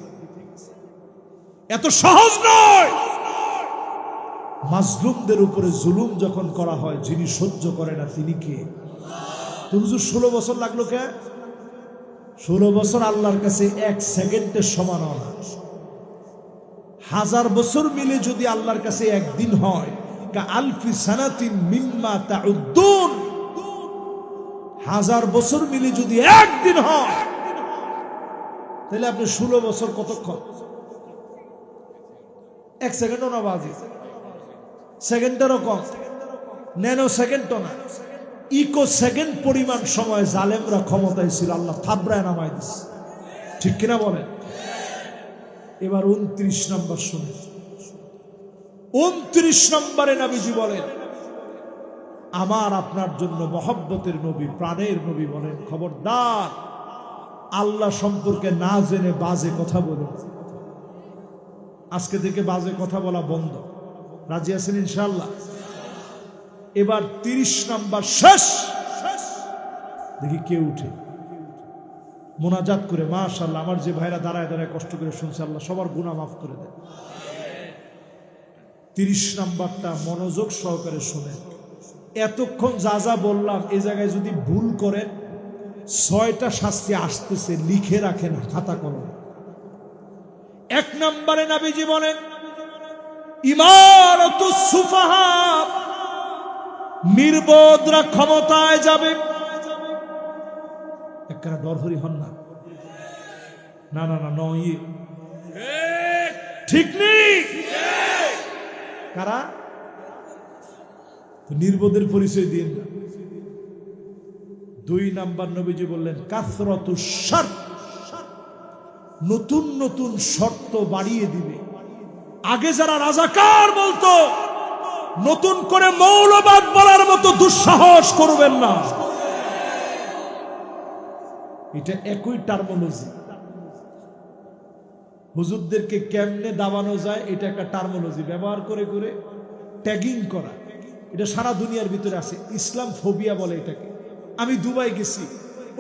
এত সহজ নয়। মাজলুমদের উপরে জুলুম যখন করা হয়, যিনি সহ্য করে না তিনি কে? তো হুজুর 16 বছর লাগলো কে? 16 বছর আল্লাহর কাছে 1 সেকেন্ডের সমান না। 1000 বছর মিলে যদি আল্লাহর কাছে একদিন হয়, কা আলফি সানাতিন মিম্মা তাউদ্দুন, 1000 বছর মিলে যদি একদিন হয়, তাহলে আপনি 16 বছর কতক্ষণ? 1 সেকেন্ডও না বাজে, সেকেন্ডেরও কম, ন্যানো সেকেন্ডও না, ইকো সেকেন্ড পরিমাণ সময় জালেমরা ক্ষমতায় ছিল, আল্লাহ থাবড়ায় নামায় দিচ্ছে, ঠিক কিনা বলেন? এবার 29 নম্বর শুনে, 29 নম্বরে নবীজি বলেন, আমার আপনার জন্য মহব্বতের নবী, প্রাণের নবী বলেন, খবরদার আল্লাহ সম্পর্কে না জেনে বাজে কথা বলুন। আজকে থেকে বাজে কথা বলা বন্ধ। রাজি আছেন ইনশাআল্লাহ? এবার 30 নম্বর শেষ। দেখি কে উঠে মোনাজাত করে, মাশাআল্লাহ। আমার যে ভাইরা দাঁড়ায় দাঁড়ায় কষ্ট করে শুনছে, আল্লাহ সবার গুনাহ মাফ করে দেন। 30 নম্বরটা মনোযোগ সহকারে শুনেন। এতক্ষণ যা যা বললাম, এই জায়গায় যদি ভুল করেন 6টা শাস্তি আসতেছে, লিখে রাখেন খাতা কলমে। 1 নম্বরে নবীজি বলেন, ইমারাতুস সুফাহা, নির্বোধরা ক্ষমতায় যাবে। একখানা ডরহরি হন না, না না না, নয়, ঠিক নেই। কারা? নির্বোধের পরিচয় দিন না। 2 নাম্বার নবীজি বললেন, কাসরাতুশ শর্ত, নতুন নতুন শর্ত বাড়িয়ে দিবে। আগে যারা রাজাকার বলতো, নতুন করে মৌলবাদ বলার মতো দুঃসাহস করবেন না। এটা একই টার্মোলজি। হুজুরদেরকে কেমনে দাবানো যায়, এটা একটা টার্মোলজি ব্যবহার করে করে ট্যাগিং করা। এটা সারা দুনিয়ার ভিতরে আছে, ইসলাম ফোবিয়া বলে এটাকে। আমি দুবাই গেছি,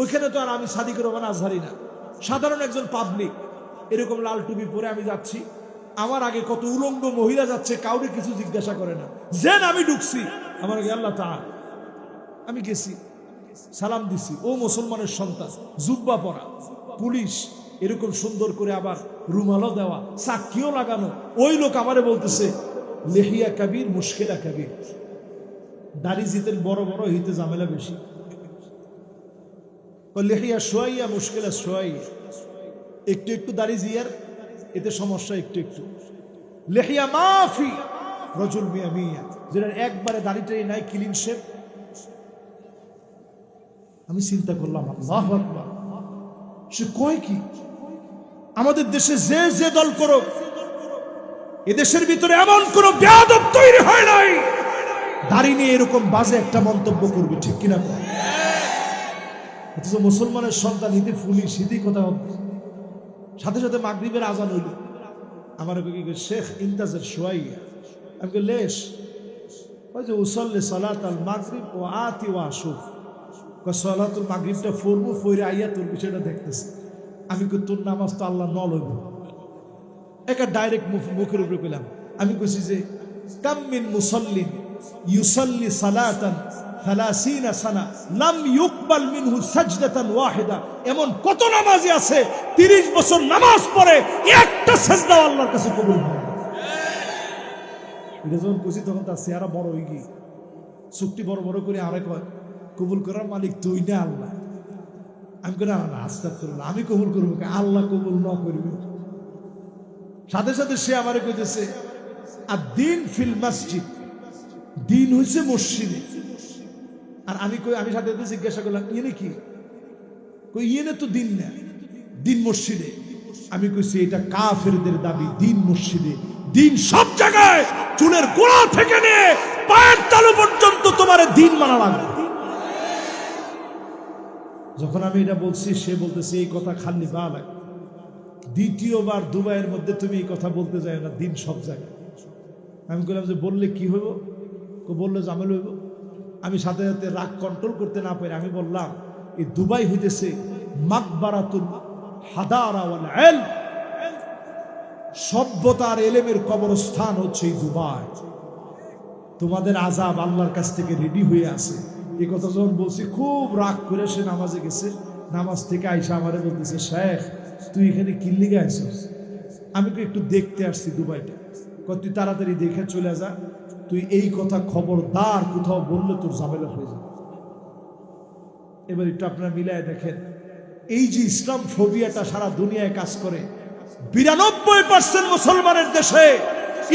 ওইখানে তো আর আমি সাদিকুর রহমান আজহারি না, সাধারণ একজন পাবলিক, এরকম লাল টুপি পরে আমি যাচ্ছি, আমার আগে কত উলঙ্গ মহিলা যাচ্ছে, কাউরে কিছু জিজ্ঞাসা করে না, যেন আমি ঢুকছি, আমার আল্লাহ তাআলা, আমি গেছি, সালাম দিছি, ও মুসলমানের সন্তান, জুব্বা পরা, পুলিশ এরকম সুন্দর করে, আবার রুমালও দেওয়া, সাক্ষীও লাগানো। ওই লোক আমারে বলতেছে, লেহিয়া কাবির মুশকিলা কাবির, দাড়ি জিতেন বড় বড়, হিতে ঝামেলা বেশি। লেহিয়া সোয়াইয়া মুশকিলা সোয়াইয়া, একটু একটু দাড়ি জিয়ার এতে সমস্যা, একটু একটু। লেহিয়া মাফি রজুল মিয়া মিয়া, যেটা একবারে দাড়িটাই নাই, ক্লিন শেপ। আমি চিন্তা করলাম, আল্লাহু আকবার, সে কয় কি? আমাদের দেশে যে যে দল করুক, এদেশের ভিতরে এমন কোন বেয়াদব তৈরি হয় নাই দাড়ি নিয়ে এরকম বাজে একটা মন্তব্য করবে, ঠিক কিনা? অথচ মুসলমানের সন্তান, হিতে পুলিশ, হিতে কথা হবে। সাথে সাথে মাগরিবের আজান হইল, আমার শেখ ইন্তাজের সোয়াইয়া, আমি লেশ, ওই যে উসল্লি সালাতাল মাগরিব ও আতি ওয়া আশুফ, সালাতুল মাগরিবটা ফরমু, ফইরে আইয়া তোর বিষয়টা দেখতেছে। আমি কই, তোর নামাজ তো আল্লাহ ন লইব। একটা ডাইরেক্ট মুখের উপরে পেলাম। আমি কইছি যে, কাম মিন মুসাল্লিন ইউসাল্লি সালাতান 30 সানা লাম ইউকবাল মিনহু সাজদাতান ওয়াহিদা, এমন কত নামাজি আছে 30 বছর নামাজ পড়ে একটা সাজদা আল্লাহর কাছে কবুল হয় না। এটা যখন কইছি তখন তার চেহারা বড় হয়ে গিয়ে, চুক্তি বড় বড় করে আরে কয়, কবুল করার মালিক তুই না আল্লাহ। আমি কই, না আস্তাগফিরুল্লাহ, আমি কবুল করবো, আল্লাহ কবুল ন করবে। সাথে সাথে সে আমারে কইতেছে আর দিন ফিল মসজিদ, দিন হইছে মসজিদে। আর আমি সাথে সাথে জিজ্ঞাসা করলাম ইয়ে কি? কই ইয়ে তো দিন না, দিন মসজিদে। আমি কইছি এটা কাফেরদের দাবি, দিন মসজিদে। দিন সব জায়গায়, চুলের গোড়া থেকে নিয়ে পায়ের তালু পর্যন্ত তোমার দিন মানা লাগবে। যখন আমি এটা বলছি সে বলতেছে এই কথা খালি বা লাগে, দ্বিতীয়বার দুবাইয়ের মধ্যে তুমি এই কথা বলতে যাও না, দিন সব জায়গায়। আমি বললাম যে বললে কি হইব? বললো জামেল হইব। আমি সাথে সাথে রাগ কন্ট্রোল করতে না পারি আমি বললাম এই দুবাই হইতেছে মাকবারাতুল হাদারা ওয়াল ইলম, সভ্যতার এলেমের কবরস্থান হচ্ছে এই দুবাই। তোমাদের আযাব আল্লাহর কাছ থেকে রেডি হয়ে আছে। এই কথা যখন বলছি খুব রাগ করে সে নামাজে গেছে। নামাজ থেকে আইসা আমারে বলতেছে শেখ তুই এখানে কি লিগে আইছিস? আমি তো একটু দেখতে আসছি দুবাইটা। তুই তাড়াতাড়ি দেখে চলে যা, তুই এই কথা খবরদার কোথাও বললে তোর ঝামেলা হয়ে যাবে। এবার একটু আপনারা মিলায় দেখেন, এই যে ইসলাম ফোবিয়াটা সারা দুনিয়ায় কাজ করে, 92% মুসলমানের দেশে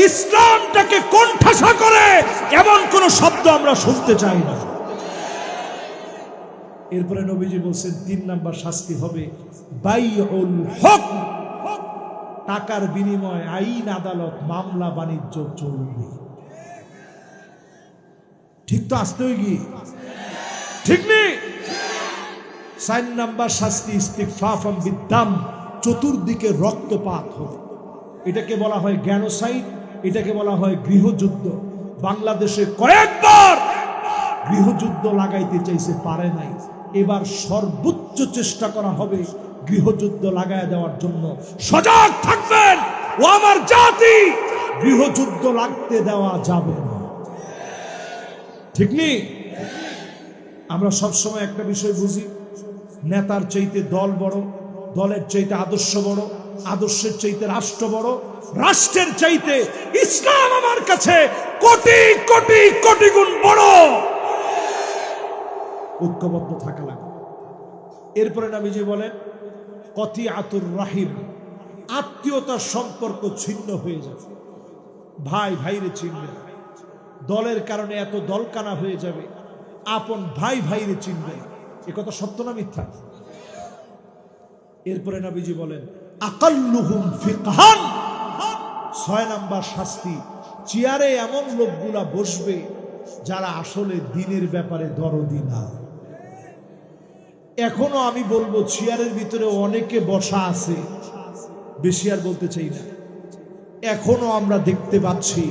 ইসলামটাকে কোণঠাসা করে এমন কোন শব্দ আমরা শুনতে চাই না। এরপরে নবীজি বলছেন 3 নাম্বার শাস্তি হবে বাইউল হক, টাকার বিনিময়ে আইন আদালত মামলা বাণিজ্য চলবে। ঠিক তো আসতে হয়ে গিয়ে ঠিক নেই। 4 নাম্বার শাস্তি ইস্তিগফাফাম বিদ্দাম, চতুর্দিকে রক্তপাত হবে। এটাকে বলা হয় জ্ঞানোসাইড, এটাকে বলা হয় গৃহযুদ্ধ। বাংলাদেশে কয়েকবার গৃহযুদ্ধ লাগাইতে চাইছে, পারে নাই। এবার সর্বোচ্চ চেষ্টা করা হবে গৃহযুদ্ধ লাগায় দেওয়ার জন্য। সজাগ থাকবেন ও আমার জাতি, গৃহযুদ্ধ লাগতে দেওয়া যাবে না। ঠিক নেই? আমরা সবসময় একটা বিষয় বুঝি, নেতার চাইতে দল বড়, দলের চাইতে আদর্শ বড়, আদর্শের চাইতে রাষ্ট্র বড়, রাষ্ট্রের চাইতে ইসলাম আমার কাছে কোটি কোটি কোটি গুণ বড়। ঐক্যবদ্ধ থাকা লাগবে। এরপরে নবীজি বলেন কতিআতুর রাহিম, আত্মীয়তার সম্পর্ক ছিন্ন হয়ে যাবে। ভাই ভাইরে চিনবে না, দলের কারণে এত দলকানা হয়ে যাবে, আপন ভাই ভাইরে চিনবে না। এ কথা সত্য না মিথ্যা? এরপরে নবীজি বলেন আকাল্লুহুম ফিকহান, 6 নাম্বার শাস্তি, চেয়ারে এমন লোকগুলা বসবে যারা আসলে দ্বীনের ব্যাপারে দরদি না। এখনো আমি বলবো চেয়ারের ভিতরে অনেকে বসা আছে, বেশি আর বলতে চাই না। এখনো আমরা দেখতে পাচ্ছি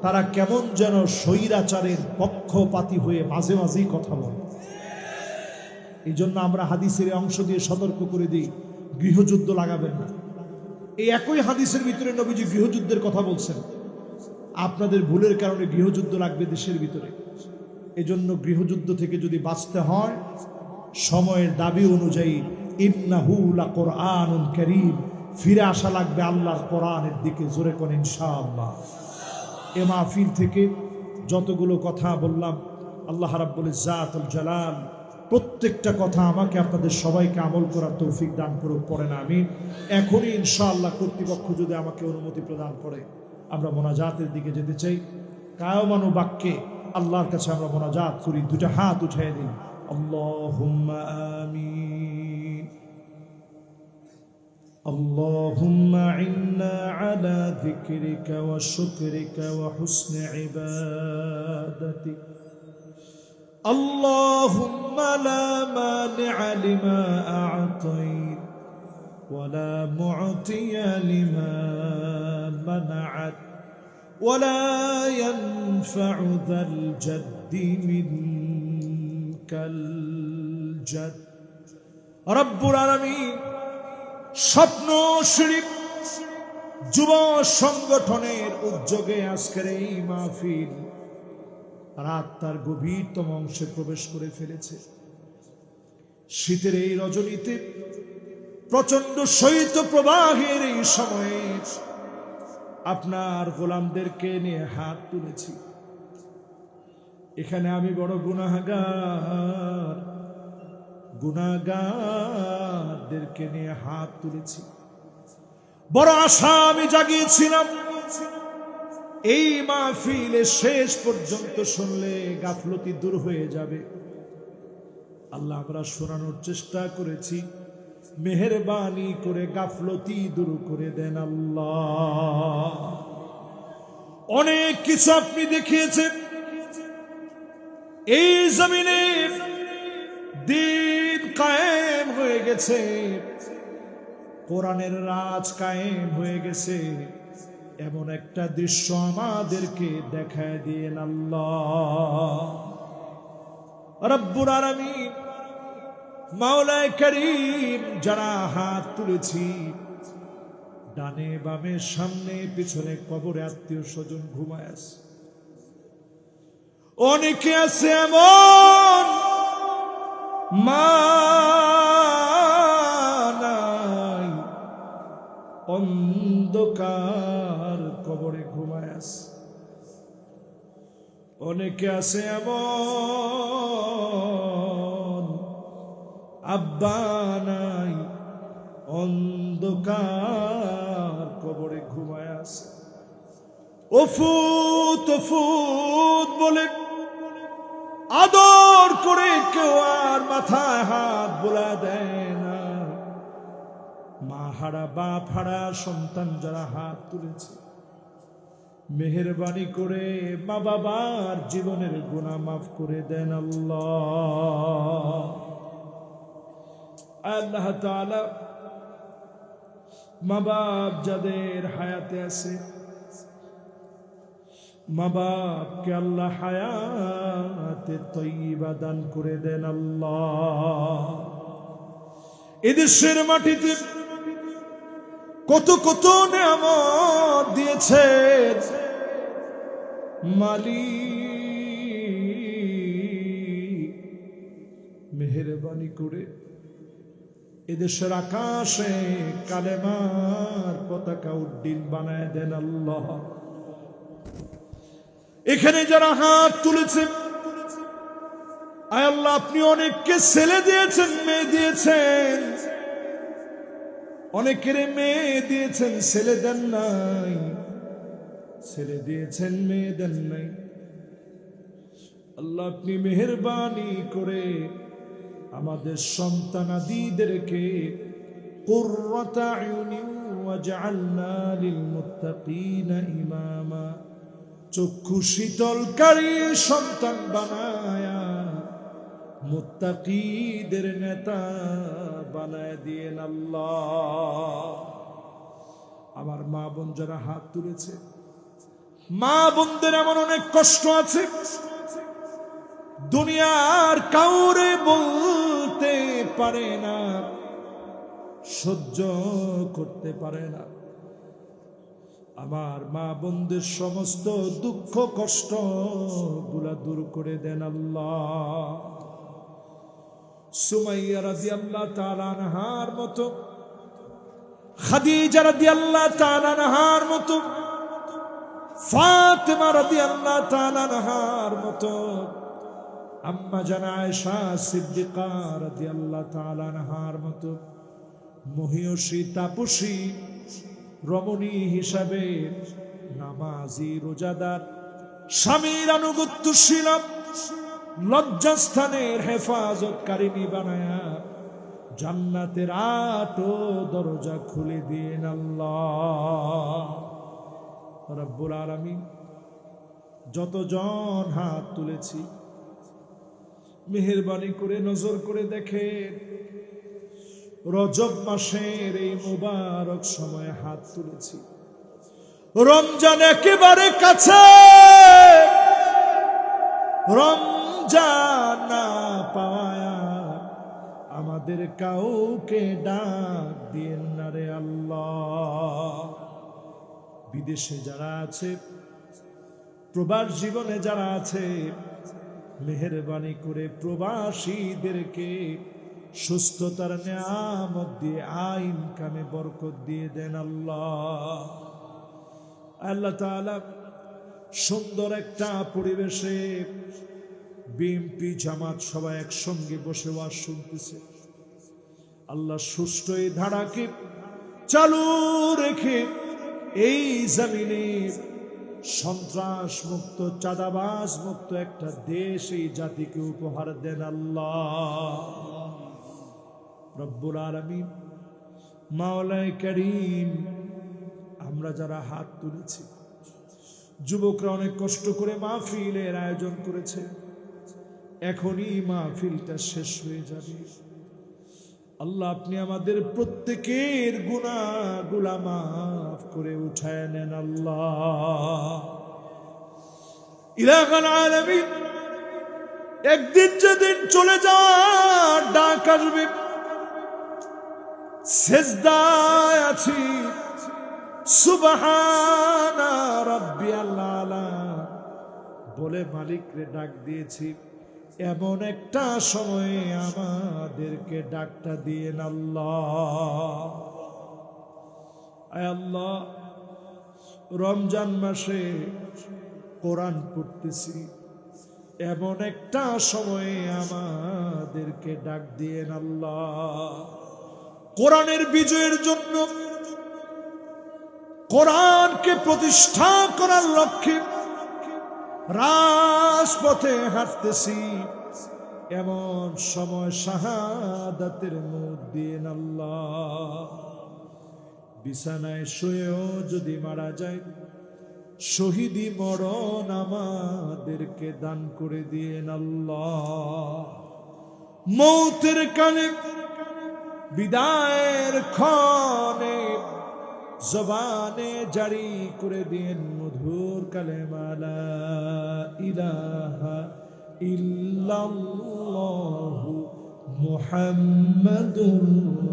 তারা কেমন যেন স্বৈরাচারের পক্ষপাতী হয়ে মাঝে মাঝেই কথা বলে। এই জন্য আমরা হাদিসের অংশ দিয়ে সতর্ক করে দিই, গৃহযুদ্ধ লাগাবেন না। এই একই হাদিসের ভিতরে নবীজি গৃহযুদ্ধের কথা বলছেন। আপনাদের ভুলের কারণে গৃহযুদ্ধ লাগবে দেশের ভিতরে। এজন্য গৃহযুদ্ধ থেকে যদি বাঁচতে হয়, সময়ের দাবি অনুযায়ী ইন্নাহু লাকুরআনুন কারীম, ফিরে আসা লাগবে আল্লাহর কোরআনের দিকে। জোরে কোন ইনশাআল্লাহ। এ মাহফিল থেকে যতগুলো কথা বললাম, আল্লাহ রাব্বুল ইজ্জাতুল জালাল প্রত্যেকটা কথা আমাকে আপনাদের সবাইকে আমল করার তৌফিক দান করুক, পড়েন আমিন। এখনই ইনশাআল্লাহ কর্তৃপক্ষ যদি আমাকে অনুমতি প্রদান করে আমরা মোনাজাতের দিকে যেতে চাই। কায়মানু বাক্যে আল্লাহর কাছে আমরা মোনাজাত করি, দুটো হাত উঠিয়ে দিই। আল্লাহুম্মা আমিন। আল্লাহুম্মা ইন্না আলা যিকরিকা ওয়া শুকরিকা ওয়া হুসনি ইবাদাতিক। আল্লাহুম্মা লা মানিআ লিমা আ'তাইত ওয়া লা মু'তিয়া লিমা মানা'ত ওয়া লা ইয়ানফা'ু যাল জাদ্দি মিনকাল জাদ। রব্বুল আলামিন স্বপ্ন শরীফ যুব সংগঠনের উদ্যোগে আজকের এই মাহফিল রাত তার গভীরতম অংশে প্রবেশ করে ফেলেছে। শীতের এই রজনীতে, প্রচন্ড শৈত্য প্রবাহের এই সময়ে আপনার গোলামদেরকে নিয়ে হাত তুলেছি। এখানে আমি বড় গুনাহগার, গুনাহগারদেরকে নিয়ে হাত তুলেছি। বড় আশা আমি জাগিয়েছিলাম, এই মাহফিলে শেষ পর্যন্ত শুনলে গাফলতি দূর হয়ে যাবে। আল্লাহ, আমরা শোনানোর চেষ্টা করেছি, মেহেরবানি করে গাফলতি দূর করে দেন আল্লাহ। অনেক কিছু আপনি দেখিয়েছেন, এই জমিনে দিন কায়েম হয়ে গেছে, কোরআনের রাজ কায়েম হয়ে গেছে, এমন একটা দৃশ্য আমাদেরকে দেখায় দিয়েন আল্লাহ রব্বুল আলামিন। মাওলায়ে কারীম, যারা হাত তুলেছি, ডানে বামে সামনে পিছনে কবরে আত্মীয় স্বজন ঘুমায় আছে, অনেকে আছে এমন মা নাই, অন্ধকার কবরে ঘুমায় আছে, অনেকে আছে এমন আব্বা নাই, অন্ধকার কবরে ঘুমায় আছে। ওফুত ওফুত বলে আদর করে কেউ আর মাথায় হাত বোলা দেয় না। মা হারা বাপ হারা সন্তান যারা হাত তুলেছে, মেহেরবানি করে মা বাবার জীবনের গুনাহ মাফ করে দেন আল্লাহ। আল্লাহ তাআলা মা বাপ যাদের হায়াতে আছে, মা বাপকে আল্লাহ হায়াতে তয়্যিবা দান করে দেন আল্লাহ। এদেশের মাটিতে কত কত নিয়ামত দিয়েছেন মালিক, মেহেরবানি করে এদেশের আকাশে কালেমার পতাকা উড্ডীন বানায় দেন আল্লাহ। এখানে যারা হাত তুলেছেন, আয় আল্লাহ, আপনি অনেককে ছেলে দিয়েছেন, মেয়ে দিয়েছেন, অনেকের মেয়ে দিয়েছেন, ছেলে দেন নাই, ছেলে দিয়েছেন, মেয়ে দেন নাই। আল্লাহ, আপনি মেহেরবানি করে আমাদের সন্তানাদিদেরকে কুররাতা আয়ুনিন ওয়াজআলনা লিল মুত্তাকিনা ইমামা, চক্ষু শীতলকারী সন্তান বানায়া মুত্তাকিদের নেতা বানায় দিয়েন আল্লাহ। আমার মা বোন যারা হাত তুলেছে, মা বোনদের এমন অনেক কষ্ট আছে, দুনিয়ার কাউরে বলতে পারে না, সহ্য করতে পারে না। আমার মা বোনদের সমস্ত দুঃখ কষ্ট গুলা দূর করে দেন আল্লাহ। সুমাইয়া রাদিয়াল্লাহু তাআলা আনহার মতো, খাদিজা রাদিয়াল্লাহু তাআলা আনহার মতো, ফাতেমা রাদিয়াল্লাহু তাআলা আনহার মতো, আম্মা জান আয়েশা সিদ্দিকা রাদিয়াল্লাহু তাআলা আনহার মতো মহিয়সী তাপসী রমণী হিসাবে নামাজি রোজাদার, স্বামীর আনুগত্যশীল, লজ্জাস্থানের হেফাজতকারিনী বানায়া জান্নাতের 8 দরজা খুলে দিন আল্লাহ রব্বুল আলামিন। যতজন হাত তুলেছি, মেহেরবানি করে নজর করে দেখেন, রজব মাসের এই মুবারক সময়ে হাত তুলেছি, রমজান একেবারে কাছে, রমজান না পাওয়া আমাদের কাউকে ডাক দিয়েন না রে আল্লাহ। বিদেশে যারা আছে, প্রবাস জীবনে যারা আছে, মেহেরবানি করে প্রবাসীদেরকে সুস্থতার নিয়ামত দিয়ে আইন কামে বরকত দিয়ে দেন আল্লাহ। আল্লাহ তাআলা সুন্দর একটা পরিবেশে বিএনপি জামাত সবাই একসঙ্গে বসে ওয়াজ শুনতেছে। আল্লাহ সুষ্ঠু এই ধারাকে চালু রেখে এই জমিনে সন্ত্রাস মুক্ত, চাঁদাবাজ মুক্ত একটা দেশ এই জাতিকে উপহার দেন আল্লাহ রব্বুল আলামিন। মাওলায়ে কারীম, আমরা যারা হাত তুলেছি, যুবকরা অনেক কষ্ট করে মাহফিলের আয়োজন করেছে, এখনই মাহফিলটা শেষ হয়ে যাবে। আল্লাহ, আপনি আমাদের প্রত্যেকের গুনাহগুলা মাফ করে উঠায় নেন আল্লাহ। ইলাহুল আলামিন, একদিন যেদিন চলে যাওয়ার ডাক আসবে, সেজদায় আছি, সুবহানা রাব্বিয়াল আলা বলে মালিকরে ডাক দিয়েছি, এমন একটা সময়ে আমাদেরকে ডাকটা দিয়েন আল্লাহ। আয় আল্লাহ, রমজান মাসে কোরআন পড়তেছি, এমন একটা সময়ে আমাদেরকে ডাক দিয়েন আল্লাহ। কোরআনের বিজয়ের জন্য, কোরআনকে প্রতিষ্ঠা করার লক্ষ্যে রাজপথে হাঁটতেছি, এমন সময় শাহাদাতের মুখ দিয়েন আল্লাহ। বিছানায় শুয়েও যদি মারা যায়, শহীদি মরণ আমাদেরকে দান করে দিয়েন আল্লাহ। মৌতের কালে, বিদায়ের ক্ষণে জবানে জারি করে দিন মধুর কালেমা লা ইলাহা ইল্লাল্লাহু মুহাম্মাদুর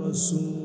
রাসূল।